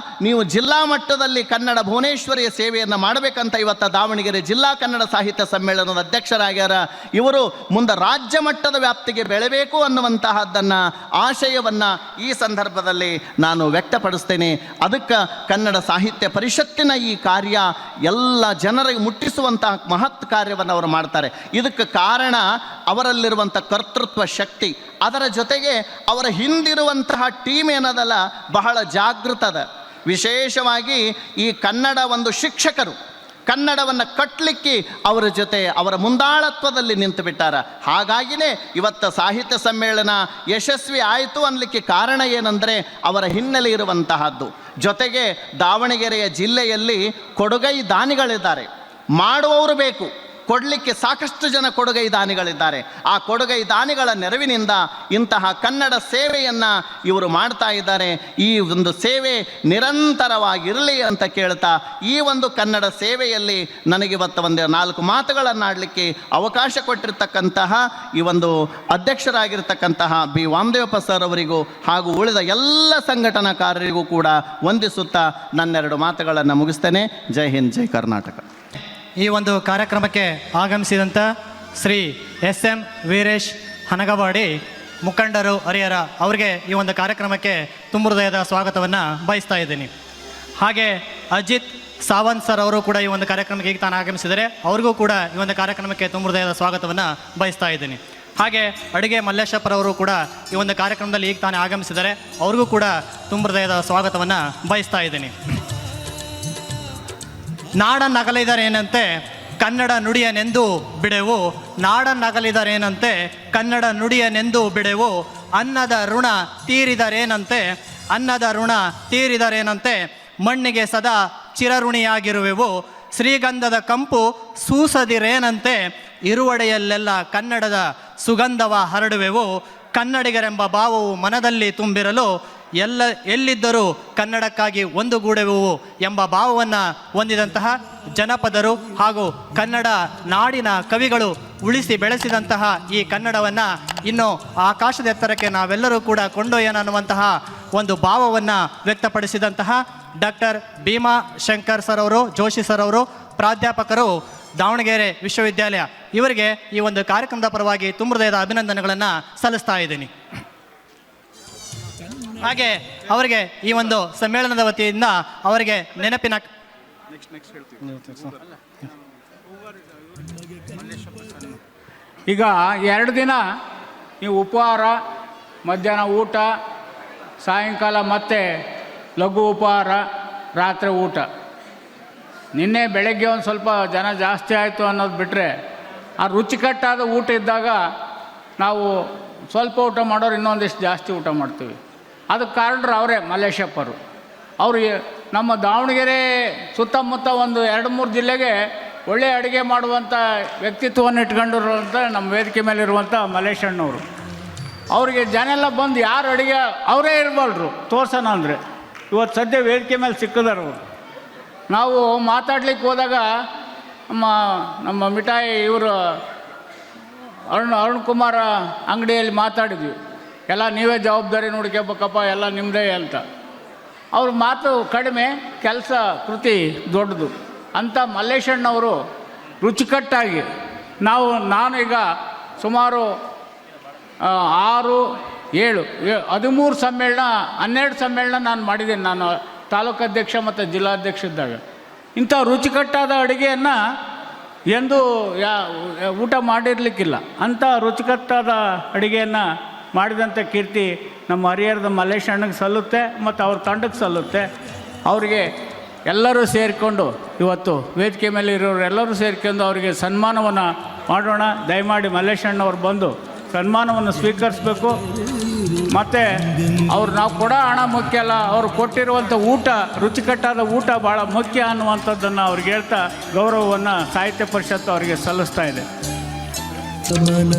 ನೀವು ಜಿಲ್ಲಾ ಮಟ್ಟದಲ್ಲಿ ಕನ್ನಡ ಭುವನೇಶ್ವರಿಯ ಸೇವೆಯನ್ನು ಮಾಡಬೇಕಂತ ಇವತ್ತು ದಾವಣಗೆರೆ ಜಿಲ್ಲಾ ಕನ್ನಡ ಸಾಹಿತ್ಯ ಸಮ್ಮೇಳನದ ಅಧ್ಯಕ್ಷರಾಗ್ಯಾರ. ಇವರು ಮುಂದೆ ರಾಜ್ಯ ಮಟ್ಟದ ವ್ಯಾಪ್ತಿಗೆ ಬೆಳೆಬೇಕು ಅನ್ನುವಂತಹದ್ದನ್ನು, ಆಶಯವನ್ನು ಈ ಸಂದರ್ಭದಲ್ಲಿ ನಾನು ವ್ಯಕ್ತಪಡಿಸ್ತೇನೆ. ಅದಕ್ಕೆ ಕನ್ನಡ ಸಾಹಿತ್ಯ ಪರಿಷತ್ತಿನ ಈ ಕಾರ್ಯ ಎಲ್ಲ ಜನರಿಗೆ ಮುಟ್ಟಿಸುವಂತಹ ಮಹತ್ ಕಾರ್ಯವನ್ನು ಅವರು ಮಾಡ್ತಾರೆ. ಇದಕ್ಕೆ ಕಾರಣ ಅವರಲ್ಲಿರುವಂಥ ಕರ್ತೃತ್ವ ಶಕ್ತಿ, ಅದರ ಜೊತೆಗೆ ಅವರ ಹಿಂದಿರುವಂತಹ ಟೀಮ್ ಏನದಲ್ಲ ಬಹಳ ಜಾಗೃತದ. ವಿಶೇಷವಾಗಿ ಈ ಕನ್ನಡ ಒಂದು ಶಿಕ್ಷಕರು ಕನ್ನಡವನ್ನು ಕಟ್ಟಲಿಕ್ಕೆ ಅವರ ಜೊತೆ ಅವರ ಮುಂದಾಳತ್ವದಲ್ಲಿ ನಿಂತು ಬಿಟ್ಟಾರ. ಹಾಗಾಗಿನೇ ಇವತ್ತು ಸಾಹಿತ್ಯ ಸಮ್ಮೇಳನ ಯಶಸ್ವಿ ಆಯಿತು ಅನ್ನಲಿಕ್ಕೆ ಕಾರಣ ಏನಂದರೆ ಅವರ ಹಿನ್ನೆಲೆ ಇರುವಂತಹದ್ದು. ಜೊತೆಗೆ ದಾವಣಗೆರೆಯ ಜಿಲ್ಲೆಯಲ್ಲಿ ಕೊಡುಗೈ ದಾನಿಗಳಿದ್ದಾರೆ, ಮಾಡುವವರು ಬೇಕು, ಕೊಡಲಿಕ್ಕೆ ಸಾಕಷ್ಟು ಜನ ಕೊಡುಗೈ ದಾನಿಗಳಿದ್ದಾರೆ. ಆ ಕೊಡುಗೈ ದಾನಿಗಳ ನೆರವಿನಿಂದ ಇಂತಹ ಕನ್ನಡ ಸೇವೆಯನ್ನು ಇವರು ಮಾಡ್ತಾ ಇದ್ದಾರೆ. ಈ ಒಂದು ಸೇವೆ ನಿರಂತರವಾಗಿರಲಿ ಅಂತ ಕೇಳ್ತಾ, ಈ ಒಂದು ಕನ್ನಡ ಸೇವೆಯಲ್ಲಿ ನನಗಿವತ್ತು ಒಂದು 4 ಮಾತುಗಳನ್ನು ಆಡಲಿಕ್ಕೆ ಅವಕಾಶ ಕೊಟ್ಟಿರ್ತಕ್ಕಂತಹ ಈ ಒಂದು ಅಧ್ಯಕ್ಷರಾಗಿರ್ತಕ್ಕಂತಹ ಬಿ ವಾಮದೇವಪ್ಪ ಸರ್ ಅವರಿಗೂ ಹಾಗೂ ಉಳಿದ ಎಲ್ಲ ಸಂಘಟನಾಕಾರರಿಗೂ ಕೂಡ ವಂದಿಸುತ್ತಾ ನನ್ನೆರಡು ಮಾತುಗಳನ್ನು ಮುಗಿಸ್ತೇನೆ. ಜೈ ಹಿಂದ್, ಜೈ ಕರ್ನಾಟಕ. ಈ ಒಂದು ಕಾರ್ಯಕ್ರಮಕ್ಕೆ ಆಗಮಿಸಿದಂಥ ಶ್ರೀ SM ವೀರೇಶ್ ಹನಗವಾಡಿ ಮುಖಂಡರು ಹರಿಹರ ಅವರಿಗೆ ಈ ಒಂದು ಕಾರ್ಯಕ್ರಮಕ್ಕೆ ತುಂಬ ಹೃದಯದ ಸ್ವಾಗತವನ್ನು ಬಯಸ್ತಾ ಇದ್ದೀನಿ. ಹಾಗೆ ಅಜಿತ್ ಸಾವಂತ್ ಸರ್ ಅವರು ಕೂಡ ಈ ಒಂದು ಕಾರ್ಯಕ್ರಮಕ್ಕೆ ಈಗ ತಾನು ಆಗಮಿಸಿದರೆ ಅವ್ರಿಗೂ ಕೂಡ ಈ ಒಂದು ಕಾರ್ಯಕ್ರಮಕ್ಕೆ ತುಂಬ ಹೃದಯದ ಸ್ವಾಗತವನ್ನು ಬಯಸ್ತಾ ಇದ್ದೀನಿ. ಹಾಗೆ ಅಡುಗೆ ಮಲ್ಲೇಶಪ್ಪರವರು ಕೂಡ ಈ ಒಂದು ಕಾರ್ಯಕ್ರಮದಲ್ಲಿ ಈಗ ತಾನೇ ಆಗಮಿಸಿದರೆ ಅವ್ರಿಗೂ ಕೂಡ ತುಂಬ ಹೃದಯದ ಸ್ವಾಗತವನ್ನು ಬಯಸ್ತಾ ಇದ್ದೀನಿ. ನಾಡನ್ನಗಲಿದರೇನಂತೆ ಕನ್ನಡ ನುಡಿಯನೆಂದು ಬಿಡೆವು, ನಾಡನ್ನಗಲಿದರೇನಂತೆ ಕನ್ನಡ ನುಡಿಯನೆಂದು ಬಿಡೆವು, ಅನ್ನದ ಋಣ ತೀರಿದರೇನಂತೆ, ಅನ್ನದ ಋಣ ತೀರಿದರೇನಂತೆ, ಮಣ್ಣಿಗೆ ಸದಾ ಚಿರಋಣಿಯಾಗಿರುವೆವು, ಶ್ರೀಗಂಧದ ಕಂಪು ಸೂಸದಿರೇನಂತೆ, ಇರುವಡೆಯಲ್ಲೆಲ್ಲ ಕನ್ನಡದ ಸುಗಂಧವ ಹರಡುವೆವು, ಕನ್ನಡಿಗರೆಂಬ ಭಾವವು ಮನದಲ್ಲಿ ತುಂಬಿರಲು ಎಲ್ಲಿದ್ದರೂ ಕನ್ನಡಕ್ಕಾಗಿ ಒಂದುಗೂಡುವೆವು ಎಂಬ ಭಾವವನ್ನು ಹೊಂದಿದಂತಹ ಜನಪದರು ಹಾಗೂ ಕನ್ನಡ ನಾಡಿನ ಕವಿಗಳು ಉಳಿಸಿ ಬೆಳೆಸಿದಂತಹ ಈ ಕನ್ನಡವನ್ನು ಇನ್ನು ಆಕಾಶದ ಎತ್ತರಕ್ಕೆ ನಾವೆಲ್ಲರೂ ಕೂಡ ಕೊಂಡೊಯ್ಯೋಣ ಅನ್ನುವಂತಹ ಒಂದು ಭಾವವನ್ನು ವ್ಯಕ್ತಪಡಿಸಿದಂತಹ ಡಾಕ್ಟರ್ ಭೀಮಾ ಶಂಕರ್ ಸರ್ ಅವರು, ಜೋಶಿ ಸರ್ ಅವರು, ಪ್ರಾಧ್ಯಾಪಕರು, ದಾವಣಗೆರೆ ವಿಶ್ವವಿದ್ಯಾಲಯ, ಇವರಿಗೆ ಈ ಒಂದು ಕಾರ್ಯಕ್ರಮದ ಪರವಾಗಿ ತುಂಬ ಹೃದಯದ ಅಭಿನಂದನೆಗಳನ್ನು ಸಲ್ಲಿಸ್ತಾ ಇದ್ದೀನಿ. ಹಾಗೆ ಅವರಿಗೆ ಈ ಒಂದು ಸಮ್ಮೇಳನದ ವತಿಯಿಂದ ಅವರಿಗೆ ನೆನಪಿನ ಈಗ 2 ದಿನ ನೀವು ಉಪಹಾರ, ಮಧ್ಯಾಹ್ನ ಊಟ, ಸಾಯಂಕಾಲ ಮತ್ತೆ ಲಘು ಉಪಹಾರ, ರಾತ್ರಿ ಊಟ. ನಿನ್ನೆ ಬೆಳಗ್ಗೆ ಒಂದು ಸ್ವಲ್ಪ ಜನ ಜಾಸ್ತಿ ಆಯಿತು ಅನ್ನೋದು ಬಿಟ್ಟರೆ, ಆ ರುಚಿಕಟ್ಟಾದ ಊಟ ಇದ್ದಾಗ ನಾವು ಸ್ವಲ್ಪ ಊಟ ಮಾಡೋರು ಇನ್ನೊಂದಿಷ್ಟು ಜಾಸ್ತಿ ಊಟ ಮಾಡ್ತೀವಿ. ಅದಕ್ಕೆ ಕಾರಣರು ಅವರೇ, ಮಲ್ಲೇಶಪ್ಪರು. ಅವರು ನಮ್ಮ ದಾವಣಗೆರೆ ಸುತ್ತಮುತ್ತ ಒಂದು 2-3 ಜಿಲ್ಲೆಗೆ ಒಳ್ಳೆಯ ಅಡುಗೆ ಮಾಡುವಂಥ ವ್ಯಕ್ತಿತ್ವವನ್ನು ಇಟ್ಕೊಂಡಿರುವಂಥ ನಮ್ಮ ವೇದಿಕೆ ಮೇಲಿರುವಂಥ ಮಲ್ಲೇಶಣ್ಣವರು. ಅವರಿಗೆ ಜನ ಎಲ್ಲ ಬಂದು ಯಾರು ಅಡುಗೆ ಅವರೇ ಇರ್ಬಲ್ರು ತೋರ್ಸೋಣ ಅಂದರೆ, ಇವತ್ತು ಸದ್ಯ ವೇದಿಕೆ ಮೇಲೆ ಸಿಕ್ಕಿದಾರೆ ಅವರು. ನಾವು ಮಾತಾಡ್ಲಿಕ್ಕೆ ಹೋದಾಗ ನಮ್ಮ ಮಿಠಾಯಿ ಇವರು ಅರುಣ್ ಕುಮಾರ್ ಅಂಗಡಿಯಲ್ಲಿ ಮಾತಾಡಿದ್ವಿ, ಎಲ್ಲ ನೀವೇ ಜವಾಬ್ದಾರಿ ನೋಡ್ಕೋಬೇಕಪ್ಪ, ಎಲ್ಲ ನಿಮ್ಮದೇ ಅಂತ. ಅವ್ರ ಮಾತು ಕಡಿಮೆ, ಕೆಲಸ ಕೃತಿ ದೊಡ್ಡದು ಅಂತ ಮಲ್ಲೇಶಣ್ಣವರು ರುಚಿಕಟ್ಟಾಗಿ ನಾನು ಈಗ ಸುಮಾರು 6, 7, 13 ಸಮ್ಮೇಳನ, 12 ಸಮ್ಮೇಳನ ನಾನು ಮಾಡಿದ್ದೀನಿ. ನಾನು ತಾಲೂಕು ಅಧ್ಯಕ್ಷ ಮತ್ತು ಜಿಲ್ಲಾಧ್ಯಕ್ಷ ಇದ್ದಾಗ ಇಂಥ ರುಚಿಕಟ್ಟಾದ ಅಡುಗೆಯನ್ನು ಎಂದೂ ಊಟ ಮಾಡಿರಲಿಕ್ಕಿಲ್ಲ. ಅಂಥ ರುಚಿಕಟ್ಟಾದ ಅಡುಗೆಯನ್ನು ಮಾಡಿದಂಥ ಕೀರ್ತಿ ನಮ್ಮ ಹರಿಹರದ ಮಲ್ಲೇಶಣ್ಣಗೆ ಸಲ್ಲುತ್ತೆ ಮತ್ತು ಅವ್ರ ತಂಡಕ್ಕೆ ಸಲ್ಲುತ್ತೆ. ಅವರಿಗೆ ಎಲ್ಲರೂ ಸೇರಿಕೊಂಡು ಇವತ್ತು ವೇದಿಕೆ ಮೇಲೆ ಇರೋರು ಎಲ್ಲರೂ ಸೇರಿಕೊಂಡು ಅವರಿಗೆ ಸನ್ಮಾನವನ್ನು ಮಾಡೋಣ. ದಯಮಾಡಿ ಮಲ್ಲೇಶಣ್ಣವ್ರು ಬಂದು ಸನ್ಮಾನವನ್ನು ಸ್ವೀಕರಿಸಬೇಕು. ಮತ್ತು ಅವ್ರು ನಾವು ಕೊಡೋ ಹಣ ಮುಖ್ಯ ಅಲ್ಲ, ಅವರು ಕೊಟ್ಟಿರುವಂಥ ಊಟ, ರುಚಿಕಟ್ಟಾದ ಊಟ ಭಾಳ ಮುಖ್ಯ ಅನ್ನುವಂಥದ್ದನ್ನು ಅವ್ರಿಗೆ ಹೇಳ್ತಾ ಗೌರವವನ್ನು ಸಾಹಿತ್ಯ ಪರಿಷತ್ತು ಅವರಿಗೆ ಸಲ್ಲಿಸ್ತಾ ಇದೆ. ಮನ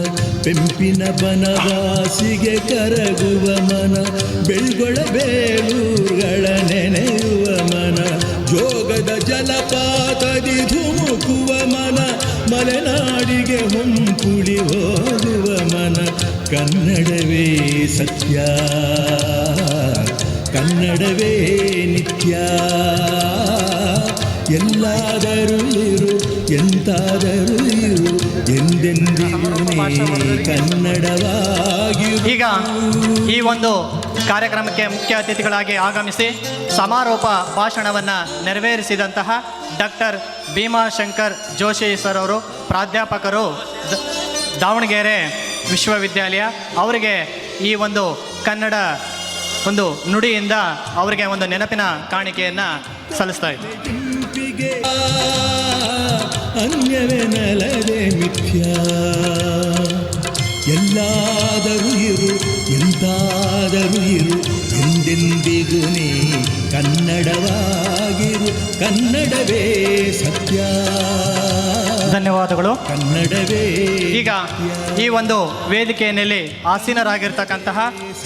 ಪೆಂಪಿನ ಬನವಾಸಿಗೆ ಕರಗುವ ಮನ, ಬೆಳ್ಗೊಳ ಬೇಲೂರುಗಳ ನೆನೆಯುವ ಮನ, ಜೋಗದ ಜಲಪಾತದಿ ಧುಮುಕುವ ಮನ, ಮಲೆನಾಡಿಗೆ ಹೊಂಪುಳಿ ಹೋಗುವ ಮನ. ಕನ್ನಡವೇ ಸತ್ಯ, ಕನ್ನಡವೇ ನಿತ್ಯ, ಎಲ್ಲಾದರೂ ಇರು ಎಂತಾದರೂ ಇರು ಎಂದೆಂದಿಗೂ ಕನ್ನಡವಾಗಿರು. ಈಗ ಈ ಒಂದು ಕಾರ್ಯಕ್ರಮಕ್ಕೆ ಮುಖ್ಯ ಅತಿಥಿಗಳಾಗಿ ಆಗಮಿಸಿ ಸಮಾರೋಪ ಭಾಷಣವನ್ನು ನೆರವೇರಿಸಿದಂತಹ ಡಾಕ್ಟರ್ ಭೀಮಾ ಶಂಕರ್ ಜೋಶಿ ಸರ್ ಅವರು, ಪ್ರಾಧ್ಯಾಪಕರು, ದಾವಣಗೆರೆ ವಿಶ್ವವಿದ್ಯಾಲಯ, ಅವರಿಗೆ ಈ ಒಂದು ಕನ್ನಡ ಒಂದು ನುಡಿಯಿಂದ ಅವರಿಗೆ ಒಂದು ನೆನಪಿನ ಕಾಣಿಕೆಯನ್ನು ಸಲ್ಲಿಸ್ತಾ ಇದ್ದೀವಿ. ಅನ್ಯವೆನಲದೆ ಮಿಥ್ಯ, ಎಲ್ಲಾದರೂ ಇರು ಎಂತಾದರೂ ಇರು ಎಂದೆಂದಿಗೂ ನೀ ಕನ್ನಡವಾಗಿರು, ಕನ್ನಡವೇ ಸತ್ಯ. ಧನ್ಯವಾದಗಳು. ಕನ್ನಡವೇ ಈಗ ಈ ಒಂದು ವೇದಿಕೆಯಲ್ಲಿ ಆಸೀನರಾಗಿರ್ತಕ್ಕಂತಹ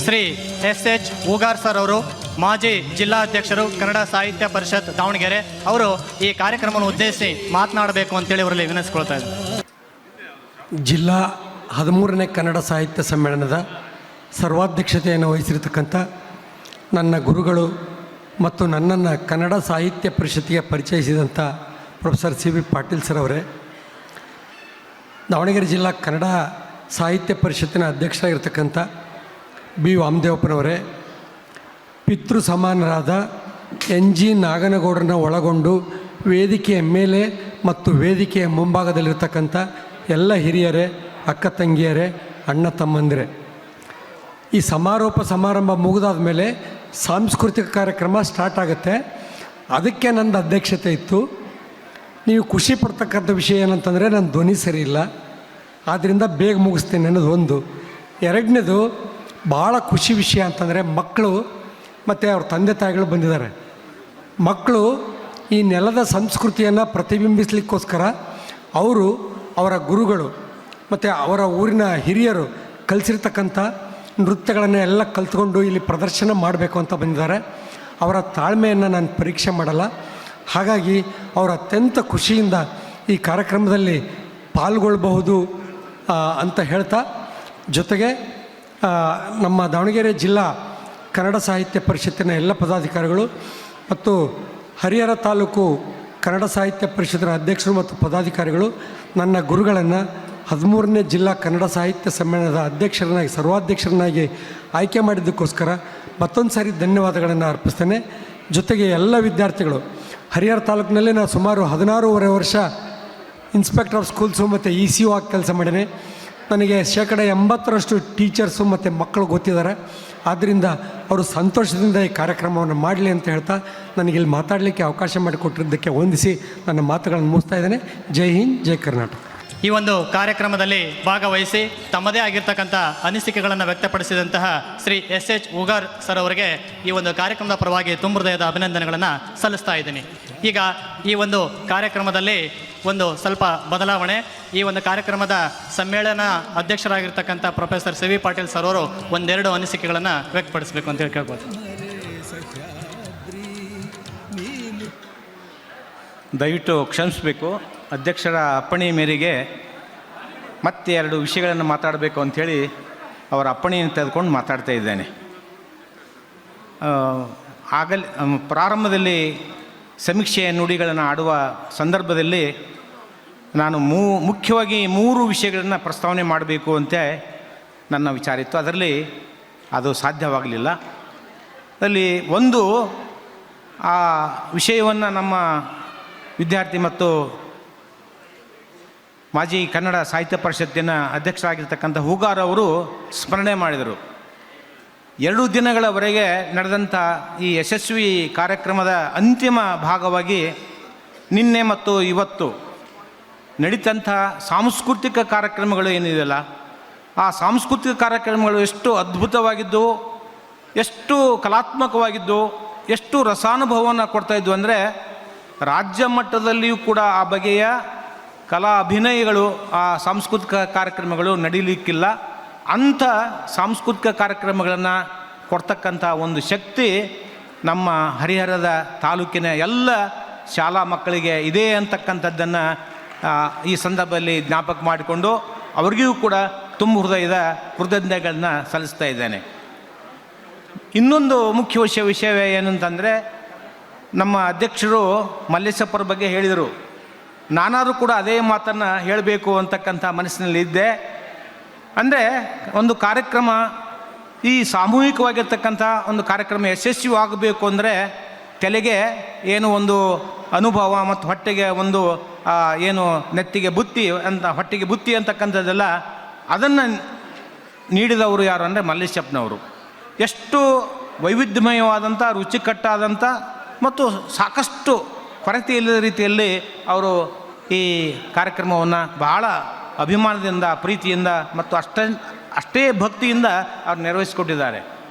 ಶ್ರೀ ಎಸ್ ಹೂಗಾರ್ ಸರ್ ಅವರು, ಮಾಜಿ ಜಿಲ್ಲಾಧ್ಯಕ್ಷರು, ಕನ್ನಡ ಸಾಹಿತ್ಯ ಪರಿಷತ್ ದಾವಣಗೆರೆ ಅವರು ಈ ಕಾರ್ಯಕ್ರಮವನ್ನು ಉದ್ದೇಶಿಸಿ ಮಾತನಾಡಬೇಕು ಅಂತೇಳಿ ಅವರಲ್ಲಿ ವಿನಂತಿಸ್ಕೊಳ್ತಾ ಇದ್ದಾರೆ. ಜಿಲ್ಲಾ 13ನೇ ಕನ್ನಡ ಸಾಹಿತ್ಯ ಸಮ್ಮೇಳನದ ಸರ್ವಾಧ್ಯಕ್ಷತೆಯನ್ನು ವಹಿಸಿರ್ತಕ್ಕಂಥ ನನ್ನ ಗುರುಗಳು ಮತ್ತು ನನ್ನನ್ನು ಕನ್ನಡ ಸಾಹಿತ್ಯ ಪರಿಷತ್ತಿಗೆ ಪರಿಚಯಿಸಿದಂಥ professor C V Patil sir ಅವರೇ, ದಾವಣಗೆರೆ ಜಿಲ್ಲಾ ಕನ್ನಡ ಸಾಹಿತ್ಯ ಪರಿಷತ್ತಿನ ಅಧ್ಯಕ್ಷರಾಗಿರ್ತಕ್ಕಂಥ ಬಿ ವಾಮದೇವಪ್ಪನವರೇ, ಪಿತೃ ಸಮಾನರಾದ ಎನ್ ಜಿ ನಾಗನಗೌಡರನ್ನ ಒಳಗೊಂಡು ವೇದಿಕೆಯ ಮೇಲೆ ಮತ್ತು ವೇದಿಕೆಯ ಮುಂಭಾಗದಲ್ಲಿರ್ತಕ್ಕಂಥ ಎಲ್ಲ ಹಿರಿಯರೇ, ಅಕ್ಕ ತಂಗಿಯರೇ, ಅಣ್ಣ ತಮ್ಮಂದಿರೇ, ಈ ಸಮಾರಂಭ ಮುಗಿದಾದ ಮೇಲೆ ಸಾಂಸ್ಕೃತಿಕ ಕಾರ್ಯಕ್ರಮ ಸ್ಟಾರ್ಟ್ ಆಗುತ್ತೆ. ಅದಕ್ಕೆ ನಂದು ಅಧ್ಯಕ್ಷತೆ ಇತ್ತು. ನೀವು ಖುಷಿ ಪಡ್ತಕ್ಕಂಥ ವಿಷಯ ಏನಂತಂದರೆ ನನ್ನ ಧ್ವನಿ ಸರಿ ಇಲ್ಲ, ಆದ್ದರಿಂದ ಬೇಗ ಮುಗಿಸ್ತೇನೆ ಅನ್ನೋದು ಒಂದು. ಎರಡನೇದು ಭಾಳ ಖುಷಿ ವಿಷಯ ಅಂತಂದರೆ ಮಕ್ಕಳು ಮತ್ತು ಅವ್ರ ತಂದೆ ತಾಯಿಗಳು ಬಂದಿದ್ದಾರೆ. ಮಕ್ಕಳು ಈ ನೆಲದ ಸಂಸ್ಕೃತಿಯನ್ನು ಪ್ರತಿಬಿಂಬಿಸ್ಲಿಕ್ಕೋಸ್ಕರ ಅವರು ಅವರ ಗುರುಗಳು ಮತ್ತು ಅವರ ಊರಿನ ಹಿರಿಯರು ಕಲಿಸಿರ್ತಕ್ಕಂಥ ನೃತ್ಯಗಳನ್ನು ಎಲ್ಲ ಕಲ್ತ್ಕೊಂಡು ಇಲ್ಲಿ ಪ್ರದರ್ಶನ ಮಾಡಬೇಕು ಅಂತ ಬಂದಿದ್ದಾರೆ. ಅವರ ತಾಳ್ಮೆಯನ್ನು ನಾನು ಪರೀಕ್ಷೆ ಮಾಡಲ್ಲ. ಹಾಗಾಗಿ ಅವರು ಅತ್ಯಂತ ಖುಷಿಯಿಂದ ಈ ಕಾರ್ಯಕ್ರಮದಲ್ಲಿ ಪಾಲ್ಗೊಳ್ಳಬಹುದು ಅಂತ ಹೇಳ್ತಾ, ಜೊತೆಗೆ ನಮ್ಮ ದಾವಣಗೆರೆ ಜಿಲ್ಲಾ ಕನ್ನಡ ಸಾಹಿತ್ಯ ಪರಿಷತ್ತಿನ ಎಲ್ಲ ಪದಾಧಿಕಾರಿಗಳು ಮತ್ತು ಹರಿಹರ ತಾಲೂಕು ಕನ್ನಡ ಸಾಹಿತ್ಯ ಪರಿಷತ್ತಿನ ಅಧ್ಯಕ್ಷರು ಮತ್ತು ಪದಾಧಿಕಾರಿಗಳು ನನ್ನ ಗುರುಗಳನ್ನು 13ನೇ ಜಿಲ್ಲಾ ಕನ್ನಡ ಸಾಹಿತ್ಯ ಸಮ್ಮೇಳನದ ಅಧ್ಯಕ್ಷರನ್ನಾಗಿ, ಸರ್ವಾಧ್ಯಕ್ಷರನ್ನಾಗಿ ಆಯ್ಕೆ ಮಾಡಿದ್ದಕ್ಕೋಸ್ಕರ ಮತ್ತೊಂದು ಸಾರಿ ಧನ್ಯವಾದಗಳನ್ನು ಅರ್ಪಿಸ್ತೇನೆ. ಜೊತೆಗೆ ಎಲ್ಲ ವಿದ್ಯಾರ್ಥಿಗಳು, ಹರಿಹರ ತಾಲೂಕಿನಲ್ಲಿ ನಾನು ಸುಮಾರು 16.5 ವರ್ಷ ಇನ್ಸ್ಪೆಕ್ಟರ್ ಆಫ್ ಸ್ಕೂಲ್ಸು ಮತ್ತು ECO ಆಗಿ ಕೆಲಸ ಮಾಡೀನಿ. ನನಗೆ 80% ಟೀಚರ್ಸು ಮತ್ತು ಮಕ್ಕಳು ಗೊತ್ತಿದ್ದಾರೆ. ಆದ್ದರಿಂದ ಅವರು ಸಂತೋಷದಿಂದ ಈ ಕಾರ್ಯಕ್ರಮವನ್ನು ಮಾಡಲಿ ಅಂತ ಹೇಳ್ತಾ, ನನಗಿಲ್ಲಿ ಮಾತಾಡಲಿಕ್ಕೆ ಅವಕಾಶ ಮಾಡಿಕೊಟ್ಟಿದ್ದಕ್ಕೆ ವಂದಿಸಿ ನನ್ನ ಮಾತುಗಳನ್ನು ಮುಗಿಸ್ತಾ ಇದ್ದೇನೆ. ಜೈ ಹಿಂದ್, ಜೈ ಕರ್ನಾಟಕ. ಈ ಒಂದು ಕಾರ್ಯಕ್ರಮದಲ್ಲಿ ಭಾಗವಹಿಸಿ ತಮ್ಮದೇ ಆಗಿರ್ತಕ್ಕಂಥ ಅನಿಸಿಕೆಗಳನ್ನು ವ್ಯಕ್ತಪಡಿಸಿದಂತಹ ಶ್ರೀ ಎಸ್ ಹೂಗಾರ್ ಸರ್ ಅವರಿಗೆ ಈ ಒಂದು ಕಾರ್ಯಕ್ರಮದ ಪರವಾಗಿ ತುಂಬ ಹೃದಯದ ಅಭಿನಂದನೆಗಳನ್ನು ಸಲ್ಲಿಸ್ತಾ ಇದ್ದೀನಿ. ಈಗ ಈ ಒಂದು ಕಾರ್ಯಕ್ರಮದಲ್ಲಿ ಒಂದು ಸ್ವಲ್ಪ ಬದಲಾವಣೆ. ಈ ಒಂದು ಕಾರ್ಯಕ್ರಮದ ಸಮ್ಮೇಳನ ಅಧ್ಯಕ್ಷರಾಗಿರ್ತಕ್ಕಂಥ professor C V Patil sir ಅವರು ಒಂದೆರಡು ಅನಿಸಿಕೆಗಳನ್ನು ವ್ಯಕ್ತಪಡಿಸಬೇಕು ಅಂತೇಳಿ ಕೇಳ್ಬೋದು. ದಯವಿಟ್ಟು ಕ್ಷಮಿಸಬೇಕು. ಅಧ್ಯಕ್ಷರ ಅಪ್ಪಣೆ ಮೇರೆಗೆ ಮತ್ತೆ 2 ವಿಷಯಗಳನ್ನು ಮಾತಾಡಬೇಕು ಅಂಥೇಳಿ ಅವರ ಅಪ್ಪಣೆಯನ್ನು ತೆಗೆದುಕೊಂಡು ಮಾತಾಡ್ತಾ ಇದ್ದೇನೆ. ಆಗಲೇ ಪ್ರಾರಂಭದಲ್ಲಿ ಸಮೀಕ್ಷೆಯ ನುಡಿಗಳನ್ನು ಆಡುವ ಸಂದರ್ಭದಲ್ಲಿ ನಾನು ಮುಖ್ಯವಾಗಿ 3 ವಿಷಯಗಳನ್ನು ಪ್ರಸ್ತಾವನೆ ಮಾಡಬೇಕು ಅಂತ ನನ್ನ ವಿಚಾರ ಇತ್ತು. ಅದರಲ್ಲಿ ಅದು ಸಾಧ್ಯವಾಗಲಿಲ್ಲ. ಅದರಲ್ಲಿ ಒಂದು, ಆ ವಿಷಯವನ್ನು ನಮ್ಮ ವಿದ್ಯಾರ್ಥಿ ಮತ್ತು ಮಾಜಿ ಕನ್ನಡ ಸಾಹಿತ್ಯ ಪರಿಷತ್ತಿನ ಅಧ್ಯಕ್ಷರಾಗಿರ್ತಕ್ಕಂಥ ಹೂಗಾರ್ ಅವರು ಸ್ಮರಣೆ ಮಾಡಿದರು. 2 ದಿನಗಳವರೆಗೆ ನಡೆದಂಥ ಈ ಯಶಸ್ವಿ ಕಾರ್ಯಕ್ರಮದ ಅಂತಿಮ ಭಾಗವಾಗಿ ನಿನ್ನೆ ಮತ್ತು ಇವತ್ತು ನಡೀತಂಥ ಸಾಂಸ್ಕೃತಿಕ ಕಾರ್ಯಕ್ರಮಗಳು ಏನಿದೆಯಲ್ಲ, ಆ ಸಾಂಸ್ಕೃತಿಕ ಕಾರ್ಯಕ್ರಮಗಳು ಎಷ್ಟು ಅದ್ಭುತವಾಗಿದ್ದು, ಎಷ್ಟು ಕಲಾತ್ಮಕವಾಗಿದ್ದು, ಎಷ್ಟು ರಸಾನುಭವವನ್ನು ಕೊಡ್ತಾಯಿದ್ವು ಅಂದರೆ, ರಾಜ್ಯ ಮಟ್ಟದಲ್ಲಿಯೂ ಕೂಡ ಆ ಬಗೆಯ ಕಲಾ ಅಭಿನಯಗಳು, ಆ ಸಾಂಸ್ಕೃತಿಕ ಕಾರ್ಯಕ್ರಮಗಳು ನಡೀಲಿಕ್ಕಿಲ್ಲ. ಅಂಥ ಸಾಂಸ್ಕೃತಿಕ ಕಾರ್ಯಕ್ರಮಗಳನ್ನು ಕೊಡ್ತಕ್ಕಂಥ ಒಂದು ಶಕ್ತಿ ನಮ್ಮ ಹರಿಹರದ ತಾಲೂಕಿನ ಎಲ್ಲ ಶಾಲಾ ಮಕ್ಕಳಿಗೆ ಇದೆ ಅಂತಕ್ಕಂಥದ್ದನ್ನು ಈ ಸಂದರ್ಭದಲ್ಲಿ ಜ್ಞಾಪಕ ಮಾಡಿಕೊಂಡು ಅವರಿಗೂ ಕೂಡ ತುಂಬ ಹೃದಯದ ಕೃತಜ್ಞತೆಗಳನ್ನ ಸಲ್ಲಿಸ್ತಾ ಇದ್ದೇನೆ. ಇನ್ನೊಂದು ಮುಖ್ಯ ವಿಷಯವೇ ಏನಂತಂದರೆ, ನಮ್ಮ ಅಧ್ಯಕ್ಷರು ಮಲ್ಲೇಶಪ್ಪರ ಬಗ್ಗೆ ಹೇಳಿದರು. ನಾನಾದರೂ ಕೂಡ ಅದೇ ಮಾತನ್ನು ಹೇಳಬೇಕು ಅಂತಕ್ಕಂಥ ಮನಸ್ಸಿನಲ್ಲಿ ಇದ್ದೆ. ಅಂದರೆ ಒಂದು ಕಾರ್ಯಕ್ರಮ, ಈ ಸಾಮೂಹಿಕವಾಗಿರ್ತಕ್ಕಂಥ ಒಂದು ಕಾರ್ಯಕ್ರಮ ಯಶಸ್ವಿಯಾಗಬೇಕು ಅಂದರೆ ತಲೆಗೆ ಏನು ಒಂದು ಅನುಭವ ಮತ್ತು ಹೊಟ್ಟೆಗೆ ಒಂದು ಏನು ನೆತ್ತಿಗೆ ಬುತ್ತಿ ಅಂತ, ಹೊಟ್ಟೆಗೆ ಬುತ್ತಿ ಅಂತಕ್ಕಂಥದ್ದೆಲ್ಲ ಅದನ್ನು ನೀಡಿದವರು ಯಾರು ಅಂದರೆ ಮಲ್ಲೇಶಪ್ಪನವರು. ಎಷ್ಟು ವೈವಿಧ್ಯಮಯವಾದಂಥ, ರುಚಿಕಟ್ಟಾದಂಥ ಮತ್ತು ಸಾಕಷ್ಟು ಕೊರತೆ ಇಲ್ಲದ ರೀತಿಯಲ್ಲಿ ಅವರು ಈ ಕಾರ್ಯಕ್ರಮವನ್ನು ಬಹಳ ಅಭಿಮಾನದಿಂದ, ಪ್ರೀತಿಯಿಂದ ಮತ್ತು ಅಷ್ಟೇ ಭಕ್ತಿಯಿಂದ ಅವ್ರು ನೆರವೇರಿಸಿಕೊಟ್ಟಿದ್ದಾರೆ.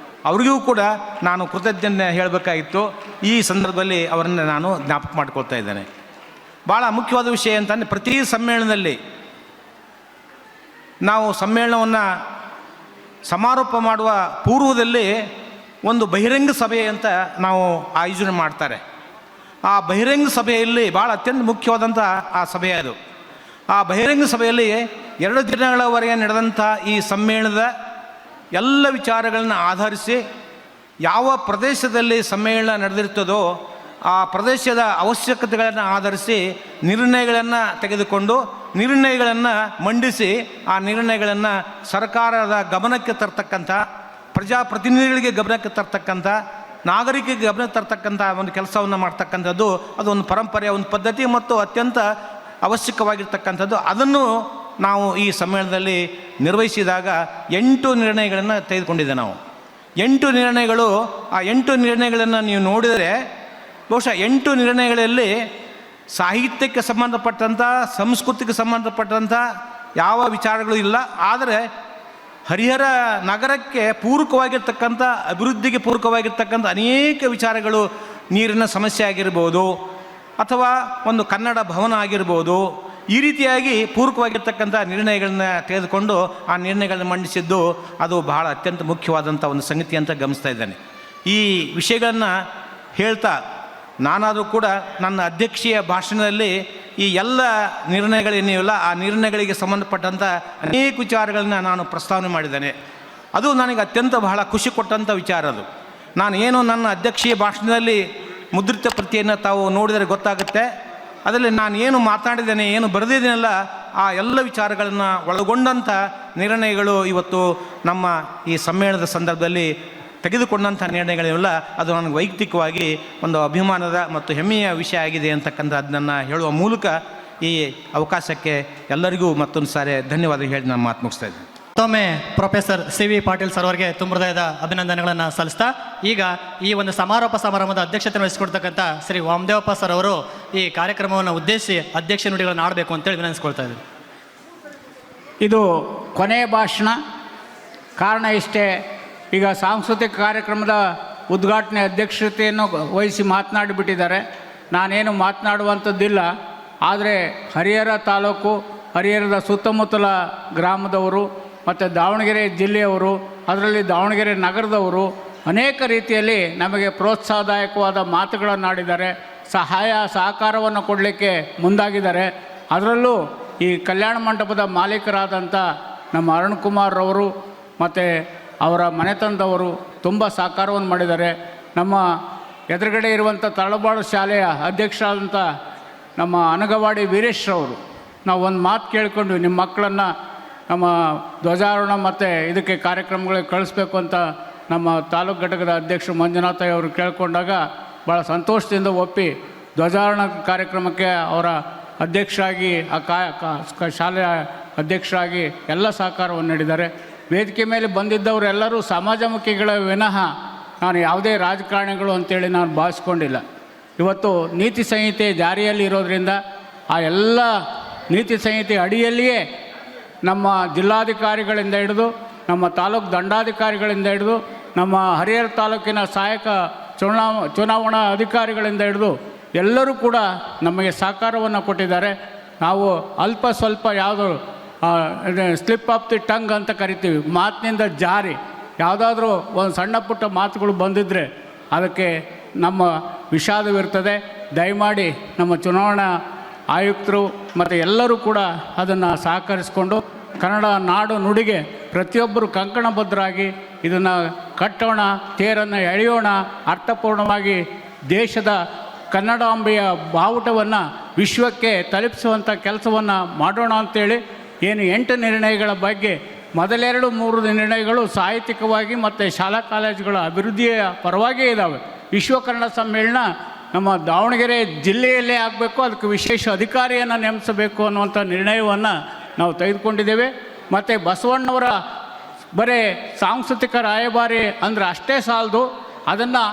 ಅವ್ರಿಗೂ ಕೂಡ ನಾನು ಕೃತಜ್ಞತೆ ಹೇಳಬೇಕಾಗಿತ್ತು. ಈ ಸಂದರ್ಭದಲ್ಲಿ ಅವರನ್ನು ನಾನು ಜ್ಞಾಪಕ ಮಾಡ್ಕೊಳ್ತಾ ಇದ್ದೇನೆ. ಭಾಳ ಮುಖ್ಯವಾದ ವಿಷಯ ಅಂತಂದರೆ ಪ್ರತಿ ಸಮ್ಮೇಳನದಲ್ಲಿ ನಾವು ಸಮ್ಮೇಳನವನ್ನು ಸಮಾರೋಪ ಮಾಡುವ ಪೂರ್ವದಲ್ಲಿ ಒಂದು ಬಹಿರಂಗ ಸಭೆ ಅಂತ ನಾವು ಆಯೋಜನೆ ಮಾಡ್ತಾರೆ. ಆ ಬಹಿರಂಗ ಸಭೆಯಲ್ಲಿ ಭಾಳ ಅತ್ಯಂತ ಮುಖ್ಯವಾದಂಥ ಆ ಸಭೆ ಅದು. ಆ ಬಹಿರಂಗ ಸಭೆಯಲ್ಲಿ 2 ದಿನಗಳವರೆಗೆ ನಡೆದಂಥ ಈ ಸಮ್ಮೇಳನದ ಎಲ್ಲ ವಿಚಾರಗಳನ್ನು ಆಧರಿಸಿ ಯಾವ ಪ್ರದೇಶದಲ್ಲಿ ಸಮ್ಮೇಳನ ನಡೆದಿರ್ತದೋ ಆ ಪ್ರದೇಶದ ಅವಶ್ಯಕತೆಗಳನ್ನು ಆಧರಿಸಿ ನಿರ್ಣಯಗಳನ್ನು ತೆಗೆದುಕೊಂಡು ನಿರ್ಣಯಗಳನ್ನು ಮಂಡಿಸಿ ಆ ನಿರ್ಣಯಗಳನ್ನು ಸರ್ಕಾರದ ಗಮನಕ್ಕೆ ತರ್ತಕ್ಕಂಥ, ಪ್ರಜಾಪ್ರತಿನಿಧಿಗಳಿಗೆ ಗಮನಕ್ಕೆ ತರ್ತಕ್ಕಂಥ, ನಾಗರಿಕರಿಗೆ ಗಮನ ತರ್ತಕ್ಕಂಥ ಒಂದು ಕೆಲಸವನ್ನು ಮಾಡ್ತಕ್ಕಂಥದ್ದು ಅದು ಒಂದು ಪರಂಪರೆ, ಒಂದು ಪದ್ಧತಿ ಮತ್ತು ಅತ್ಯಂತ ಅವಶ್ಯಕವಾಗಿರ್ತಕ್ಕಂಥದ್ದು. ಅದನ್ನು ನಾವು ಈ ಸಮ್ಮೇಳನದಲ್ಲಿ ನಿರ್ವಹಿಸಿದಾಗ 8 ನಿರ್ಣಯಗಳನ್ನು ತೆಗೆದುಕೊಂಡಿದ್ದೆ ನಾವು. 8 ನಿರ್ಣಯಗಳು, ಆ 8 ನಿರ್ಣಯಗಳನ್ನು ನೀವು ನೋಡಿದರೆ ಬಹುಶಃ 8 ನಿರ್ಣಯಗಳಲ್ಲಿ ಸಾಹಿತ್ಯಕ್ಕೆ ಸಂಬಂಧಪಟ್ಟಂಥ, ಸಂಸ್ಕೃತಿಗೆ ಸಂಬಂಧಪಟ್ಟಂಥ ಯಾವ ವಿಚಾರಗಳು ಇಲ್ಲ. ಆದರೆ ಹರಿಹರ ನಗರಕ್ಕೆ ಪೂರಕವಾಗಿರ್ತಕ್ಕಂಥ, ಅಭಿವೃದ್ಧಿಗೆ ಪೂರಕವಾಗಿರ್ತಕ್ಕಂಥ ಅನೇಕ ವಿಚಾರಗಳು, ನೀರಿನ ಸಮಸ್ಯೆ ಆಗಿರ್ಬೋದು ಅಥವಾ ಒಂದು ಕನ್ನಡ ಭವನ ಆಗಿರ್ಬೋದು, ಈ ರೀತಿಯಾಗಿ ಪೂರಕವಾಗಿರ್ತಕ್ಕಂಥ ನಿರ್ಣಯಗಳನ್ನ ತೆಗೆದುಕೊಂಡು ಆ ನಿರ್ಣಯಗಳನ್ನ ಮಂಡಿಸಿದ್ದು ಅದು ಬಹಳ ಅತ್ಯಂತ ಮುಖ್ಯವಾದಂಥ ಒಂದು ಸಂಗತಿ ಅಂತ ಗಮನಿಸ್ತಾ ಇದ್ದೇನೆ. ಈ ವಿಷಯಗಳನ್ನು ಹೇಳ್ತಾ ನಾನಾದರೂ ಕೂಡ ನನ್ನ ಅಧ್ಯಕ್ಷೀಯ ಭಾಷಣದಲ್ಲಿ ಈ ಎಲ್ಲ ನಿರ್ಣಯಗಳೇನಿಲ್ಲ ಆ ನಿರ್ಣಯಗಳಿಗೆ ಸಂಬಂಧಪಟ್ಟಂಥ ಅನೇಕ ವಿಚಾರಗಳನ್ನ ನಾನು ಪ್ರಸ್ತಾವನೆ ಮಾಡಿದ್ದೇನೆ. ಅದು ನನಗೆ ಅತ್ಯಂತ ಬಹಳ ಖುಷಿ ಕೊಟ್ಟಂಥ ವಿಚಾರ. ಅದು ನಾನು ಏನು ನನ್ನ ಅಧ್ಯಕ್ಷೀಯ ಭಾಷಣದಲ್ಲಿ ಮುದ್ರಿತ ಪ್ರತಿಯನ್ನು ತಾವು ನೋಡಿದರೆ ಗೊತ್ತಾಗುತ್ತೆ. ಅದರಲ್ಲಿ ನಾನು ಏನು ಮಾತಾಡಿದ್ದೇನೆ, ಏನು ಬರೆದಿದ್ದೇನಲ್ಲ, ಆ ಎಲ್ಲ ವಿಚಾರಗಳನ್ನು ಒಳಗೊಂಡಂಥ ನಿರ್ಣಯಗಳು ಇವತ್ತು ನಮ್ಮ ಈ ಸಮ್ಮೇಳನದ ಸಂದರ್ಭದಲ್ಲಿ ತೆಗೆದುಕೊಂಡಂಥ ನಿರ್ಣಯಗಳಿವೆಲ್ಲ ಅದು ನನಗೆ ವೈಯಕ್ತಿಕವಾಗಿ ಒಂದು ಅಭಿಮಾನದ ಮತ್ತು ಹೆಮ್ಮೆಯ ವಿಷಯ ಆಗಿದೆ ಅಂತಕ್ಕಂಥದ್ದನ್ನು ಹೇಳುವ ಮೂಲಕ ಈ ಅವಕಾಶಕ್ಕೆ ಎಲ್ಲರಿಗೂ ಮತ್ತೊಂದು ಸಾರಿ ಧನ್ಯವಾದ ಹೇಳಿ ನಾನು ಮಾತು ಮುಗಿಸ್ತಾ ಇದ್ದೀನಿ. ಮತ್ತೊಮ್ಮೆ ಪ್ರೊಫೆಸರ್ CV ಪಾಟೀಲ್ ಸರ್ ಅವರಿಗೆ ತುಂಬ ಹೃದಯದ ಅಭಿನಂದನೆಗಳನ್ನು ಸಲ್ಲಿಸ್ತಾ, ಈಗ ಈ ಒಂದು ಸಮಾರೋಪ ಸಮಾರಂಭದ ಅಧ್ಯಕ್ಷತೆ ವಹಿಸಿಕೊಡ್ತಕ್ಕಂಥ ಶ್ರೀ ವಾಮದೇವಪ್ಪ ಸರ್ ಅವರು ಈ ಕಾರ್ಯಕ್ರಮವನ್ನು ಉದ್ದೇಶಿಸಿ ಅಧ್ಯಕ್ಷ ನುಡಿಗಳನ್ನು ಆಡಬೇಕು ಅಂತೇಳಿ ವಿನಂತಿಸ್ಕೊಳ್ತಾ ಇದ್ದೀನಿ. ಇದು ಕೊನೆಯ ಭಾಷಣ. ಕಾರಣ ಇಷ್ಟೇ, ಈಗ ಸಾಂಸ್ಕೃತಿಕ ಕಾರ್ಯಕ್ರಮದ ಉದ್ಘಾಟನೆ ಅಧ್ಯಕ್ಷತೆಯನ್ನು ವಹಿಸಿ ಮಾತನಾಡಿಬಿಟ್ಟಿದ್ದಾರೆ. ನಾನೇನು ಮಾತನಾಡುವಂಥದ್ದಿಲ್ಲ. ಆದರೆ ಹರಿಹರ ತಾಲೂಕು, ಹರಿಹರದ ಸುತ್ತಮುತ್ತಲ ಗ್ರಾಮದವರು ಮತ್ತು ದಾವಣಗೆರೆ ಜಿಲ್ಲೆಯವರು, ಅದರಲ್ಲಿ ದಾವಣಗೆರೆ ನಗರದವರು ಅನೇಕ ರೀತಿಯಲ್ಲಿ ನಮಗೆ ಪ್ರೋತ್ಸಾಹದಾಯಕವಾದ ಮಾತುಗಳನ್ನಾಡಿದ್ದಾರೆ, ಸಹಾಯ ಸಹಕಾರವನ್ನು ಕೊಡಲಿಕ್ಕೆ ಮುಂದಾಗಿದ್ದಾರೆ. ಅದರಲ್ಲೂ ಈ ಕಲ್ಯಾಣ ಮಂಟಪದ ಮಾಲೀಕರಾದಂಥ ನಮ್ಮ ಅರುಣ್ ಕುಮಾರ್ ಅವರು ಮತ್ತು ಅವರ ಮನೆತನದವರು ತುಂಬ ಸಹಕಾರವನ್ನು ಮಾಡಿದ್ದಾರೆ. ನಮ್ಮ ಎದುರುಗಡೆ ಇರುವಂಥ ತಳಬಾಳು ಶಾಲೆಯ ಅಧ್ಯಕ್ಷರಾದಂಥ ನಮ್ಮ ಅನಗವಾಡಿ ವೀರೇಶ್ರವರು, ನಾವು ಒಂದು ಮಾತು ಕೇಳಿಕೊಂಡ್ವಿ, ನಿಮ್ಮ ಮಕ್ಕಳನ್ನು ನಮ್ಮ ಧ್ವಜಾರೋಹಣ ಮತ್ತು ಇದಕ್ಕೆ ಕಾರ್ಯಕ್ರಮಗಳಿಗೆ ಕಳಿಸ್ಬೇಕು ಅಂತ ನಮ್ಮ ತಾಲೂಕು ಘಟಕದ ಅಧ್ಯಕ್ಷರು ಮಂಜುನಾಥಯ್ಯ ಅವರು ಕೇಳಿಕೊಂಡಾಗ ಭಾಳ ಸಂತೋಷದಿಂದ ಒಪ್ಪಿ ಧ್ವಜಾರೋಹಣ ಕಾರ್ಯಕ್ರಮಕ್ಕೆ ಅವರ ಅಧ್ಯಕ್ಷರಾಗಿ, ಆ ಶಾಲೆಯ ಅಧ್ಯಕ್ಷರಾಗಿ ಎಲ್ಲ ಸಹಕಾರವನ್ನು ನೀಡಿದ್ದಾರೆ. ವೇದಿಕೆ ಮೇಲೆ ಬಂದಿದ್ದವರೆಲ್ಲರೂ ಸಮಾಜಮುಖಿಗಳ ವಿನಃ ನಾನು ಯಾವುದೇ ರಾಜಕಾರಣಿಗಳು ಅಂತೇಳಿ ನಾನು ಭಾವಿಸ್ಕೊಂಡಿಲ್ಲ. ಇವತ್ತು ನೀತಿ ಸಂಹಿತೆ ಜಾರಿಯಲ್ಲಿ ಇರೋದರಿಂದ ಆ ಎಲ್ಲ ನೀತಿ ಸಂಹಿತೆ ಅಡಿಯಲ್ಲಿಯೇ ನಮ್ಮ ಜಿಲ್ಲಾಧಿಕಾರಿಗಳಿಂದ ಹಿಡಿದು, ನಮ್ಮ ತಾಲೂಕು ದಂಡಾಧಿಕಾರಿಗಳಿಂದ ಹಿಡಿದು, ನಮ್ಮ ಹರಿಹರ ತಾಲೂಕಿನ ಸಹಾಯಕ ಚುನಾವಣಾ ಅಧಿಕಾರಿಗಳಿಂದ ಹಿಡಿದು ಎಲ್ಲರೂ ಕೂಡ ನಮಗೆ ಸಹಕಾರವನ್ನು ಕೊಟ್ಟಿದ್ದಾರೆ. ನಾವು ಅಲ್ಪ ಸ್ವಲ್ಪ ಯಾವುದು ಸ್ಲಿಪ್ ಆಫ್ ದಿ ಟಂಗ್ ಅಂತ ಕರಿತೀವಿ, ಮಾತಿನಿಂದ ಜಾರಿ ಯಾವುದಾದ್ರೂ ಒಂದು ಸಣ್ಣ ಪುಟ್ಟ ಮಾತುಗಳು ಬಂದಿದ್ದರೆ ಅದಕ್ಕೆ ನಮ್ಮ ವಿಷಾದವಿರ್ತದೆ. ದಯಮಾಡಿ ನಮ್ಮ ಚುನಾವಣಾ ಆಯುಕ್ತರು ಮತ್ತು ಎಲ್ಲರೂ ಕೂಡ ಅದನ್ನು ಸಹಕರಿಸಿಕೊಂಡು ಕನ್ನಡ ನಾಡು ನುಡಿಗೆ ಪ್ರತಿಯೊಬ್ಬರು ಕಂಕಣಬದ್ಧರಾಗಿ ಇದನ್ನು ಕಟ್ಟೋಣ, ತೇರನ್ನು ಎಳೆಯೋಣ, ಅರ್ಥಪೂರ್ಣವಾಗಿ ದೇಶದ ಕನ್ನಡಾಂಬೆಯ ಬಾವುಟವನ್ನು ವಿಶ್ವಕ್ಕೆ ತಲುಪಿಸುವಂಥ ಕೆಲಸವನ್ನು ಮಾಡೋಣ ಅಂತೇಳಿ ಏನು 8 ನಿರ್ಣಯಗಳ ಬಗ್ಗೆ ಮೊದಲೆರಡು 3 ನಿರ್ಣಯಗಳು ಸಾಹಿತ್ಯಿಕವಾಗಿ ಮತ್ತು ಶಾಲಾ ಕಾಲೇಜುಗಳ ಅಭಿವೃದ್ಧಿಯ ಪರವಾಗಿಯೇ ಇದ್ದಾವೆ. ವಿಶ್ವ ಕನ್ನಡ ಸಮ್ಮೇಳನ ನಮ್ಮ ದಾವಣಗೆರೆ ಜಿಲ್ಲೆಯಲ್ಲೇ ಆಗಬೇಕು, ಅದಕ್ಕೆ ವಿಶೇಷ ಅಧಿಕಾರಿಯನ್ನು ನೇಮಿಸಬೇಕು ಅನ್ನುವಂಥ ನಿರ್ಣಯವನ್ನು ನಾವು ತೆಗೆದುಕೊಂಡಿದ್ದೇವೆ. ಮತ್ತು ಬಸವಣ್ಣವರ ಬರೀ ಸಾಂಸ್ಕೃತಿಕ ರಾಯಭಾರಿ ಅಂದರೆ ಅಷ್ಟೇ ಸಾಲದು, ಅದನ್ನು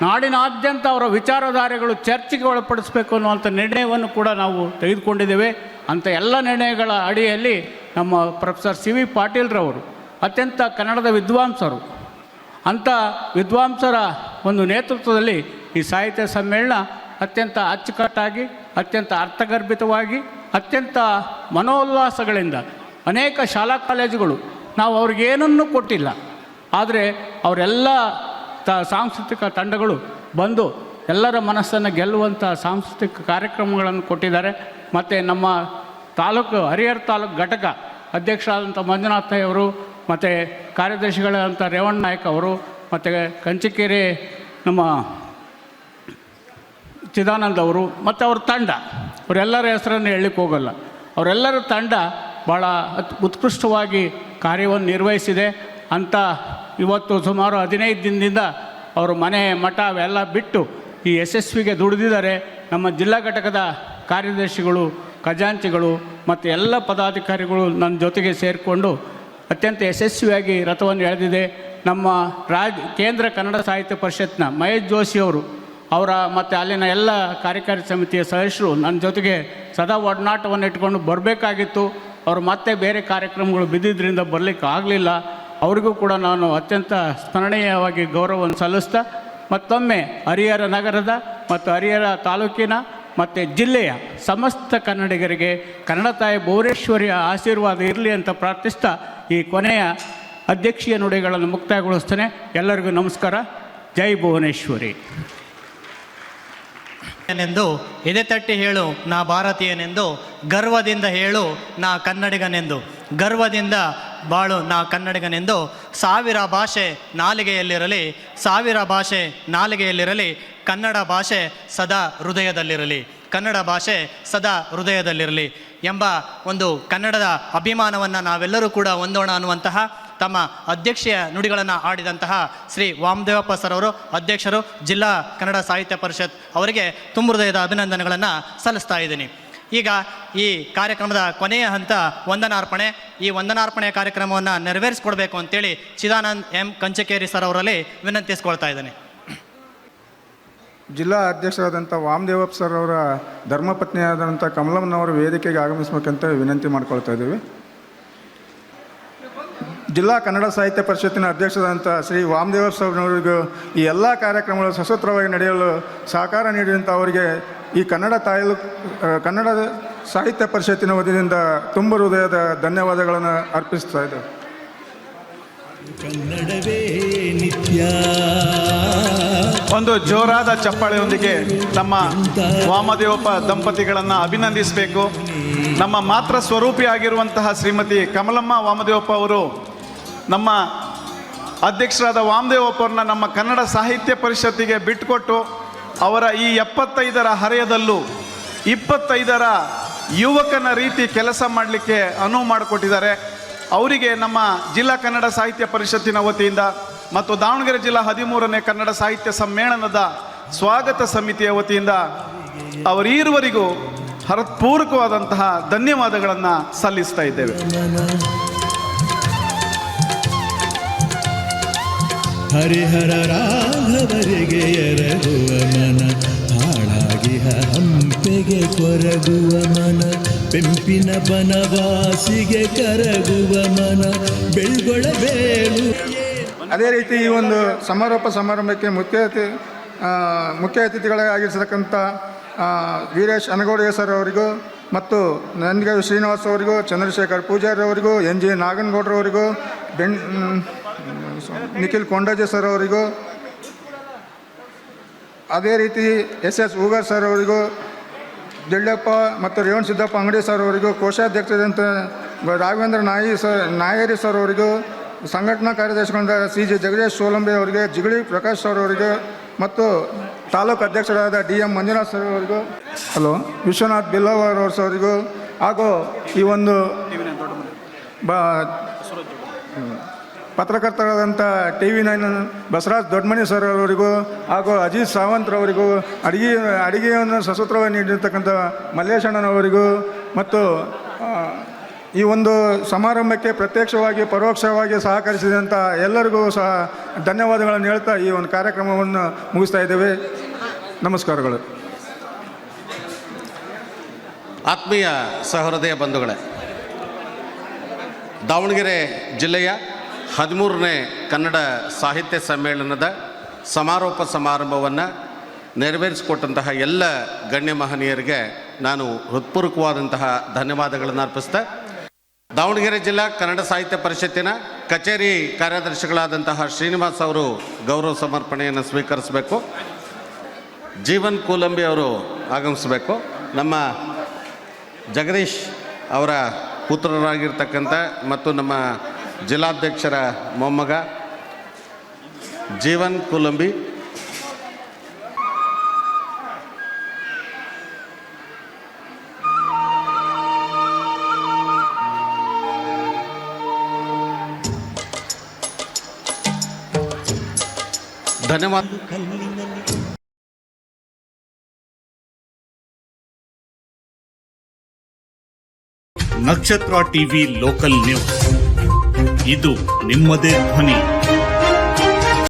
ನಾಡಿನಾದ್ಯಂತ ಅವರ ವಿಚಾರಧಾರೆಗಳು ಚರ್ಚೆಗೆ ಒಳಪಡಿಸಬೇಕು ಅನ್ನುವಂಥ ನಿರ್ಣಯವನ್ನು ಕೂಡ ನಾವು ತೆಗೆದುಕೊಂಡಿದ್ದೇವೆ. ಅಂಥ ಎಲ್ಲ ನಿರ್ಣಯಗಳ ಅಡಿಯಲ್ಲಿ ನಮ್ಮ ಪ್ರೊಫೆಸರ್ CV ಪಾಟೀಲ್ರವರು ಅತ್ಯಂತ ಕನ್ನಡದ ವಿದ್ವಾಂಸರು, ಅಂಥ ವಿದ್ವಾಂಸರ ಒಂದು ನೇತೃತ್ವದಲ್ಲಿ ಈ ಸಾಹಿತ್ಯ ಸಮ್ಮೇಳನ ಅತ್ಯಂತ ಅಚ್ಚುಕಟ್ಟಾಗಿ, ಅತ್ಯಂತ ಅರ್ಥಗರ್ಭಿತವಾಗಿ, ಅತ್ಯಂತ ಮನೋಲ್ಲಾಸಗಳಿಂದ ಅನೇಕ ಶಾಲಾ ಕಾಲೇಜುಗಳು ನಾವು ಅವ್ರಿಗೇನನ್ನೂ ಕೊಟ್ಟಿಲ್ಲ, ಆದರೆ ಅವರೆಲ್ಲ ಸಾಂಸ್ಕೃತಿಕ ತಂಡಗಳು ಬಂದು ಎಲ್ಲರ ಮನಸ್ಸನ್ನು ಗೆಲ್ಲುವಂಥ ಸಾಂಸ್ಕೃತಿಕ ಕಾರ್ಯಕ್ರಮಗಳನ್ನು ಕೊಟ್ಟಿದ್ದಾರೆ. ಮತ್ತು ನಮ್ಮ ಹರಿಹರ ತಾಲೂಕು ಘಟಕ ಅಧ್ಯಕ್ಷರಾದಂಥ ಮಂಜುನಾಥಯ್ಯವರು, ಮತ್ತು ಕಾರ್ಯದರ್ಶಿಗಳಾದಂಥ ರೇವಣ್ಣ ನಾಯಕ್ ಅವರು, ಮತ್ತು ಕಂಚಿಕೆರೆ ನಮ್ಮ ಚಿದಾನಂದ್ ಅವರು ಮತ್ತು ಅವ್ರ ತಂಡ, ಅವರೆಲ್ಲರ ಹೆಸರನ್ನು ಹೇಳಲಿಕ್ಕೆ ಹೋಗಲ್ಲ, ಅವರೆಲ್ಲರ ತಂಡ ಭಾಳ ಉತ್ಕೃಷ್ಟವಾಗಿ ಕಾರ್ಯವನ್ನು ನಿರ್ವಹಿಸಿದೆ ಅಂತ. ಇವತ್ತು ಸುಮಾರು 15 ದಿನದಿಂದ ಅವರು ಮನೆ ಮಠ ಅವೆಲ್ಲ ಬಿಟ್ಟು ಈ ಯಶಸ್ವಿಗೆ ದುಡಿದಿದ್ದಾರೆ. ನಮ್ಮ ಜಿಲ್ಲಾ ಘಟಕದ ಕಾರ್ಯದರ್ಶಿಗಳು, ಖಜಾಂಚಿಗಳು ಮತ್ತು ಎಲ್ಲ ಪದಾಧಿಕಾರಿಗಳು ನನ್ನ ಜೊತೆಗೆ ಸೇರಿಕೊಂಡು ಅತ್ಯಂತ ಯಶಸ್ವಿಯಾಗಿ ರಥವನ್ನು ಎಳೆದಿದೆ. ನಮ್ಮ ಕೇಂದ್ರ ಕನ್ನಡ ಸಾಹಿತ್ಯ ಪರಿಷತ್ನ ಮಹೇಶ್ ಜೋಶಿಯವರು ಮತ್ತು ಅಲ್ಲಿನ ಎಲ್ಲ ಕಾರ್ಯಕಾರಿ ಸಮಿತಿಯ ಸದಸ್ಯರು ನನ್ನ ಜೊತೆಗೆ ಸದಾ ಒಡನಾಟವನ್ನು ಇಟ್ಕೊಂಡು ಬರಬೇಕಾಗಿತ್ತು. ಅವರು ಮತ್ತೆ ಬೇರೆ ಕಾರ್ಯಕ್ರಮಗಳು ಬಿದ್ದಿದ್ದರಿಂದ ಬರಲಿಕ್ಕೆ ಆಗಲಿಲ್ಲ. ಅವರಿಗೂ ಕೂಡ ನಾನು ಅತ್ಯಂತ ಸ್ಮರಣೀಯವಾಗಿ ಗೌರವವನ್ನು ಸಲ್ಲಿಸ್ತಾ ಮತ್ತೊಮ್ಮೆ ಹರಿಹರ ನಗರದ ಮತ್ತು ಹರಿಹರ ತಾಲೂಕಿನ ಮತ್ತು ಜಿಲ್ಲೆಯ ಸಮಸ್ತ ಕನ್ನಡಿಗರಿಗೆ ಕನ್ನಡ ತಾಯಿ ಭುವನೇಶ್ವರಿಯ ಆಶೀರ್ವಾದ ಇರಲಿ ಅಂತ ಪ್ರಾರ್ಥಿಸ್ತಾ ಈ ಕೊನೆಯ ಅಧ್ಯಕ್ಷೀಯ ನುಡಿಗಳನ್ನು ಮುಕ್ತಾಯಗೊಳಿಸ್ತೇನೆ. ಎಲ್ಲರಿಗೂ ನಮಸ್ಕಾರ. ಜೈ ಭುವನೇಶ್ವರಿ. ನೆಂದು ಎದೆ ತಟ್ಟಿ ಹೇಳು ನಾ ಭಾರತೀಯನೆಂದು, ಗರ್ವದಿಂದ ಹೇಳು ನಾ ಕನ್ನಡಿಗನೆಂದು, ಗರ್ವದಿಂದ ಬಾಳು ನಾ ಕನ್ನಡಿಗನೆಂದು. 1000 ಭಾಷೆ ನಾಲಿಗೆಯಲ್ಲಿರಲಿ, 1000 ಭಾಷೆ ನಾಲಿಗೆಯಲ್ಲಿರಲಿ, ಕನ್ನಡ ಭಾಷೆ ಸದಾ ಹೃದಯದಲ್ಲಿರಲಿ, ಕನ್ನಡ ಭಾಷೆ ಸದಾ ಹೃದಯದಲ್ಲಿರಲಿ ಎಂಬ ಒಂದು ಕನ್ನಡದ ಅಭಿಮಾನವನ್ನು ನಾವೆಲ್ಲರೂ ಕೂಡ ಹೊಂದೋಣ ಅನ್ನುವಂತಹ ತಮ್ಮ ಅಧ್ಯಕ್ಷೀಯ ನುಡಿಗಳನ್ನು ಆಡಿದಂತಹ ಶ್ರೀ ವಾಮದೇವಪ್ಪ ಸರ್ ಅವರು, ಅಧ್ಯಕ್ಷರು, ಜಿಲ್ಲಾ ಕನ್ನಡ ಸಾಹಿತ್ಯ ಪರಿಷತ್ ಅವರಿಗೆ ತುಂಬ ಹೃದಯದ ಅಭಿನಂದನೆಗಳನ್ನು ಸಲ್ಲಿಸ್ತಾ ಇದ್ದೀನಿ. ಈಗ ಈ ಕಾರ್ಯಕ್ರಮದ ಕೊನೆಯ ಹಂತ ವಂದನಾರ್ಪಣೆ. ಈ ವಂದನಾರ್ಪಣೆ ಕಾರ್ಯಕ್ರಮವನ್ನು ನೆರವೇರಿಸ್ಕೊಡ್ಬೇಕು ಅಂತೇಳಿ ಚಿದಾನಂದ್ ಎಂ ಕಂಚಕೇರಿ ಸರ್ ಅವರಲ್ಲಿ ವಿನಂತಿಸ್ಕೊಳ್ತಾ ಇದ್ದೇನೆ. ಜಿಲ್ಲಾ ಅಧ್ಯಕ್ಷರಾದಂಥ ವಾಮದೇವಪ್ಪ ಸರ್ ಅವರ ಧರ್ಮಪತ್ನಿಯಾದಂಥ ಕಮಲಮ್ಮನವರು ವೇದಿಕೆಗೆ ಆಗಮಿಸಬೇಕಂತ ವಿನಂತಿ ಮಾಡ್ಕೊಳ್ತಾ ಇದ್ದೀವಿ. ಜಿಲ್ಲಾ ಕನ್ನಡ ಸಾಹಿತ್ಯ ಪರಿಷತ್ತಿನ ಅಧ್ಯಕ್ಷರಾದಂಥ ಶ್ರೀ ವಾಮದೇವಪ್ಪ ಸರ್ವರಿಗೂ ಈ ಎಲ್ಲ ಕಾರ್ಯಕ್ರಮಗಳು ಸಶಸ್ತ್ರವಾಗಿ ನಡೆಯಲು ಸಹಕಾರ ನೀಡಿದಂಥ ಅವರಿಗೆ ಈ ಕನ್ನಡ ಸಾಹಿತ್ಯ ಪರಿಷತ್ತಿನ ವತಿಯಿಂದ ತುಂಬ ಹೃದಯದ ಧನ್ಯವಾದಗಳನ್ನು ಅರ್ಪಿಸ್ತಾ ಇದ್ದೇವೆ. ಕನ್ನಡವೇ ನಿತ್ಯ. ಒಂದು ಜೋರಾದ ಚಪ್ಪಾಳೆಯೊಂದಿಗೆ ನಮ್ಮ ವಾಮದೇವಪ್ಪ ದಂಪತಿಗಳನ್ನು ಅಭಿನಂದಿಸಬೇಕು. ನಮ್ಮ ಮಾತೃ ಸ್ವರೂಪಿಯಾಗಿರುವಂತಹ ಶ್ರೀಮತಿ ಕಮಲಮ್ಮ ವಾಮದೇವಪ್ಪ ಅವರು ನಮ್ಮ ಅಧ್ಯಕ್ಷರಾದ ವಾಮದೇವಪ್ಪ ಅವ್ರನ್ನ ನಮ್ಮ ಕನ್ನಡ ಸಾಹಿತ್ಯ ಪರಿಷತ್ತಿಗೆ ಬಿಟ್ಟುಕೊಟ್ಟು ಅವರ ಈ 75ರ ಹರೆಯದಲ್ಲೂ 25ರ ಯುವಕನ ರೀತಿ ಕೆಲಸ ಮಾಡಲಿಕ್ಕೆ ಅನುವು ಮಾಡಿಕೊಟ್ಟಿದ್ದಾರೆ. ಅವರಿಗೆ ನಮ್ಮ ಜಿಲ್ಲಾ ಕನ್ನಡ ಸಾಹಿತ್ಯ ಪರಿಷತ್ತಿನ ವತಿಯಿಂದ ಮತ್ತು ದಾವಣಗೆರೆ ಜಿಲ್ಲಾ 13ನೇ ಕನ್ನಡ ಸಾಹಿತ್ಯ ಸಮ್ಮೇಳನದ ಸ್ವಾಗತ ಸಮಿತಿಯ ವತಿಯಿಂದ ಅವರೀರುವರಿಗೂ ಹೃತ್ಪೂರ್ವಕವಾದಂತಹ ಧನ್ಯವಾದಗಳನ್ನು ಸಲ್ಲಿಸ್ತಾ ಇದ್ದೇವೆ. ಹರಿಹರ ರಾಘವರಿಗೆ ಎರಗುವ ಮನ, ಹಾಳಾಗಿಹ ಹಂಪೆಗೆ ಕೊರಗುವ ಮನ, ಪೆಂಪಿನ ಬನವಾಸಿಗೆ ಕರಗುವ ಮನ, ಬೆಳ್ಗೊಳಬೇಲು. ಅದೇ ರೀತಿ ಈ ಒಂದು ಸಮಾರಂಭಕ್ಕೆ ಮುಖ್ಯ ಅತಿಥಿಗಳಾಗಿರ್ತಕ್ಕಂಥ ವೀರೇಶ್ ಅನಗೋಡಿಗೆ ಸರ್ ಅವರಿಗೂ ಮತ್ತು ನಂದಿಗಾವಿ ಶ್ರೀನಿವಾಸ್ ಅವರಿಗೂ, ಚಂದ್ರಶೇಖರ್ ಪೂಜಾರಿ ಅವರಿಗೂ, NG ನಾಗನಗೌಡರವರಿಗೂ, ನಿಖಿಲ್ ಕೊಂಡಜೆ ಸರ್ ಅವರಿಗೂ, ಅದೇ ರೀತಿ SS ಹೂಗಾರ್ ಸರ್ ಅವರಿಗೂ, ಜಳ್ಳಪ್ಪ ಮತ್ತು ರೇವಣ್ ಸಿದ್ದಪ್ಪ ಅಂಗಡಿ ಸರ್ ಅವರಿಗೂ, ಕೋಶಾಧ್ಯಕ್ಷರಾದಂಥ ರಾಘವೇಂದ್ರ ನಾಯರಿ ಸರ್ ಅವರಿಗೂ, ಸಂಘಟನಾ ಕಾರ್ಯದರ್ಶಿಗಳಾದ CG ಜಗದೀಶ್ ಸೋಲಂಬೆ ಅವರಿಗೆ, ಜಿಗಳಿ ಪ್ರಕಾಶ್ ಸರ್ ಅವರಿಗೆ ಮತ್ತು ತಾಲೂಕು ಅಧ್ಯಕ್ಷರಾದ DM ಮಂಜುನಾಥ್ ಸರ್ ಅವರಿಗೂ, ವಿಶ್ವನಾಥ್ ಬಿಲ್ಲವರ್ ಅವರಿಗೂ, ಹಾಗೂ ಈ ಒಂದು ಪತ್ರಕರ್ತರಾದಂಥ TV9 ಬಸವರಾಜ್ ದೊಡ್ಡಮನಿ ಸರ್ ಅವರಿಗೂ, ಹಾಗೂ ಅಜಿತ್ ಸಾವಂತ್ರವರಿಗೂ, ಅಡಿಗೆಯನ್ನು ಸಶಸ್ತ್ರವಾಗಿ ನೀಡಿರ್ತಕ್ಕಂಥ ಮಲ್ಲೇಶಣ್ಣನವರಿಗೂ ಮತ್ತು ಈ ಒಂದು ಸಮಾರಂಭಕ್ಕೆ ಪ್ರತ್ಯಕ್ಷವಾಗಿ ಪರೋಕ್ಷವಾಗಿ ಸಹಕರಿಸಿದಂಥ ಎಲ್ಲರಿಗೂ ಸಹ ಧನ್ಯವಾದಗಳನ್ನು ಹೇಳ್ತಾ ಈ ಒಂದು ಕಾರ್ಯಕ್ರಮವನ್ನು ಮುಗಿಸ್ತಾ ಇದ್ದೇವೆ. ನಮಸ್ಕಾರಗಳು. ಆತ್ಮೀಯ ಸಹೃದಯ ಬಂಧುಗಳೇ, ದಾವಣಗೆರೆ ಜಿಲ್ಲೆಯ 13ನೇ ಕನ್ನಡ ಸಾಹಿತ್ಯ ಸಮ್ಮೇಳನದ ಸಮಾರೋಪ ಸಮಾರಂಭವನ್ನು ನೆರವೇರಿಸಿಕೊಟ್ಟಂತಹ ಎಲ್ಲ ಗಣ್ಯ ಮಹನೀಯರಿಗೆ ನಾನು ಹೃತ್ಪೂರ್ವಕವಾದಂತಹ ಧನ್ಯವಾದಗಳನ್ನು ಅರ್ಪಿಸ್ತಾ ದಾವಣಗೆರೆ ಜಿಲ್ಲಾ ಕನ್ನಡ ಸಾಹಿತ್ಯ ಪರಿಷತ್ತಿನ ಕಚೇರಿ ಕಾರ್ಯದರ್ಶಿಗಳಾದಂತಹ ಶ್ರೀನಿವಾಸ್ ಅವರು ಗೌರವ ಸಮರ್ಪಣೆಯನ್ನು ಸ್ವೀಕರಿಸಬೇಕು. ಜೀವನ್ ಕೂಲಂಬಿ ಅವರು ಆಗಮಿಸಬೇಕು. ನಮ್ಮ ಜಗದೀಶ್ ಅವರ ಪುತ್ರರಾಗಿರ್ತಕ್ಕಂಥ ಮತ್ತು ನಮ್ಮ ಜಿಲ್ಲಾಧ್ಯಕ್ಷರ ಮೊಮ್ಮಗ ಜೀವನ್ ಕೂಲಂಬಿ, ಧನ್ಯವಾದ. ನಕ್ಷತ್ರ ಟಿವಿ ಲೋಕಲ್ ನ್ಯೂಸ್, ಇದು ನಿಮ್ಮದೇ ಧ್ವನಿ.